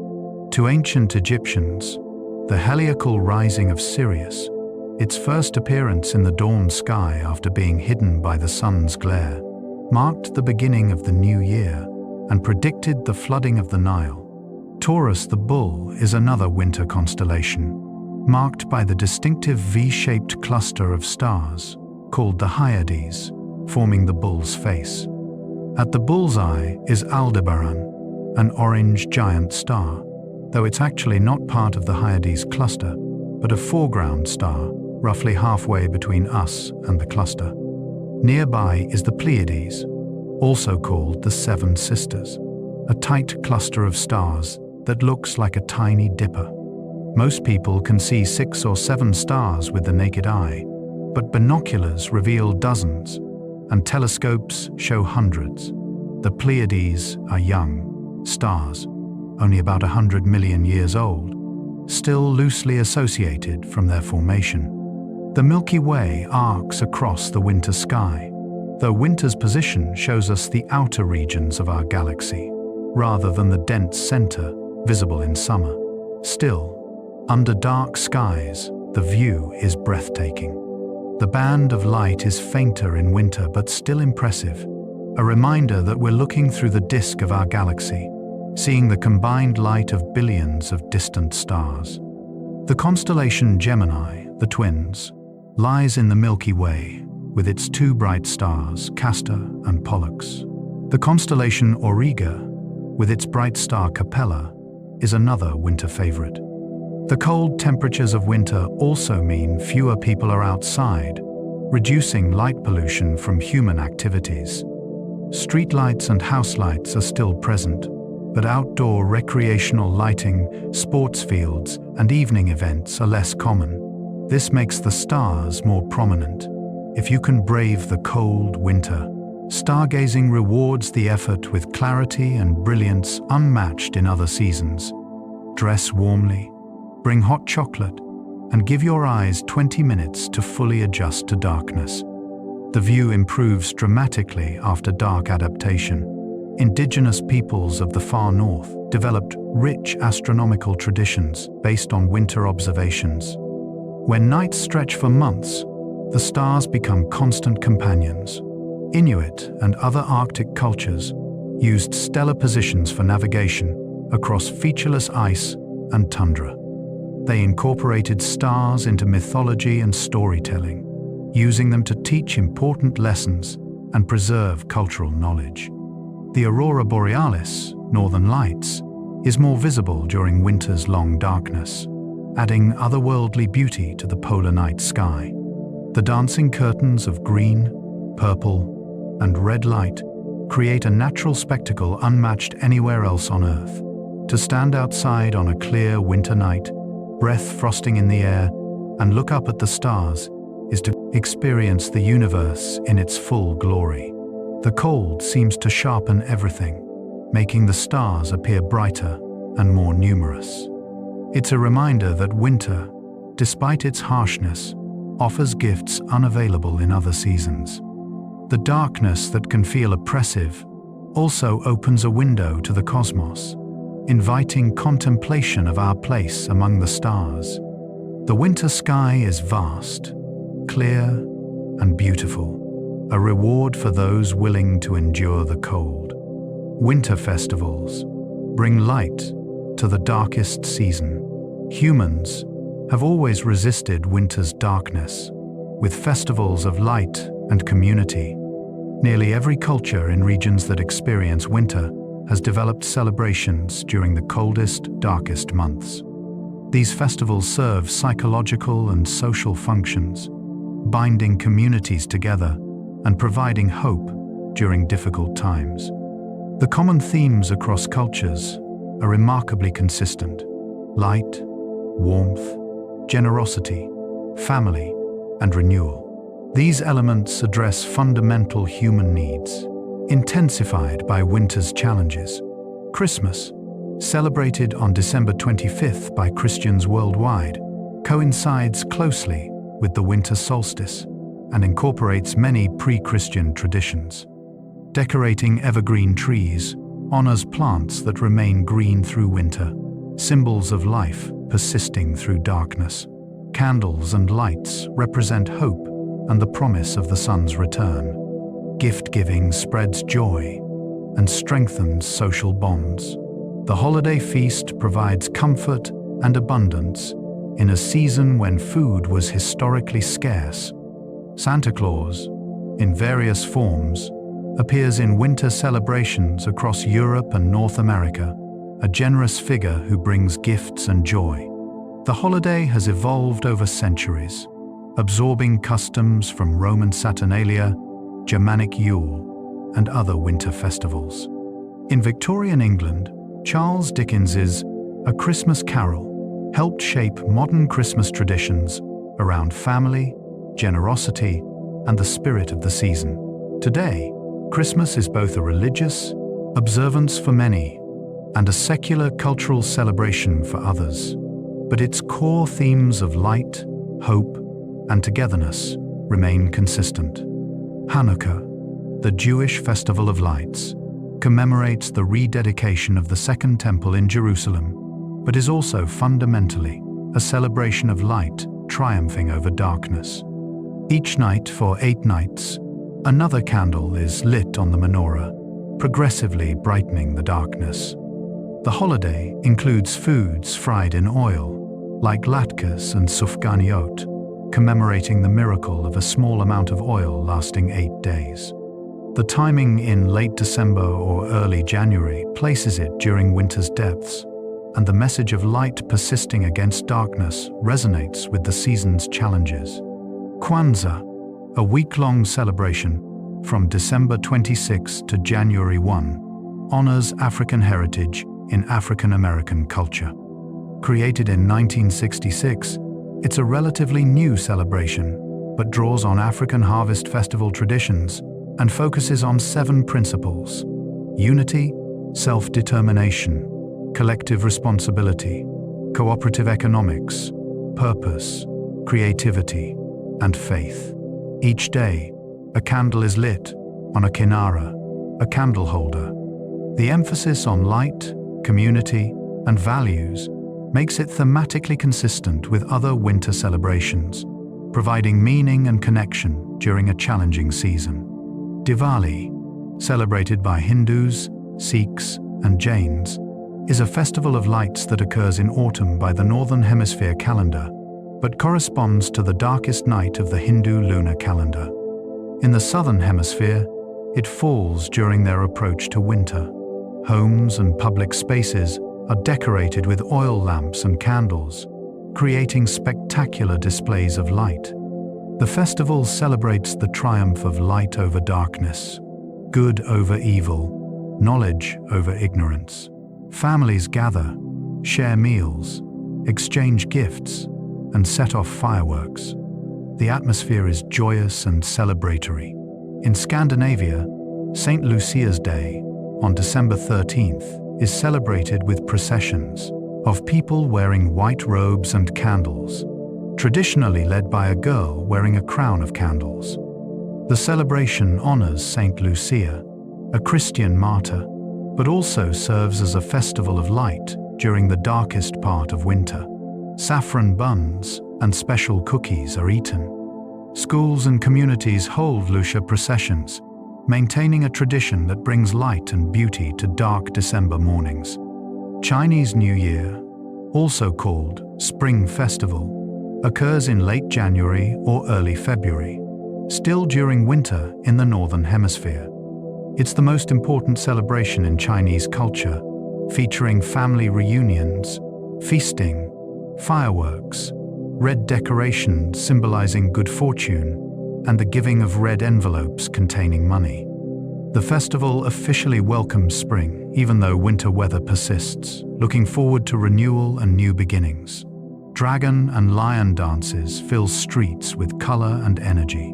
To ancient Egyptians, the heliacal rising of Sirius, its first appearance in the dawn sky after being hidden by the sun's glare, marked the beginning of the new year and predicted the flooding of the Nile. Taurus the Bull is another winter constellation, marked by the distinctive V-shaped cluster of stars, called the Hyades, forming the bull's face. At the bull's eye is Aldebaran, an orange giant star, though it's actually not part of the Hyades cluster, but a foreground star, roughly halfway between us and the cluster. Nearby is the Pleiades, also called the Seven Sisters, a tight cluster of stars that looks like a tiny dipper. Most people can see 6 or 7 stars with the naked eye, but binoculars reveal dozens, and telescopes show hundreds. The Pleiades are young stars, only about 100 million years old, still loosely associated from their formation. The Milky Way arcs across the winter sky, though winter's position shows us the outer regions of our galaxy, rather than the dense center visible in summer. Still, under dark skies, the view is breathtaking. The band of light is fainter in winter but still impressive, a reminder that we're looking through the disk of our galaxy, seeing the combined light of billions of distant stars. The constellation Gemini, the twins, lies in the Milky Way with its 2 bright stars, Castor and Pollux. The constellation Auriga, with its bright star Capella, is another winter favorite. The cold temperatures of winter also mean fewer people are outside, reducing light pollution from human activities. Streetlights and house lights are still present, but outdoor recreational lighting, sports fields, and evening events are less common. This makes the stars more prominent. If you can brave the cold winter, stargazing rewards the effort with clarity and brilliance unmatched in other seasons. Dress warmly, bring hot chocolate, and give your eyes 20 minutes to fully adjust to darkness. The view improves dramatically after dark adaptation. Indigenous peoples of the far north developed rich astronomical traditions based on winter observations. When nights stretch for months, the stars become constant companions. Inuit and other Arctic cultures used stellar positions for navigation across featureless ice and tundra. They incorporated stars into mythology and storytelling, using them to teach important lessons and preserve cultural knowledge. The aurora borealis, northern lights, is more visible during winter's long darkness, adding otherworldly beauty to the polar night sky. The dancing curtains of green, purple, and red light create a natural spectacle unmatched anywhere else on Earth. To stand outside on a clear winter night, breath frosting in the air, and look up at the stars is to experience the universe in its full glory. The cold seems to sharpen everything, making the stars appear brighter and more numerous. It's a reminder that winter, despite its harshness, offers gifts unavailable in other seasons. The darkness that can feel oppressive also opens a window to the cosmos, inviting contemplation of our place among the stars. The winter sky is vast, clear, and beautiful, a reward for those willing to endure the cold. Winter festivals bring light to the darkest season. Humans have always resisted winter's darkness, with festivals of light and community. Nearly every culture in regions that experience winter has developed celebrations during the coldest, darkest months. These festivals serve psychological and social functions, binding communities together and providing hope during difficult times. The common themes across cultures are remarkably consistent: light, warmth, generosity, family, and renewal. These elements address fundamental human needs, intensified by winter's challenges. Christmas, celebrated on December 25th by Christians worldwide, coincides closely with the winter solstice and incorporates many pre-Christian traditions. Decorating evergreen trees honors plants that remain green through winter, symbols of life persisting through darkness. Candles and lights represent hope and the promise of the sun's return. Gift-giving spreads joy and strengthens social bonds. The holiday feast provides comfort and abundance in a season when food was historically scarce. Santa Claus, in various forms, appears in winter celebrations across Europe and North America, a generous figure who brings gifts and joy. The holiday has evolved over centuries, absorbing customs from Roman Saturnalia, Germanic Yule, and other winter festivals. In Victorian England, Charles Dickens's A Christmas Carol helped shape modern Christmas traditions around family, generosity, and the spirit of the season. Today, Christmas is both a religious observance for many and a secular cultural celebration for others. But its core themes of light, hope, and togetherness remain consistent. Hanukkah, the Jewish festival of lights, commemorates the rededication of the Second Temple in Jerusalem, but is also fundamentally a celebration of light triumphing over darkness. Each night for 8 nights, another candle is lit on the menorah, progressively brightening the darkness. The holiday includes foods fried in oil, like latkes and sufganiot, commemorating the miracle of a small amount of oil lasting 8 days. The timing in late December or early January places it during winter's depths, and the message of light persisting against darkness resonates with the season's challenges. Kwanzaa, a week-long celebration from December 26 to January 1, honors African heritage in African American culture. Created in 1966, it's a relatively new celebration, but draws on African harvest festival traditions and focuses on 7 principles: unity, self-determination, collective responsibility, cooperative economics, purpose, creativity, and faith. Each day, a candle is lit on a kinara, a candle holder. The emphasis on light, community, and values makes it thematically consistent with other winter celebrations, providing meaning and connection during a challenging season. Diwali, celebrated by Hindus, Sikhs, and Jains, is a festival of lights that occurs in autumn by the Northern Hemisphere calendar, but corresponds to the darkest night of the Hindu lunar calendar. In the Southern Hemisphere, it falls during their approach to winter. Homes and public spaces are decorated with oil lamps and candles, creating spectacular displays of light. The festival celebrates the triumph of light over darkness, good over evil, knowledge over ignorance. Families gather, share meals, exchange gifts, and set off fireworks. The atmosphere is joyous and celebratory. In Scandinavia, St. Lucia's Day, on December 13th, is celebrated with processions of people wearing white robes and candles, traditionally led by a girl wearing a crown of candles. The celebration honors St. Lucia, a Christian martyr, but also serves as a festival of light during the darkest part of winter. Saffron buns and special cookies are eaten. Schools and communities hold Lucia processions, maintaining a tradition that brings light and beauty to dark December mornings. Chinese New Year, also called Spring Festival, occurs in late January or early February, still during winter in the Northern Hemisphere. It's the most important celebration in Chinese culture, featuring family reunions, feasting, fireworks, red decorations symbolizing good fortune, and the giving of red envelopes containing money. The festival officially welcomes spring, even though winter weather persists, looking forward to renewal and new beginnings. Dragon and lion dances fill streets with color and energy.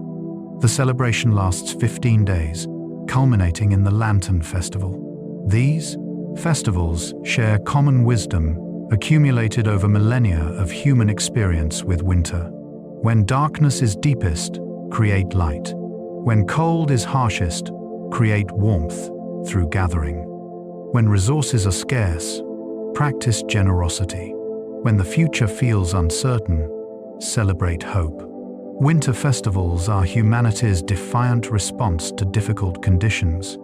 The celebration lasts 15 days, culminating in the Lantern Festival. These festivals share common wisdom accumulated over millennia of human experience with winter. When darkness is deepest, create light. When cold is harshest, create warmth through gathering. When resources are scarce, practice generosity. When the future feels uncertain, celebrate hope. Winter festivals are humanity's defiant response to difficult conditions,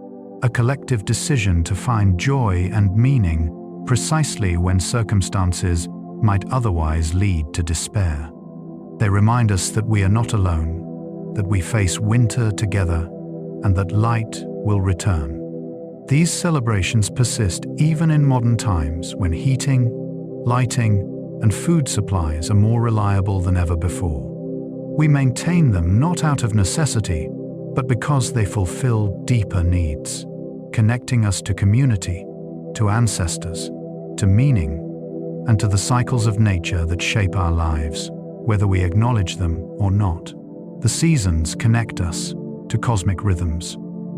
a collective decision to find joy and meaning precisely when circumstances might otherwise lead to despair. They remind us that we are not alone, that we face winter together, and that light will return. These celebrations persist even in modern times when heating, lighting, and food supplies are more reliable than ever before. We maintain them not out of necessity, but because they fulfill deeper needs, connecting us to community, to ancestors, to meaning, and to the cycles of nature that shape our lives, whether we acknowledge them or not. The seasons connect us to cosmic rhythms.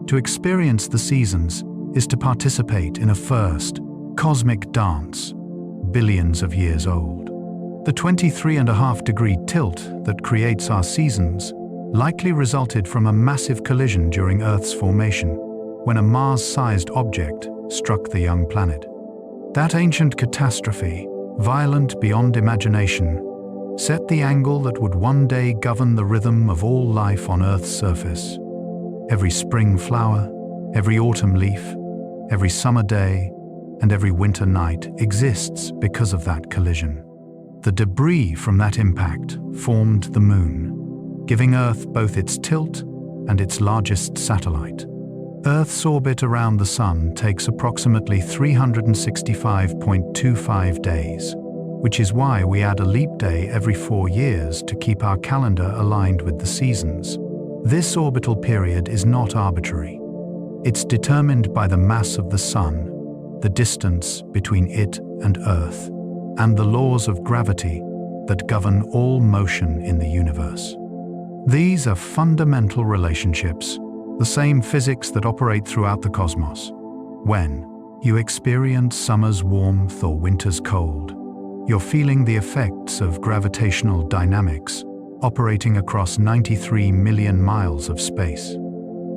To experience the seasons is to participate in a first cosmic dance, billions of years old. The 23.5-degree tilt that creates our seasons likely resulted from a massive collision during Earth's formation, when a Mars-sized object struck the young planet. That ancient catastrophe, violent beyond imagination, set the angle that would one day govern the rhythm of all life on Earth's surface. Every spring flower, every autumn leaf, every summer day, and every winter night exists because of that collision. The debris from that impact formed the Moon, giving Earth both its tilt and its largest satellite. Earth's orbit around the Sun takes approximately 365.25 days, which is why we add a leap day every 4 years to keep our calendar aligned with the seasons. This orbital period is not arbitrary. It's determined by the mass of the Sun, the distance between it and Earth, and the laws of gravity that govern all motion in the universe. These are fundamental relationships, the same physics that operate throughout the cosmos. When you experience summer's warmth or winter's cold, you're feeling the effects of gravitational dynamics operating across 93 million miles of space.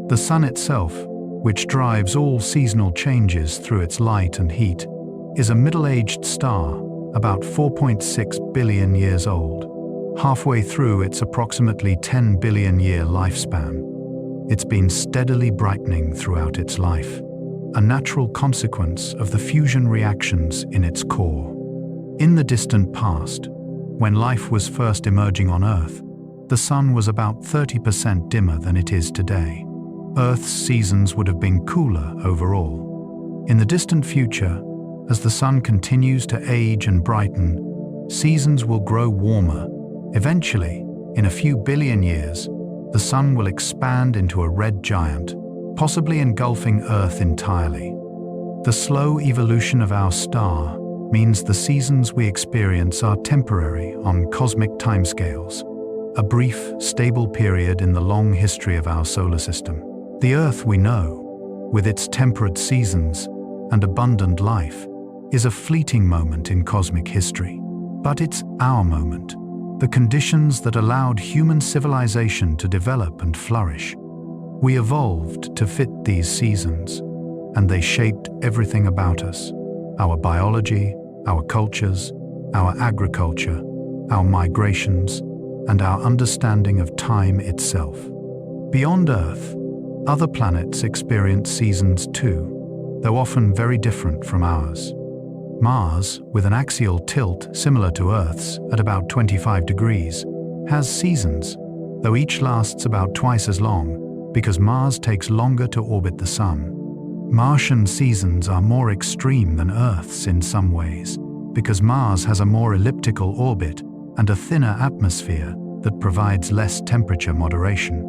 The Sun itself, which drives all seasonal changes through its light and heat, is a middle-aged star about 4.6 billion years old, halfway through its approximately 10 billion-year lifespan. It's been steadily brightening throughout its life, a natural consequence of the fusion reactions in its core. In the distant past, when life was first emerging on Earth, the Sun was about 30% dimmer than it is today. Earth's seasons would have been cooler overall. In the distant future, as the Sun continues to age and brighten, seasons will grow warmer. Eventually, in a few billion years, the Sun will expand into a red giant, possibly engulfing Earth entirely. The slow evolution of our star means the seasons we experience are temporary on cosmic timescales, a brief, stable period in the long history of our solar system. The Earth we know, with its temperate seasons and abundant life, is a fleeting moment in cosmic history. But it's our moment, the conditions that allowed human civilization to develop and flourish. We evolved to fit these seasons, and they shaped everything about us: our biology, our cultures, our agriculture, our migrations, and our understanding of time itself. Beyond Earth, other planets experience seasons too, though often very different from ours. Mars, with an axial tilt similar to Earth's at about 25 degrees, has seasons, though each lasts about twice as long because Mars takes longer to orbit the Sun. Martian seasons are more extreme than Earth's in some ways, because Mars has a more elliptical orbit and a thinner atmosphere that provides less temperature moderation.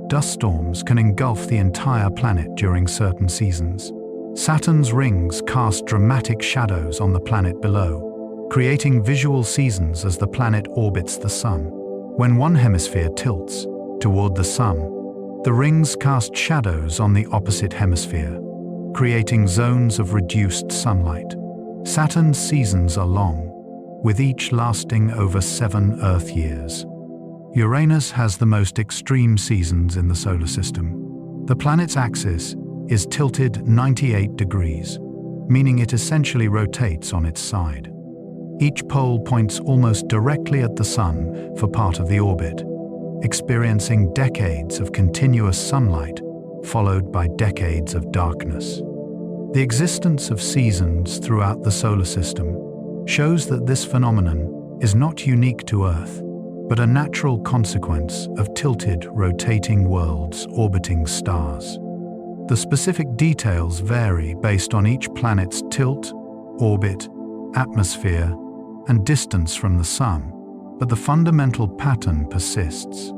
Dust storms can engulf the entire planet during certain seasons. Saturn's rings cast dramatic shadows on the planet below, creating visual seasons as the planet orbits the Sun. When one hemisphere tilts toward the Sun, the rings cast shadows on the opposite hemisphere, creating zones of reduced sunlight. Saturn's seasons are long, with each lasting over 7 Earth years. Uranus has the most extreme seasons in the solar system. The planet's axis is tilted 98 degrees, meaning it essentially rotates on its side. Each pole points almost directly at the Sun for part of the orbit, experiencing decades of continuous sunlight, followed by decades of darkness. The existence of seasons throughout the solar system shows that this phenomenon is not unique to Earth, but a natural consequence of tilted, rotating worlds orbiting stars. The specific details vary based on each planet's tilt, orbit, atmosphere, and distance from the Sun, but the fundamental pattern persists.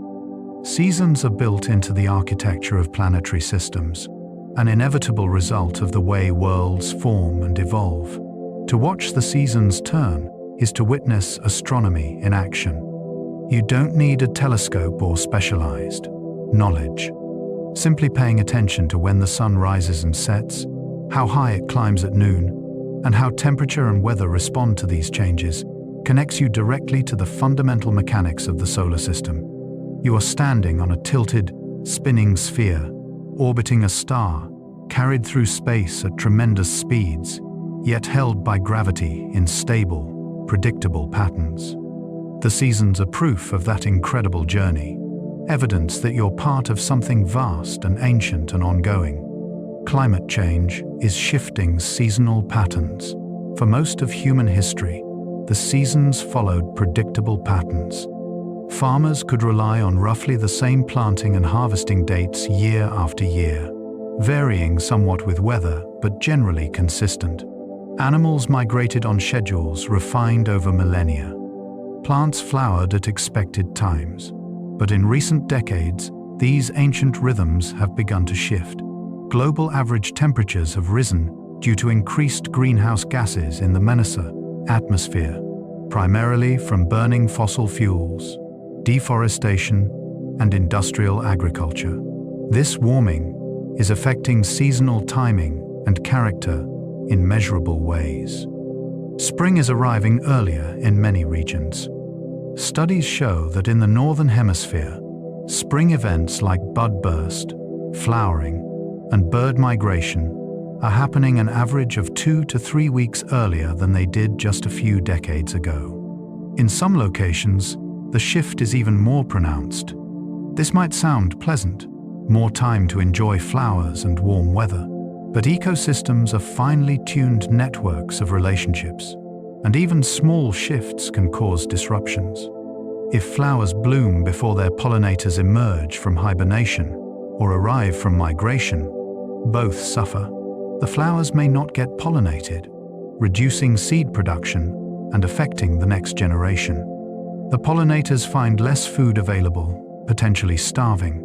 Seasons are built into the architecture of planetary systems, an inevitable result of the way worlds form and evolve. To watch the seasons turn is to witness astronomy in action. You don't need a telescope or specialized knowledge. Simply paying attention to when the sun rises and sets, how high it climbs at noon, and how temperature and weather respond to these changes connects you directly to the fundamental mechanics of the solar system. You are standing on a tilted, spinning sphere, orbiting a star, carried through space at tremendous speeds, yet held by gravity in stable, predictable patterns. The seasons are proof of that incredible journey, evidence that you're part of something vast and ancient and ongoing. Climate change is shifting seasonal patterns. For most of human history, the seasons followed predictable patterns. Farmers could rely on roughly the same planting and harvesting dates year after year, varying somewhat with weather, but generally consistent. Animals migrated on schedules refined over millennia. Plants flowered at expected times. But in recent decades, these ancient rhythms have begun to shift. Global average temperatures have risen due to increased greenhouse gases in the atmosphere, primarily from burning fossil fuels, deforestation, and industrial agriculture. This warming is affecting seasonal timing and character in measurable ways. Spring is arriving earlier in many regions. Studies show that in the northern hemisphere, spring events like bud burst, flowering, and bird migration are happening an average of 2 to 3 weeks earlier than they did just a few decades ago. In some locations, the shift is even more pronounced. This might sound pleasant, more time to enjoy flowers and warm weather, but ecosystems are finely tuned networks of relationships, and even small shifts can cause disruptions. If flowers bloom before their pollinators emerge from hibernation or arrive from migration, both suffer. The flowers may not get pollinated, reducing seed production and affecting the next generation. The pollinators find less food available, potentially starving.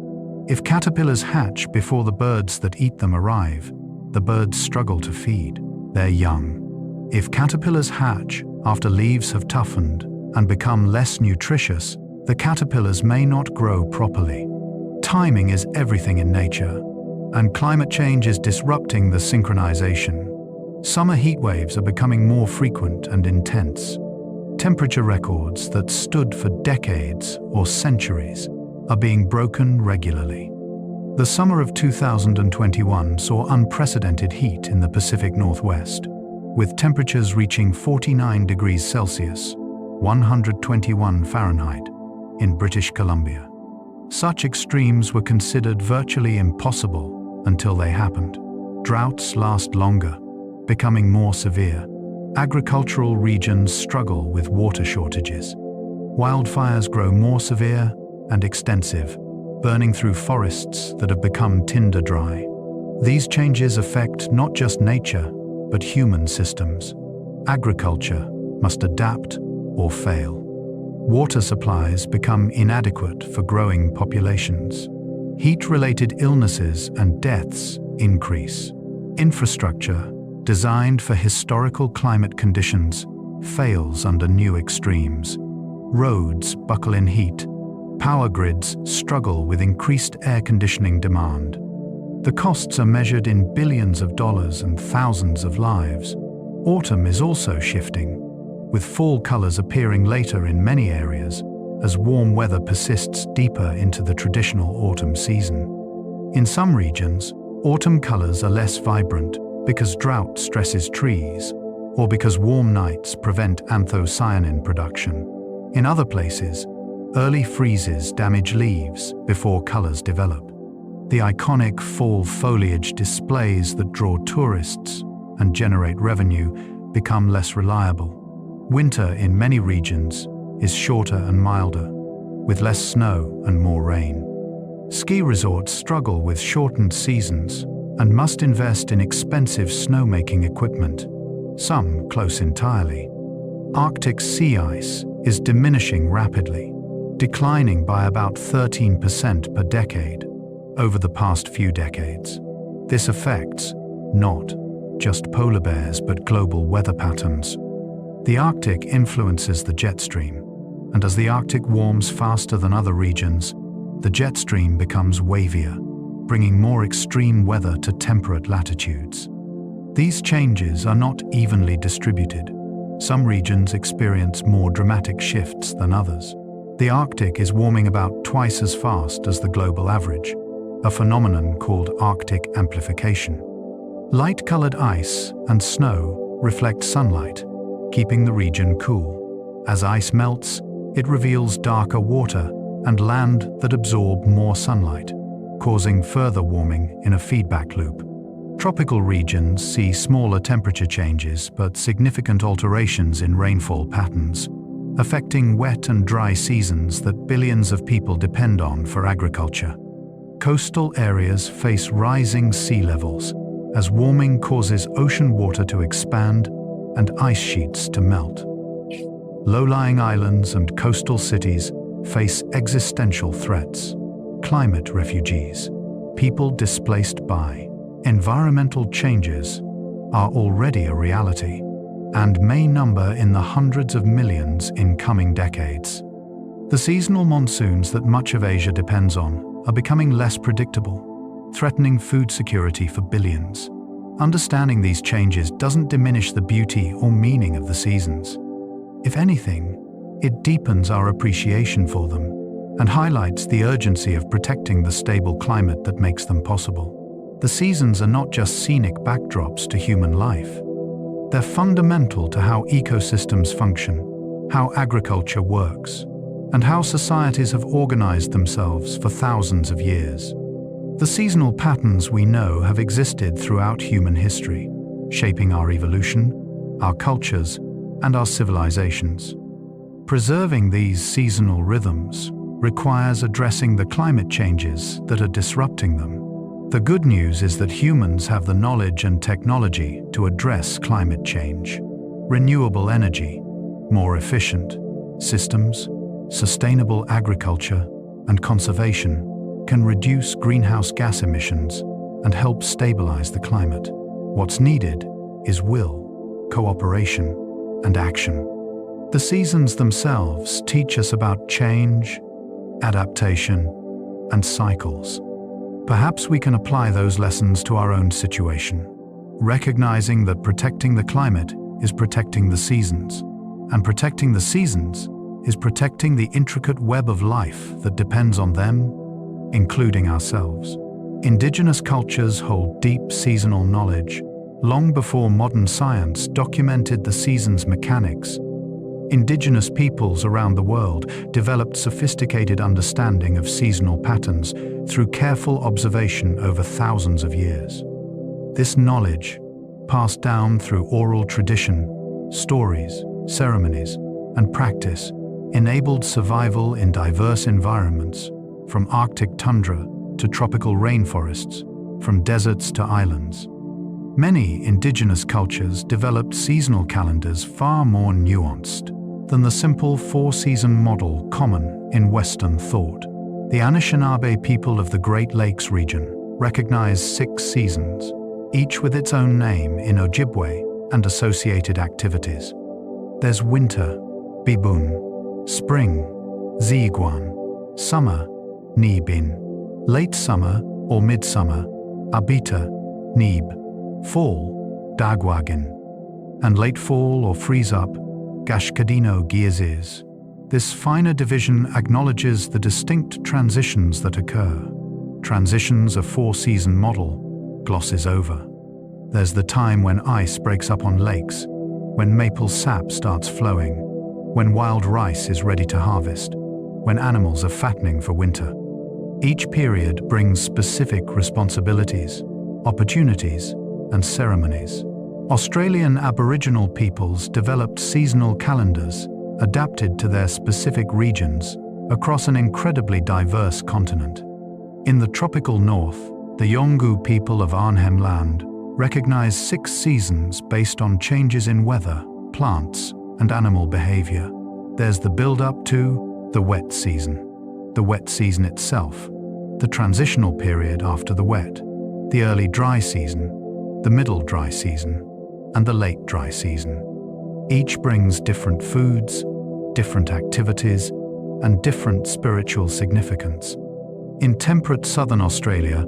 If caterpillars hatch before the birds that eat them arrive, the birds struggle to feed their young. If caterpillars hatch after leaves have toughened and become less nutritious, the caterpillars may not grow properly. Timing is everything in nature, and climate change is disrupting the synchronization. Summer heat waves are becoming more frequent and intense. Temperature records that stood for decades or centuries are being broken regularly. The summer of 2021 saw unprecedented heat in the Pacific Northwest, with temperatures reaching 49 degrees Celsius, 121 Fahrenheit, in British Columbia. Such extremes were considered virtually impossible until they happened. Droughts last longer, becoming more severe. Agricultural regions struggle with water shortages. Wildfires grow more severe and extensive, burning through forests that have become tinder dry. These changes affect not just nature, but human systems. Agriculture must adapt or fail. Water supplies become inadequate for growing populations. Heat-related illnesses and deaths increase. Infrastructure, designed for historical climate conditions, fails under new extremes. Roads buckle in heat. Power grids struggle with increased air conditioning demand. The costs are measured in billions of dollars and thousands of lives. Autumn is also shifting, with fall colors appearing later in many areas as warm weather persists deeper into the traditional autumn season. In some regions, autumn colors are less vibrant because drought stresses trees or because warm nights prevent anthocyanin production. In other places, Early freezes damage leaves before colors develop. The iconic fall foliage displays that draw tourists and generate revenue become less reliable. Winter in many regions is shorter and milder, with less snow and more rain. Ski resorts struggle with shortened seasons and must invest in expensive snowmaking equipment, some close entirely. Arctic sea ice is diminishing rapidly, declining by about 13% per decade over the past few decades. This affects not just polar bears but global weather patterns. The Arctic influences the jet stream, and as the Arctic warms faster than other regions, the jet stream becomes wavier, bringing more extreme weather to temperate latitudes. These changes are not evenly distributed. Some regions experience more dramatic shifts than others. The Arctic is warming about twice as fast as the global average, a phenomenon called Arctic amplification. Light-colored ice and snow reflect sunlight, keeping the region cool. As ice melts, it reveals darker water and land that absorb more sunlight, causing further warming in a feedback loop. Tropical regions see smaller temperature changes but significant alterations in rainfall patterns, affecting wet and dry seasons that billions of people depend on for agriculture. Coastal areas face rising sea levels as warming causes ocean water to expand and ice sheets to melt. Low-lying islands and coastal cities face existential threats. Climate refugees, people displaced by environmental changes, are already a reality and may number in the hundreds of millions in coming decades. The seasonal monsoons that much of Asia depends on are becoming less predictable, threatening food security for billions. Understanding these changes doesn't diminish the beauty or meaning of the seasons. If anything, it deepens our appreciation for them and highlights the urgency of protecting the stable climate that makes them possible. The seasons are not just scenic backdrops to human life. They're fundamental to how ecosystems function, how agriculture works, and how societies have organized themselves for thousands of years. The seasonal patterns we know have existed throughout human history, shaping our evolution, our cultures, and our civilizations. Preserving these seasonal rhythms requires addressing the climate changes that are disrupting them. The good news is that humans have the knowledge and technology to address climate change. Renewable energy, more efficient systems, sustainable agriculture, and conservation can reduce greenhouse gas emissions and help stabilize the climate. What's needed is will, cooperation, and action. The seasons themselves teach us about change, adaptation, and cycles. Perhaps we can apply those lessons to our own situation, recognizing that protecting the climate is protecting the seasons, and protecting the seasons is protecting the intricate web of life that depends on them, including ourselves. Indigenous cultures hold deep seasonal knowledge. Long before modern science documented the seasons' mechanics, Indigenous peoples around the world developed sophisticated understanding of seasonal patterns through careful observation over thousands of years. This knowledge, passed down through oral tradition, stories, ceremonies, and practice, enabled survival in diverse environments, from Arctic tundra to tropical rainforests, from deserts to islands. Many indigenous cultures developed seasonal calendars far more nuanced than the simple four-season model common in Western thought. The Anishinaabe people of the Great Lakes region recognize 6 seasons, each with its own name in Ojibwe and associated activities. There's winter, Bibun, spring, Ziguan, summer, Nibin, late summer or midsummer, Abita, Nib, fall, Dagwagin, and late fall or freeze-up, Gashkadino Giazis. This finer division acknowledges the distinct transitions that occur. Transitions a four-season model glosses over. There's the time when ice breaks up on lakes, when maple sap starts flowing, when wild rice is ready to harvest. when animals are fattening for winter. Each period brings specific responsibilities, opportunities, and ceremonies. Australian Aboriginal peoples developed seasonal calendars adapted to their specific regions across an incredibly diverse continent. In the tropical north, the Yolngu people of Arnhem Land recognize 6 seasons based on changes in weather, plants, and animal behavior. There's the build-up to the wet season itself, the transitional period after the wet, the early dry season, the middle dry season, and the late dry season. Each brings different foods, different activities, and different spiritual significance. In temperate southern Australia,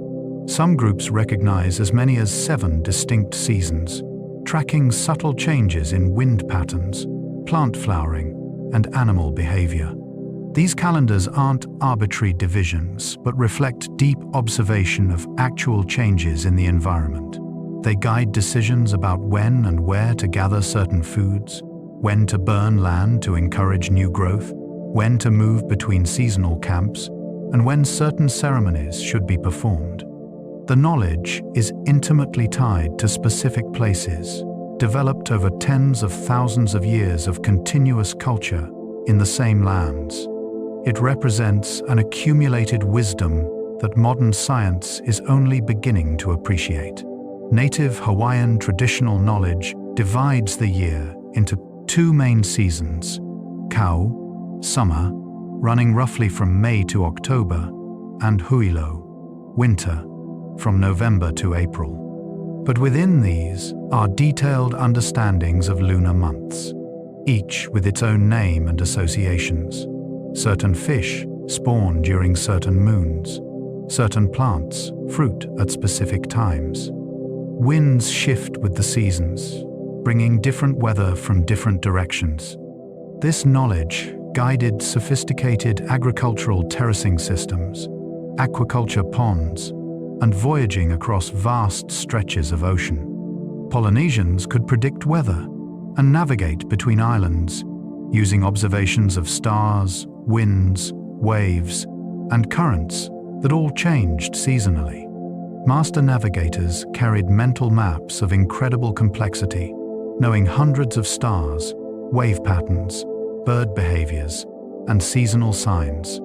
some groups recognize as many as 7 distinct seasons, tracking subtle changes in wind patterns, plant flowering, and animal behavior. These calendars aren't arbitrary divisions, but reflect deep observation of actual changes in the environment. They guide decisions about when and where to gather certain foods, when to burn land to encourage new growth, when to move between seasonal camps, and when certain ceremonies should be performed. The knowledge is intimately tied to specific places, developed over tens of thousands of years of continuous culture in the same lands. It represents an accumulated wisdom that modern science is only beginning to appreciate. Native Hawaiian traditional knowledge divides the year into 2 main seasons: Kau, summer, running roughly from May to October, and Huilo, winter, from November to April. But within these are detailed understandings of lunar months, each with its own name and associations. Certain fish spawn during certain moons, certain plants fruit at specific times. Winds shift with the seasons, bringing different weather from different directions. This knowledge guided sophisticated agricultural terracing systems, aquaculture ponds, and voyaging across vast stretches of ocean. Polynesians could predict weather and navigate between islands using observations of stars, winds, waves, and currents that all changed seasonally. Master navigators carried mental maps of incredible complexity, knowing hundreds of stars, wave patterns, bird behaviors, and seasonal signs.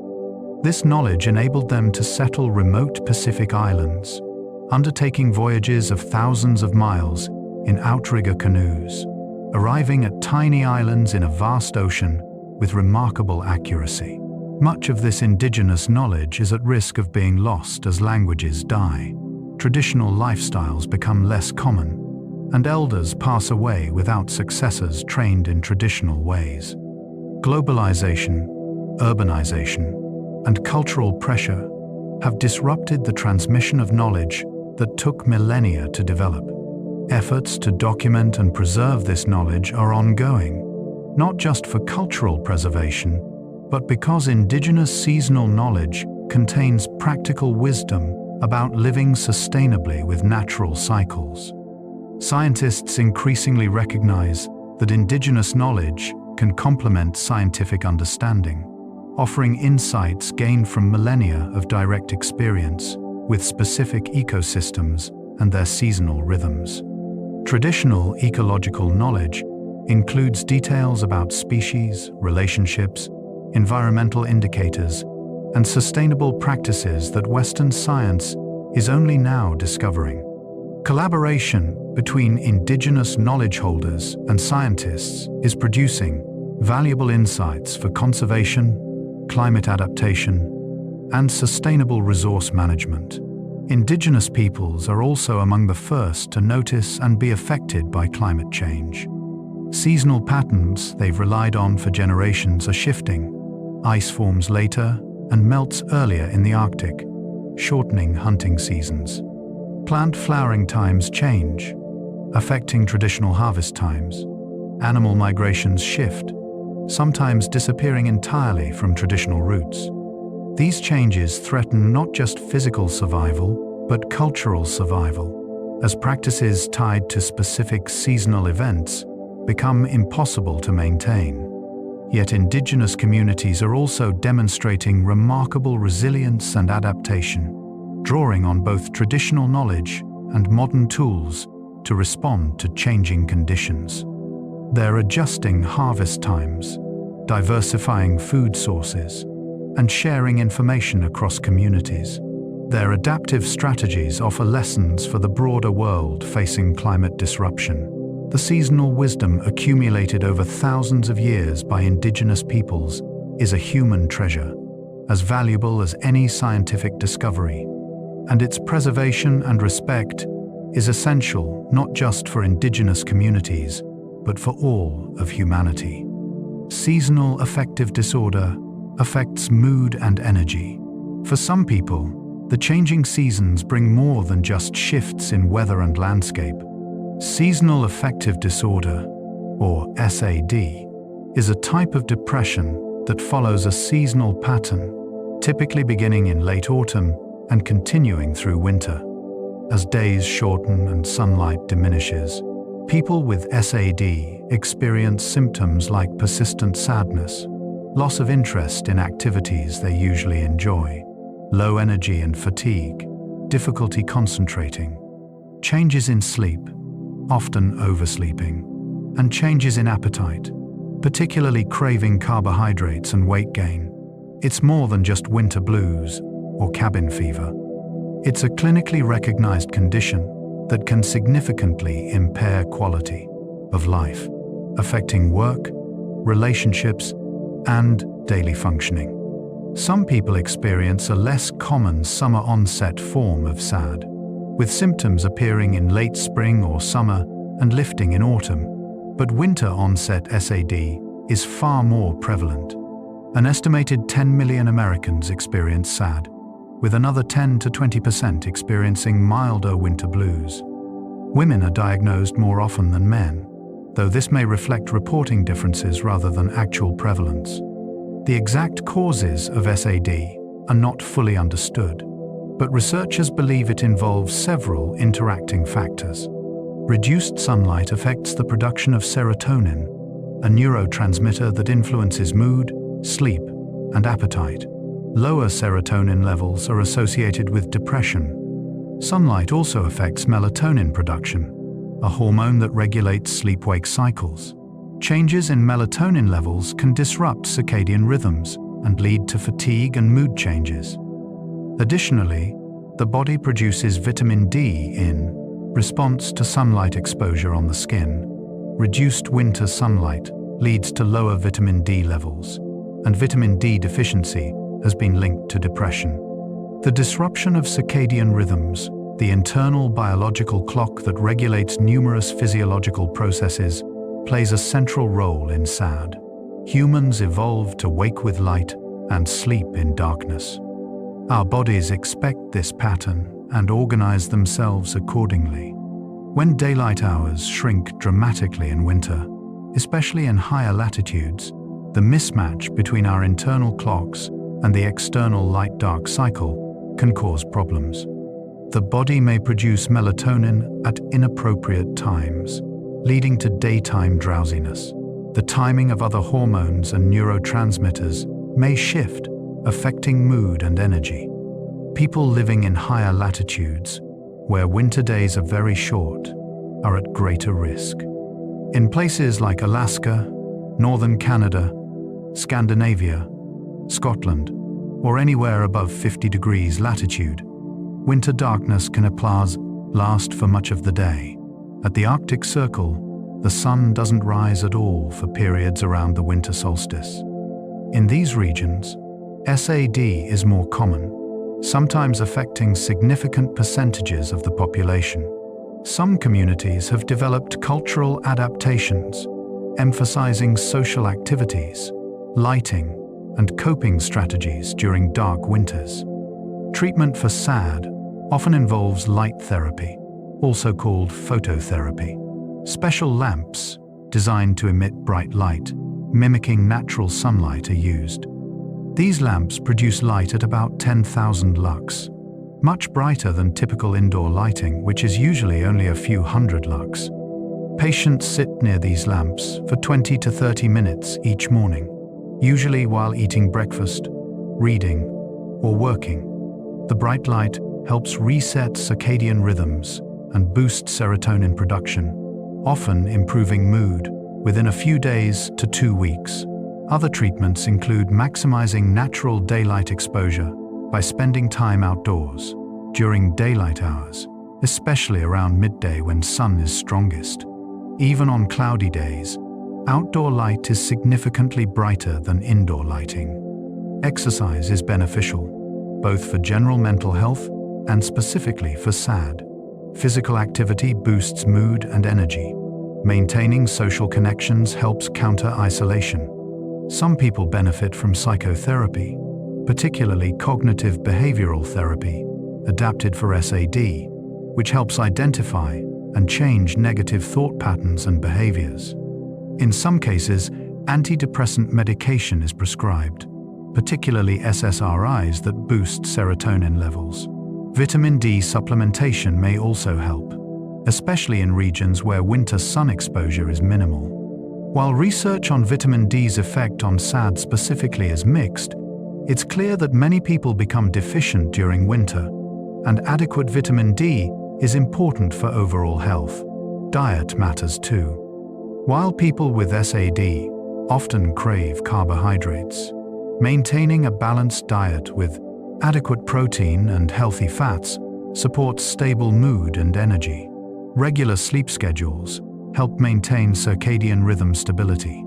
This knowledge enabled them to settle remote Pacific islands, undertaking voyages of thousands of miles in outrigger canoes, arriving at tiny islands in a vast ocean with remarkable accuracy. Much of this indigenous knowledge is at risk of being lost as languages die, traditional lifestyles become less common, and elders pass away without successors trained in traditional ways. Globalization, urbanization, and cultural pressure have disrupted the transmission of knowledge that took millennia to develop. Efforts to document and preserve this knowledge are ongoing, not just for cultural preservation, but because indigenous seasonal knowledge contains practical wisdom about living sustainably with natural cycles. Scientists increasingly recognize that indigenous knowledge can complement scientific understanding, offering insights gained from millennia of direct experience with specific ecosystems and their seasonal rhythms. Traditional ecological knowledge includes details about species, relationships, environmental indicators, and sustainable practices that Western science is only now discovering. Collaboration between indigenous knowledge holders and scientists is producing valuable insights for conservation, climate adaptation, and sustainable resource management. Indigenous peoples are also among the first to notice and be affected by climate change. Seasonal patterns they've relied on for generations are shifting. Ice forms later and melts earlier in the Arctic, shortening hunting seasons. Plant flowering times change, affecting traditional harvest times. Animal migrations shift, sometimes disappearing entirely from traditional routes. These changes threaten not just physical survival, but cultural survival, as practices tied to specific seasonal events become impossible to maintain. Yet indigenous communities are also demonstrating remarkable resilience and adaptation, drawing on both traditional knowledge and modern tools to respond to changing conditions. They're adjusting harvest times, diversifying food sources, and sharing information across communities. Their adaptive strategies offer lessons for the broader world facing climate disruption. The seasonal wisdom accumulated over thousands of years by indigenous peoples is a human treasure, as valuable as any scientific discovery. And its preservation and respect is essential not just for indigenous communities, but for all of humanity. Seasonal affective disorder affects mood and energy. For some people, the changing seasons bring more than just shifts in weather and landscape. Seasonal affective disorder, or SAD, is a type of depression that follows a seasonal pattern, typically beginning in late autumn and continuing through winter. As days shorten and sunlight diminishes, people with SAD experience symptoms like persistent sadness, loss of interest in activities they usually enjoy, low energy and fatigue, difficulty concentrating, changes in sleep, often oversleeping, and changes in appetite, particularly craving carbohydrates and weight gain. It's more than just winter blues or cabin fever. It's a clinically recognized condition that can significantly impair quality of life, affecting work, relationships, and daily functioning. Some people experience a less common summer onset form of SAD, with symptoms appearing in late spring or summer and lifting in autumn, but winter onset SAD is far more prevalent. An estimated 10 million Americans experience SAD, with another 10 to 20% experiencing milder winter blues. Women are diagnosed more often than men, though this may reflect reporting differences rather than actual prevalence. The exact causes of SAD are not fully understood, but researchers believe it involves several interacting factors. Reduced sunlight affects the production of serotonin, a neurotransmitter that influences mood, sleep, and appetite. Lower serotonin levels are associated with depression. Sunlight also affects melatonin production, a hormone that regulates sleep-wake cycles. Changes in melatonin levels can disrupt circadian rhythms and lead to fatigue and mood changes. Additionally, the body produces vitamin D in response to sunlight exposure on the skin. Reduced winter sunlight leads to lower vitamin D levels, and vitamin D deficiency has been linked to depression. The disruption of circadian rhythms, the internal biological clock that regulates numerous physiological processes, plays a central role in SAD. Humans evolved to wake with light and sleep in darkness. Our bodies expect this pattern and organize themselves accordingly. When daylight hours shrink dramatically in winter, especially in higher latitudes, the mismatch between our internal clocks and the external light-dark cycle can cause problems. The body may produce melatonin at inappropriate times, leading to daytime drowsiness. The timing of other hormones and neurotransmitters may shift, affecting mood and energy. People living in higher latitudes, where winter days are very short, are at greater risk. In places like Alaska, northern Canada, Scandinavia, Scotland, or anywhere above 50 degrees latitude, winter darkness can last for much of the day. At the Arctic Circle, the sun doesn't rise at all for periods around the winter solstice. In these regions, SAD is more common, sometimes affecting significant percentages of the population. Some communities have developed cultural adaptations, emphasizing social activities, lighting, and coping strategies during dark winters. Treatment for SAD often involves light therapy, also called phototherapy. Special lamps, designed to emit bright light, mimicking natural sunlight, are used. These lamps produce light at about 10,000 lux, much brighter than typical indoor lighting, which is usually only a few hundred lux. Patients sit near these lamps for 20 to 30 minutes each morning, usually while eating breakfast, reading, or working. The bright light helps reset circadian rhythms and boost serotonin production, often improving mood within a few days to 2 weeks. Other treatments include maximizing natural daylight exposure by spending time outdoors during daylight hours, especially around midday when sun is strongest. Even on cloudy days, outdoor light is significantly brighter than indoor lighting. Exercise is beneficial, both for general mental health and specifically for SAD. Physical activity boosts mood and energy. Maintaining social connections helps counter isolation. Some people benefit from psychotherapy, particularly cognitive behavioral therapy, adapted for SAD, which helps identify and change negative thought patterns and behaviors. In some cases, antidepressant medication is prescribed, particularly SSRIs that boost serotonin levels. Vitamin D supplementation may also help, especially in regions where winter sun exposure is minimal. While research on vitamin D's effect on SAD specifically is mixed, it's clear that many people become deficient during winter, and adequate vitamin D is important for overall health. Diet matters too. While people with SAD often crave carbohydrates, maintaining a balanced diet with adequate protein and healthy fats supports stable mood and energy. Regular sleep schedules help maintain circadian rhythm stability.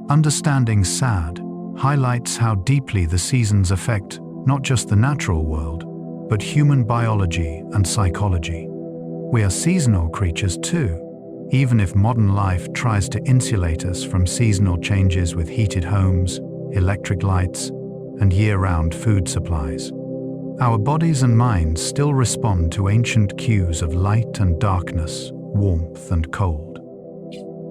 Understanding SAD highlights how deeply the seasons affect not just the natural world, but human biology and psychology. We are seasonal creatures too, even if modern life tries to insulate us from seasonal changes with heated homes, electric lights, and year-round food supplies. Our bodies and minds still respond to ancient cues of light and darkness, warmth and cold.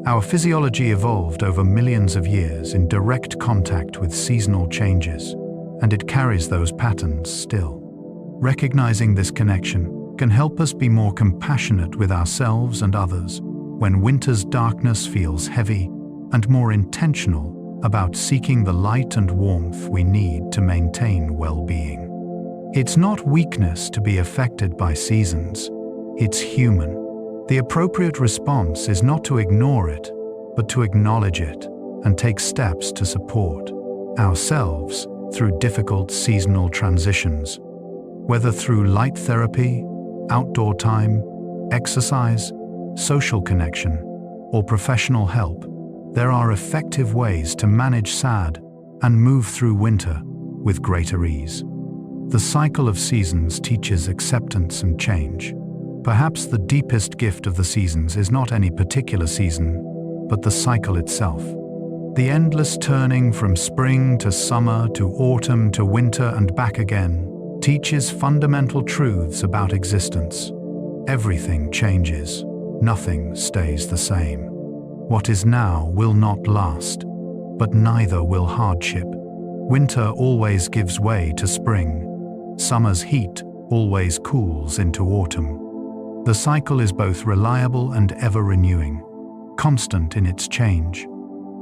Our physiology evolved over millions of years in direct contact with seasonal changes, and it carries those patterns still. Recognizing this connection can help us be more compassionate with ourselves and others when winter's darkness feels heavy, and more intentional about seeking the light and warmth we need to maintain well-being. It's not weakness to be affected by seasons, it's human. The appropriate response is not to ignore it, but to acknowledge it and take steps to support ourselves through difficult seasonal transitions. Whether through light therapy, outdoor time, exercise, social connection, or professional help, there are effective ways to manage SAD and move through winter with greater ease. The cycle of seasons teaches acceptance and change. Perhaps the deepest gift of the seasons is not any particular season, but the cycle itself. The endless turning from spring to summer to autumn to winter and back again teaches fundamental truths about existence. Everything changes. Nothing stays the same. What is now will not last, but neither will hardship. Winter always gives way to spring. Summer's heat always cools into autumn. The cycle is both reliable and ever-renewing, constant in its change,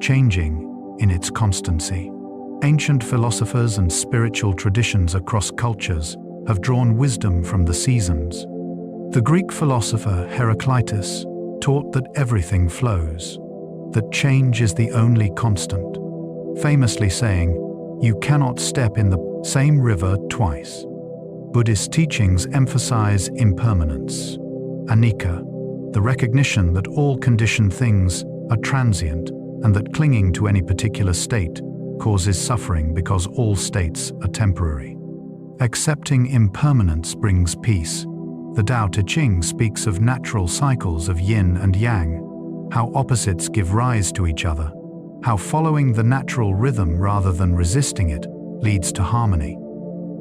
changing in its constancy. Ancient philosophers and spiritual traditions across cultures have drawn wisdom from the seasons. The Greek philosopher Heraclitus taught that everything flows, that change is the only constant, famously saying, "You cannot step in the same river twice." Buddhist teachings emphasize impermanence, anicca, the recognition that all conditioned things are transient and that clinging to any particular state causes suffering because all states are temporary. Accepting impermanence brings peace. The Tao Te Ching speaks of natural cycles of yin and yang, how opposites give rise to each other, how following the natural rhythm rather than resisting it leads to harmony.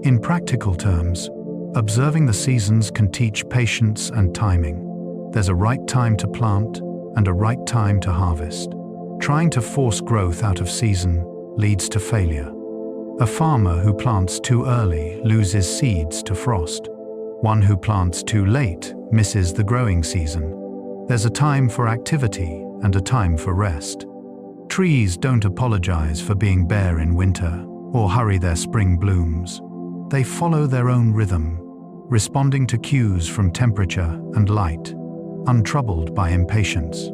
In practical terms, observing the seasons can teach patience and timing. There's a right time to plant and a right time to harvest. Trying to force growth out of season leads to failure. A farmer who plants too early loses seeds to frost. One who plants too late misses the growing season. There's a time for activity and a time for rest. Trees don't apologize for being bare in winter or hurry their spring blooms. They follow their own rhythm, responding to cues from temperature and light, untroubled by impatience.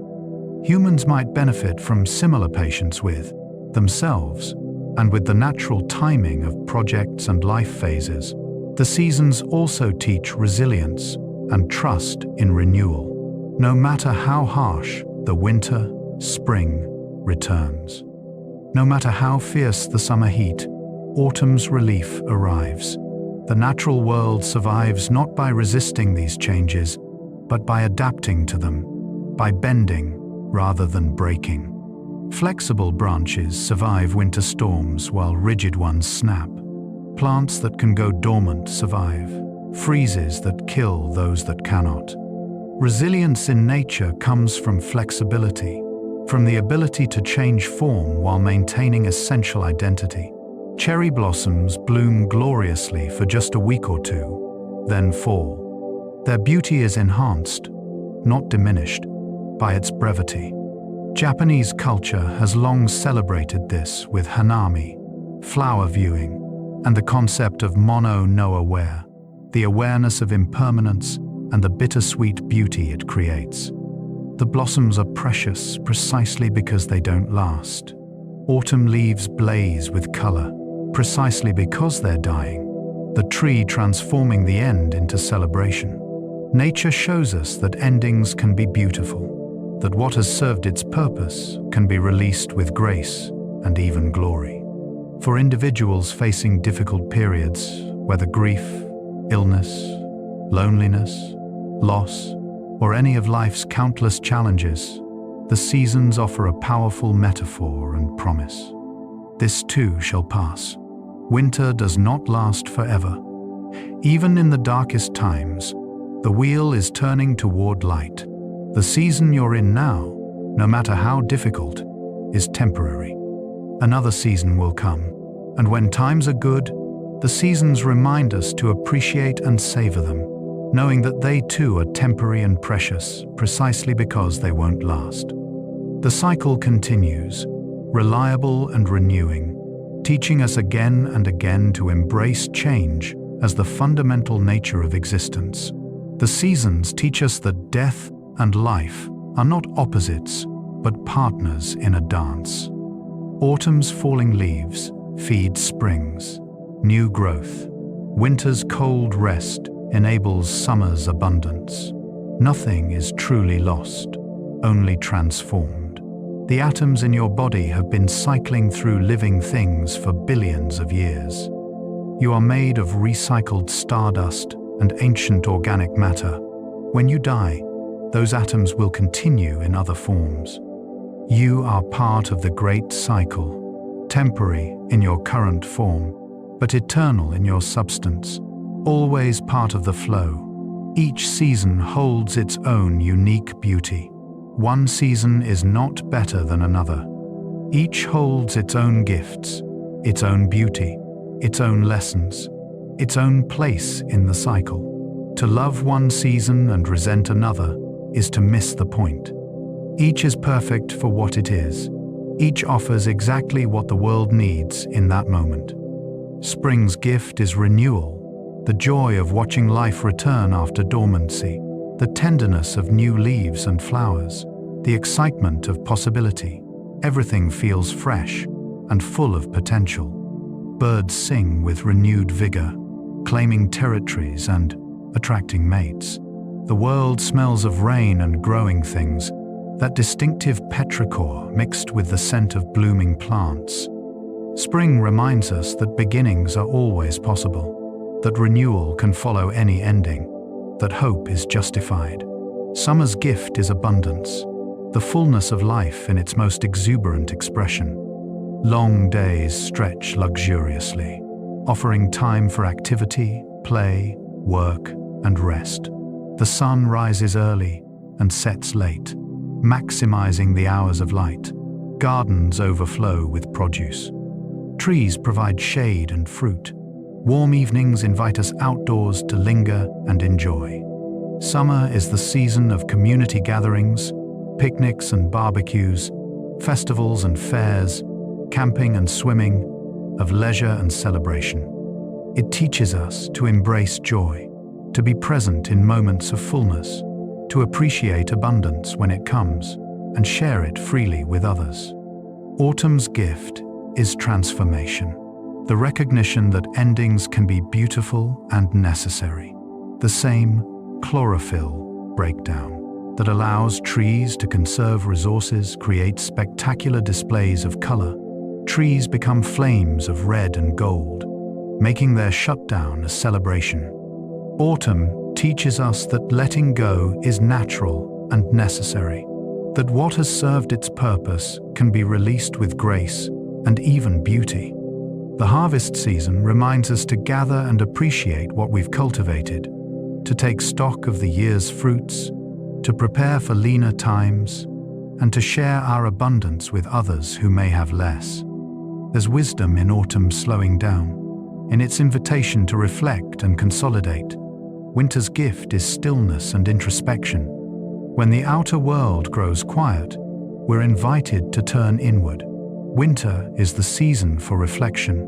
Humans might benefit from similar patience with themselves and with the natural timing of projects and life phases. The seasons also teach resilience and trust in renewal. No matter how harsh the winter, spring returns. No matter how fierce the summer heat, autumn's relief arrives. The natural world survives not by resisting these changes, but by adapting to them, by bending rather than breaking. Flexible branches survive winter storms while rigid ones snap. Plants that can go dormant survive, freezes that kill those that cannot. Resilience in nature comes from flexibility, from the ability to change form while maintaining essential identity. Cherry blossoms bloom gloriously for just a week or two, then fall. Their beauty is enhanced, not diminished, by its brevity. Japanese culture has long celebrated this with hanami, flower viewing, and the concept of mono-no-aware, the awareness of impermanence and the bittersweet beauty it creates. The blossoms are precious precisely because they don't last. Autumn leaves blaze with color, precisely because they're dying, the tree transforming the end into celebration. Nature shows us that endings can be beautiful, that what has served its purpose can be released with grace and even glory. For individuals facing difficult periods, whether grief, illness, loneliness, loss, or any of life's countless challenges, the seasons offer a powerful metaphor and promise. This too shall pass. Winter does not last forever. Even in the darkest times, the wheel is turning toward light. The season you're in now, no matter how difficult, is temporary. Another season will come, and when times are good, the seasons remind us to appreciate and savor them, knowing that they too are temporary and precious, precisely because they won't last. The cycle continues, reliable and renewing, teaching us again and again to embrace change as the fundamental nature of existence. The seasons teach us that death and life are not opposites, but partners in a dance. Autumn's falling leaves feed spring's new growth. Winter's cold rest enables summer's abundance. Nothing is truly lost, only transformed. The atoms in your body have been cycling through living things for billions of years. You are made of recycled stardust and ancient organic matter. When you die, those atoms will continue in other forms. You are part of the great cycle, temporary in your current form, but eternal in your substance, always part of the flow. Each season holds its own unique beauty. One season is not better than another. Each holds its own gifts, its own beauty, its own lessons, its own place in the cycle. To love one season and resent another is to miss the point. Each is perfect for what it is. Each offers exactly what the world needs in that moment. Spring's gift is renewal, the joy of watching life return after dormancy, the tenderness of new leaves and flowers, the excitement of possibility. Everything feels fresh and full of potential. Birds sing with renewed vigor, claiming territories and attracting mates. The world smells of rain and growing things, that distinctive petrichor mixed with the scent of blooming plants. Spring reminds us that beginnings are always possible, that renewal can follow any ending, that hope is justified. Summer's gift is abundance, the fullness of life in its most exuberant expression. Long days stretch luxuriously, offering time for activity, play, work, and rest. The sun rises early and sets late, maximizing the hours of light. Gardens overflow with produce. Trees provide shade and fruit. Warm evenings invite us outdoors to linger and enjoy. Summer is the season of community gatherings, picnics and barbecues, festivals and fairs, camping and swimming, of leisure and celebration. It teaches us to embrace joy, to be present in moments of fullness, to appreciate abundance when it comes, and share it freely with others. Autumn's gift is transformation, the recognition that endings can be beautiful and necessary. The same chlorophyll breakdown that allows trees to conserve resources creates spectacular displays of color. Trees become flames of red and gold, making their shutdown a celebration. Autumn teaches us that letting go is natural and necessary, that what has served its purpose can be released with grace and even beauty. The harvest season reminds us to gather and appreciate what we've cultivated, to take stock of the year's fruits, to prepare for leaner times, and to share our abundance with others who may have less. There's wisdom in autumn slowing down, in its invitation to reflect and consolidate. Winter's gift is stillness and introspection. When the outer world grows quiet, we're invited to turn inward. Winter is the season for reflection,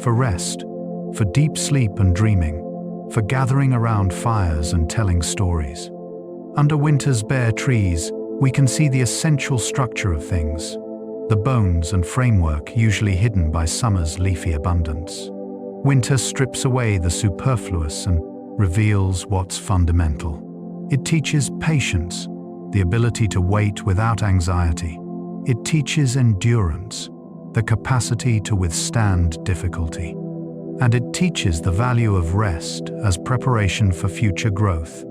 for rest, for deep sleep and dreaming, for gathering around fires and telling stories. Under winter's bare trees, we can see the essential structure of things, the bones and framework usually hidden by summer's leafy abundance. Winter strips away the superfluous and reveals what's fundamental. It teaches patience, the ability to wait without anxiety. It teaches endurance, the capacity to withstand difficulty. And it teaches the value of rest as preparation for future growth,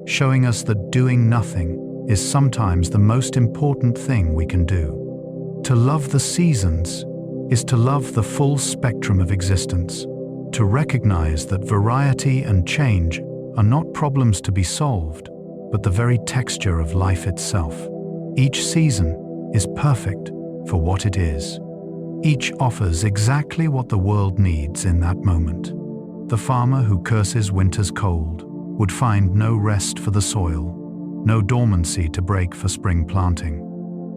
showing us that doing nothing is sometimes the most important thing we can do. To love the seasons is to love the full spectrum of existence, to recognize that variety and change are not problems to be solved, but the very texture of life itself. Each season is perfect for what it is. Each offers exactly what the world needs in that moment. The farmer who curses winter's cold would find no rest for the soil, no dormancy to break for spring planting.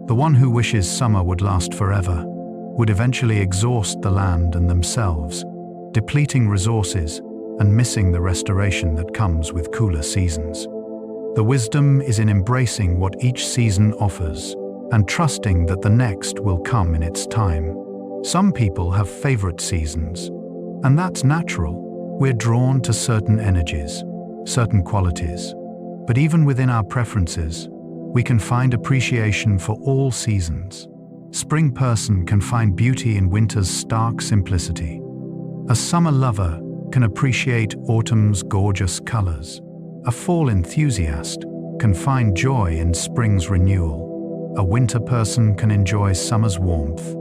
The one who wishes summer would last forever would eventually exhaust the land and themselves, depleting resources and missing the restoration that comes with cooler seasons. The wisdom is in embracing what each season offers and trusting that the next will come in its time. Some people have favorite seasons, and that's natural. We're drawn to certain energies, certain qualities. But even within our preferences, we can find appreciation for all seasons. Spring person can find beauty in winter's stark simplicity. A summer lover can appreciate autumn's gorgeous colors. A fall enthusiast can find joy in spring's renewal. A winter person can enjoy summer's warmth.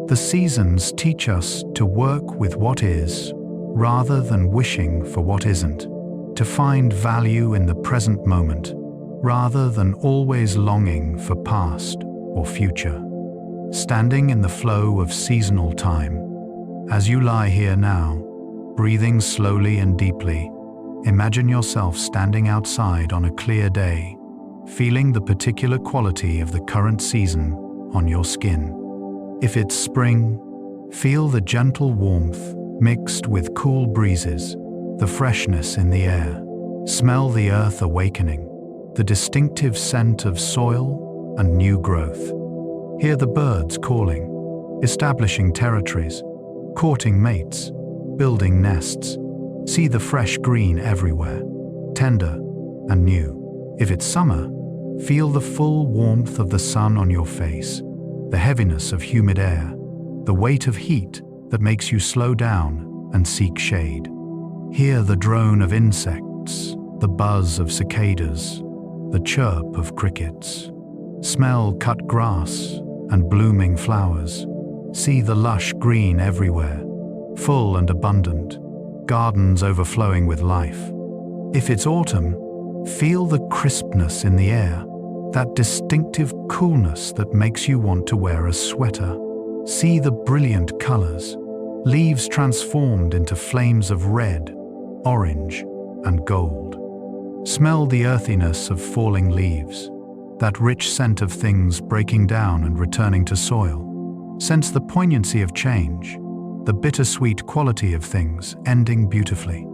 The seasons teach us to work with what is, rather than wishing for what isn't, to find value in the present moment, rather than always longing for past or future. Standing in the flow of seasonal time, as you lie here now, breathing slowly and deeply, imagine yourself standing outside on a clear day, feeling the particular quality of the current season on your skin. If it's spring, feel the gentle warmth mixed with cool breezes, the freshness in the air. Smell the earth awakening, the distinctive scent of soil and new growth. Hear the birds calling, establishing territories, courting mates, building nests. See the fresh green everywhere, tender and new. If it's summer, feel the full warmth of the sun on your face, the heaviness of humid air, the weight of heat that makes you slow down and seek shade. Hear the drone of insects, the buzz of cicadas, the chirp of crickets. Smell cut grass and blooming flowers. See the lush green everywhere, full and abundant, gardens overflowing with life. If it's autumn, feel the crispness in the air, that distinctive coolness that makes you want to wear a sweater. See the brilliant colors, leaves transformed into flames of red, orange, and gold. Smell the earthiness of falling leaves, that rich scent of things breaking down and returning to soil. Sense the poignancy of change, the bittersweet quality of things ending beautifully.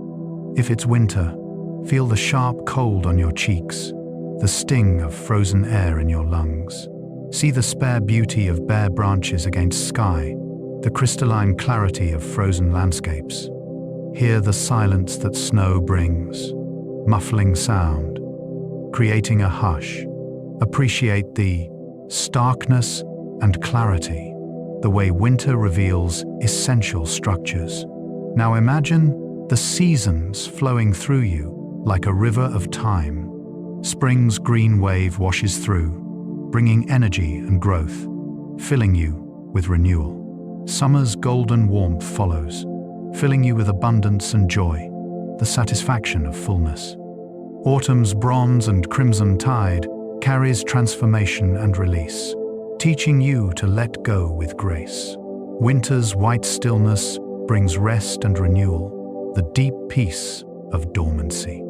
If it's winter, feel the sharp cold on your cheeks, the sting of frozen air in your lungs. See the spare beauty of bare branches against sky, the crystalline clarity of frozen landscapes. Hear the silence that snow brings, muffling sound, creating a hush. Appreciate the starkness and clarity, the way winter reveals essential structures. Now imagine the seasons flowing through you like a river of time. Spring's green wave washes through, bringing energy and growth, filling you with renewal. Summer's golden warmth follows, filling you with abundance and joy, the satisfaction of fullness. Autumn's bronze and crimson tide carries transformation and release, teaching you to let go with grace. Winter's white stillness brings rest and renewal, the deep peace of dormancy.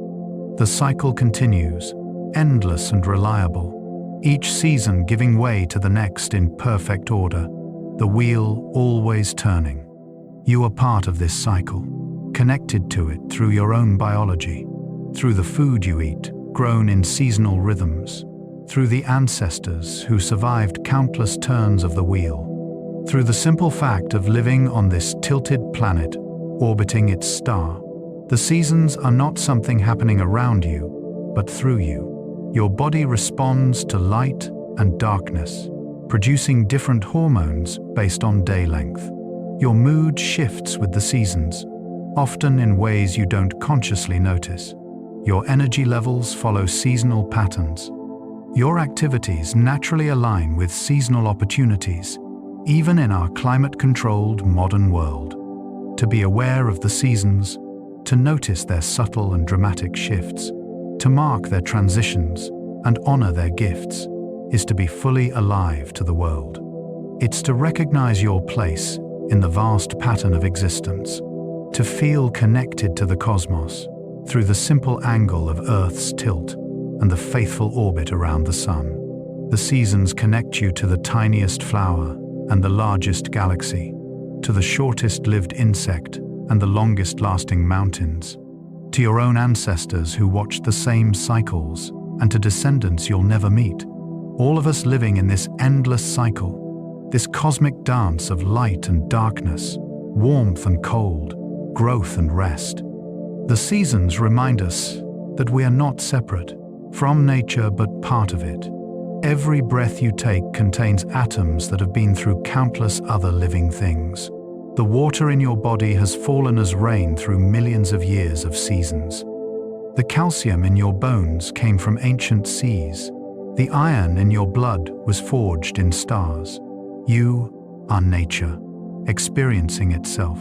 The cycle continues, endless and reliable, each season giving way to the next in perfect order, the wheel always turning. You are part of this cycle, connected to it through your own biology, through the food you eat, grown in seasonal rhythms, through the ancestors who survived countless turns of the wheel, through the simple fact of living on this tilted planet, orbiting its star. The seasons are not something happening around you, but through you. Your body responds to light and darkness, producing different hormones based on day length. Your mood shifts with the seasons, often in ways you don't consciously notice. Your energy levels follow seasonal patterns. Your activities naturally align with seasonal opportunities, even in our climate-controlled modern world. To be aware of the seasons, to notice their subtle and dramatic shifts, to mark their transitions and honor their gifts, is to be fully alive to the world. It's to recognize your place in the vast pattern of existence, to feel connected to the cosmos through the simple angle of Earth's tilt and the faithful orbit around the sun. The seasons connect you to the tiniest flower and the largest galaxy, to the shortest-lived insect and the longest-lasting mountains, to your own ancestors who watched the same cycles, and to descendants you'll never meet. All of us living in this endless cycle, this cosmic dance of light and darkness, warmth and cold, growth and rest. The seasons remind us that we are not separate from nature but part of it. Every breath you take contains atoms that have been through countless other living things. The water in your body has fallen as rain through millions of years of seasons. The calcium in your bones came from ancient seas. The iron in your blood was forged in stars. You are nature, experiencing itself,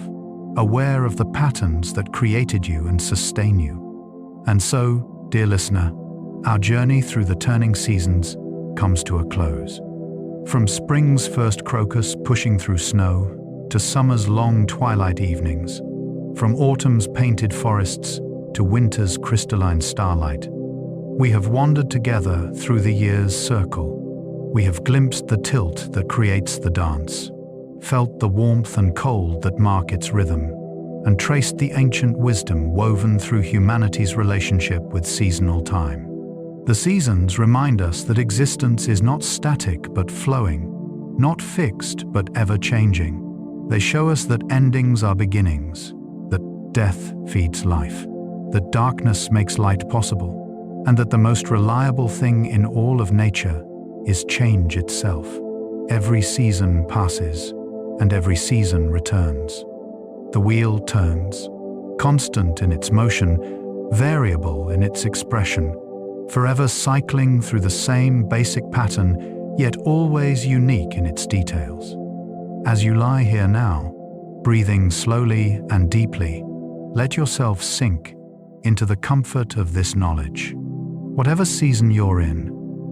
aware of the patterns that created you and sustain you. And so, dear listener, our journey through the turning seasons comes to a close. From spring's first crocus pushing through snow to summer's long twilight evenings, from autumn's painted forests to winter's crystalline starlight, we have wandered together through the year's circle. We have glimpsed the tilt that creates the dance, felt the warmth and cold that mark its rhythm, and traced the ancient wisdom woven through humanity's relationship with seasonal time. The seasons remind us that existence is not static but flowing, not fixed but ever-changing. They show us that endings are beginnings, that death feeds life, that darkness makes light possible, and that the most reliable thing in all of nature is change itself. Every season passes, and every season returns. The wheel turns, constant in its motion, variable in its expression, forever cycling through the same basic pattern, yet always unique in its details. As you lie here now, breathing slowly and deeply, let yourself sink into the comfort of this knowledge. Whatever season you're in,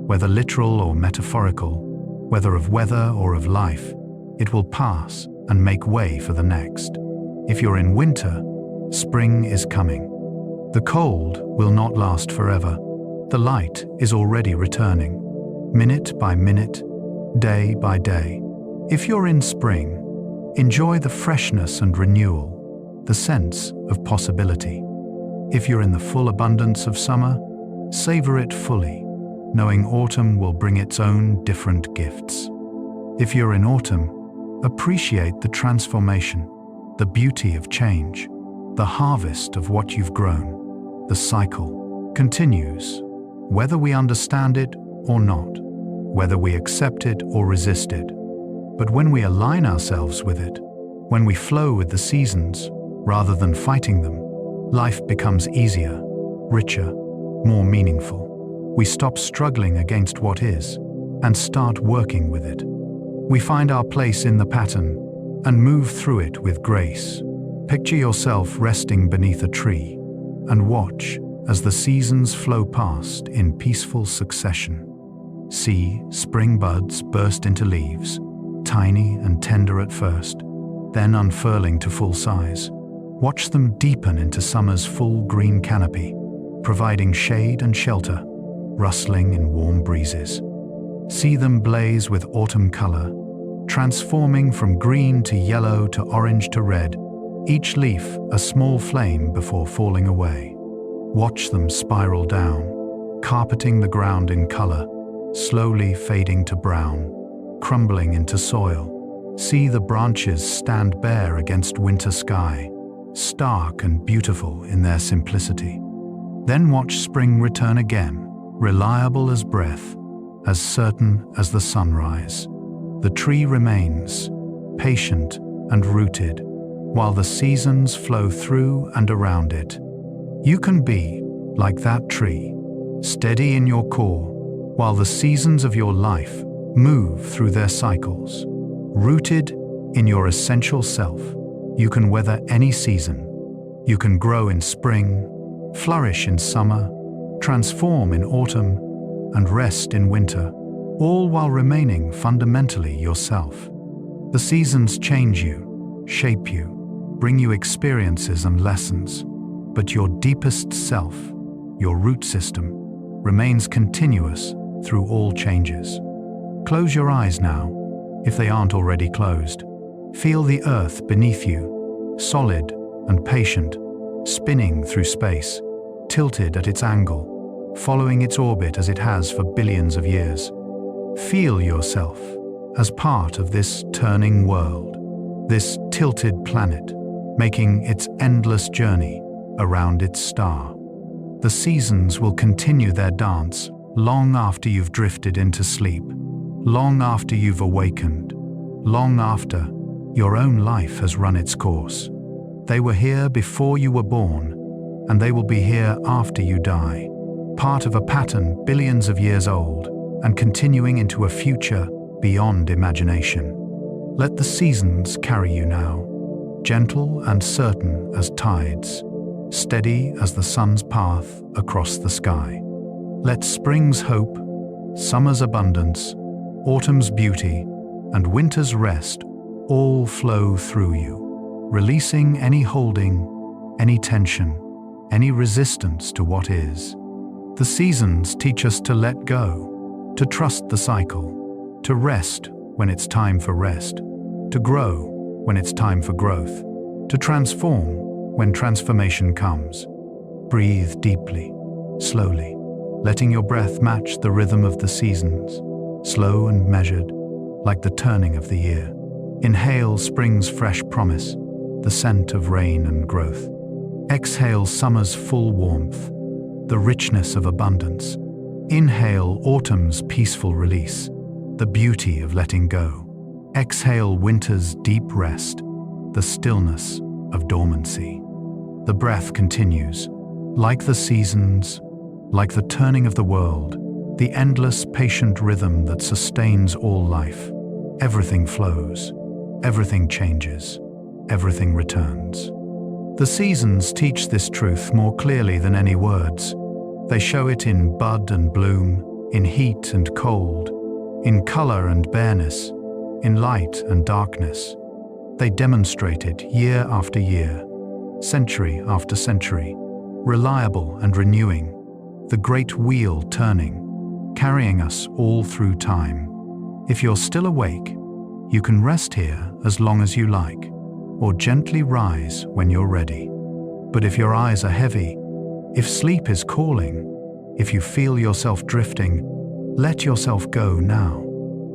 whether literal or metaphorical, whether of weather or of life, it will pass and make way for the next. If you're in winter, spring is coming. The cold will not last forever. The light is already returning. minute by minute, day by day. If you're in spring, enjoy the freshness and renewal, the sense of possibility. If you're in the full abundance of summer, savor it fully, knowing autumn will bring its own different gifts. If you're in autumn, appreciate the transformation, the beauty of change, the harvest of what you've grown. The cycle continues, whether we understand it or not, whether we accept it or resist it. But when we align ourselves with it, when we flow with the seasons, rather than fighting them, life becomes easier, richer, more meaningful. We stop struggling against what is and start working with it. We find our place in the pattern and move through it with grace. Picture yourself resting beneath a tree and watch as the seasons flow past in peaceful succession. See spring buds burst into leaves, tiny and tender at first, then unfurling to full size. Watch them deepen into summer's full green canopy, providing shade and shelter, rustling in warm breezes. See them blaze with autumn color, transforming from green to yellow to orange to red, each leaf a small flame before falling away. Watch them spiral down, carpeting the ground in color, slowly fading to brown, crumbling into soil. See the branches stand bare against winter sky, stark and beautiful in their simplicity. Then watch spring return again, reliable as breath, as certain as the sunrise. The tree remains, patient and rooted, while the seasons flow through and around it. You can be like that tree, steady in your core, while the seasons of your life move through their cycles. Rooted in your essential self, you can weather any season. You can grow in spring, flourish in summer, transform in autumn, and rest in winter, all while remaining fundamentally yourself. The seasons change you, shape you, bring you experiences and lessons, but your deepest self, your root system, remains continuous through all changes. Close your eyes now, if they aren't already closed. Feel the earth beneath you, solid and patient, spinning through space, tilted at its angle, following its orbit as it has for billions of years. Feel yourself as part of this turning world, this tilted planet, making its endless journey around its star. The seasons will continue their dance long after you've drifted into sleep, long after you've awakened, long after your own life has run its course. They were here before you were born, and they will be here after you die, part of a pattern billions of years old and continuing into a future beyond imagination. Let the seasons carry you now, gentle and certain as tides, steady as the sun's path across the sky. Let spring's hope, summer's abundance, autumn's beauty, and winter's rest all flow through you, releasing any holding, any tension, any resistance to what is. The seasons teach us to let go, to trust the cycle, to rest when it's time for rest, to grow when it's time for growth, to transform when transformation comes. Breathe deeply, slowly, letting your breath match the rhythm of the seasons, slow and measured, like the turning of the year. Inhale spring's fresh promise, the scent of rain and growth. Exhale summer's full warmth, the richness of abundance. Inhale autumn's peaceful release, the beauty of letting go. Exhale winter's deep rest, the stillness of dormancy. The breath continues, like the seasons, like the turning of the world, the endless patient rhythm that sustains all life. Everything flows, everything changes, everything returns. The seasons teach this truth more clearly than any words. They show it in bud and bloom, in heat and cold, in color and bareness, in light and darkness. They demonstrate it year after year, century after century, reliable and renewing, the great wheel turning, carrying us all through time. If you're still awake, you can rest here as long as you like, or gently rise when you're ready. But if your eyes are heavy, if sleep is calling, if you feel yourself drifting, let yourself go now.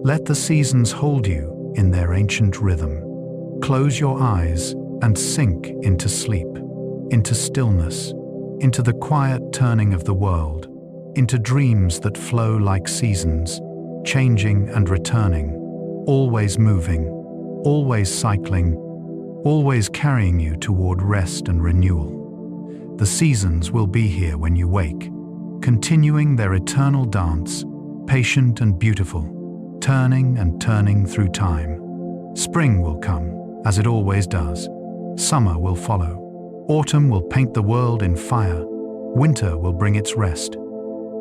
Let the seasons hold you in their ancient rhythm. Close your eyes and sink into sleep, into stillness, into the quiet turning of the world, into dreams that flow like seasons, changing and returning, always moving, always cycling, always carrying you toward rest and renewal. The seasons will be here when you wake, continuing their eternal dance, patient and beautiful, turning and turning through time. Spring will come, as it always does. Summer will follow. Autumn will paint the world in fire. Winter will bring its rest.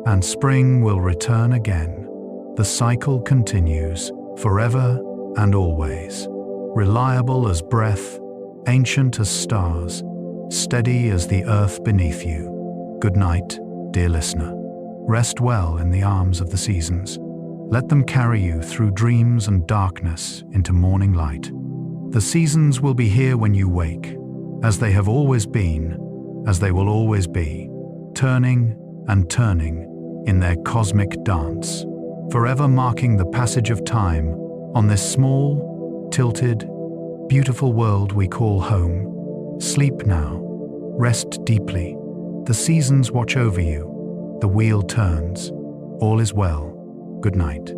And spring will return again. The cycle continues, forever and always. Reliable as breath, ancient as stars, steady as the earth beneath you. Good night, dear listener. Rest well in the arms of the seasons. Let them carry you through dreams and darkness into morning light. The seasons will be here when you wake, as they have always been, as they will always be, turning and turning in their cosmic dance, forever marking the passage of time on this small, tilted, beautiful world we call home. Sleep now, rest deeply. The seasons watch over you, the wheel turns. All is well. Good night.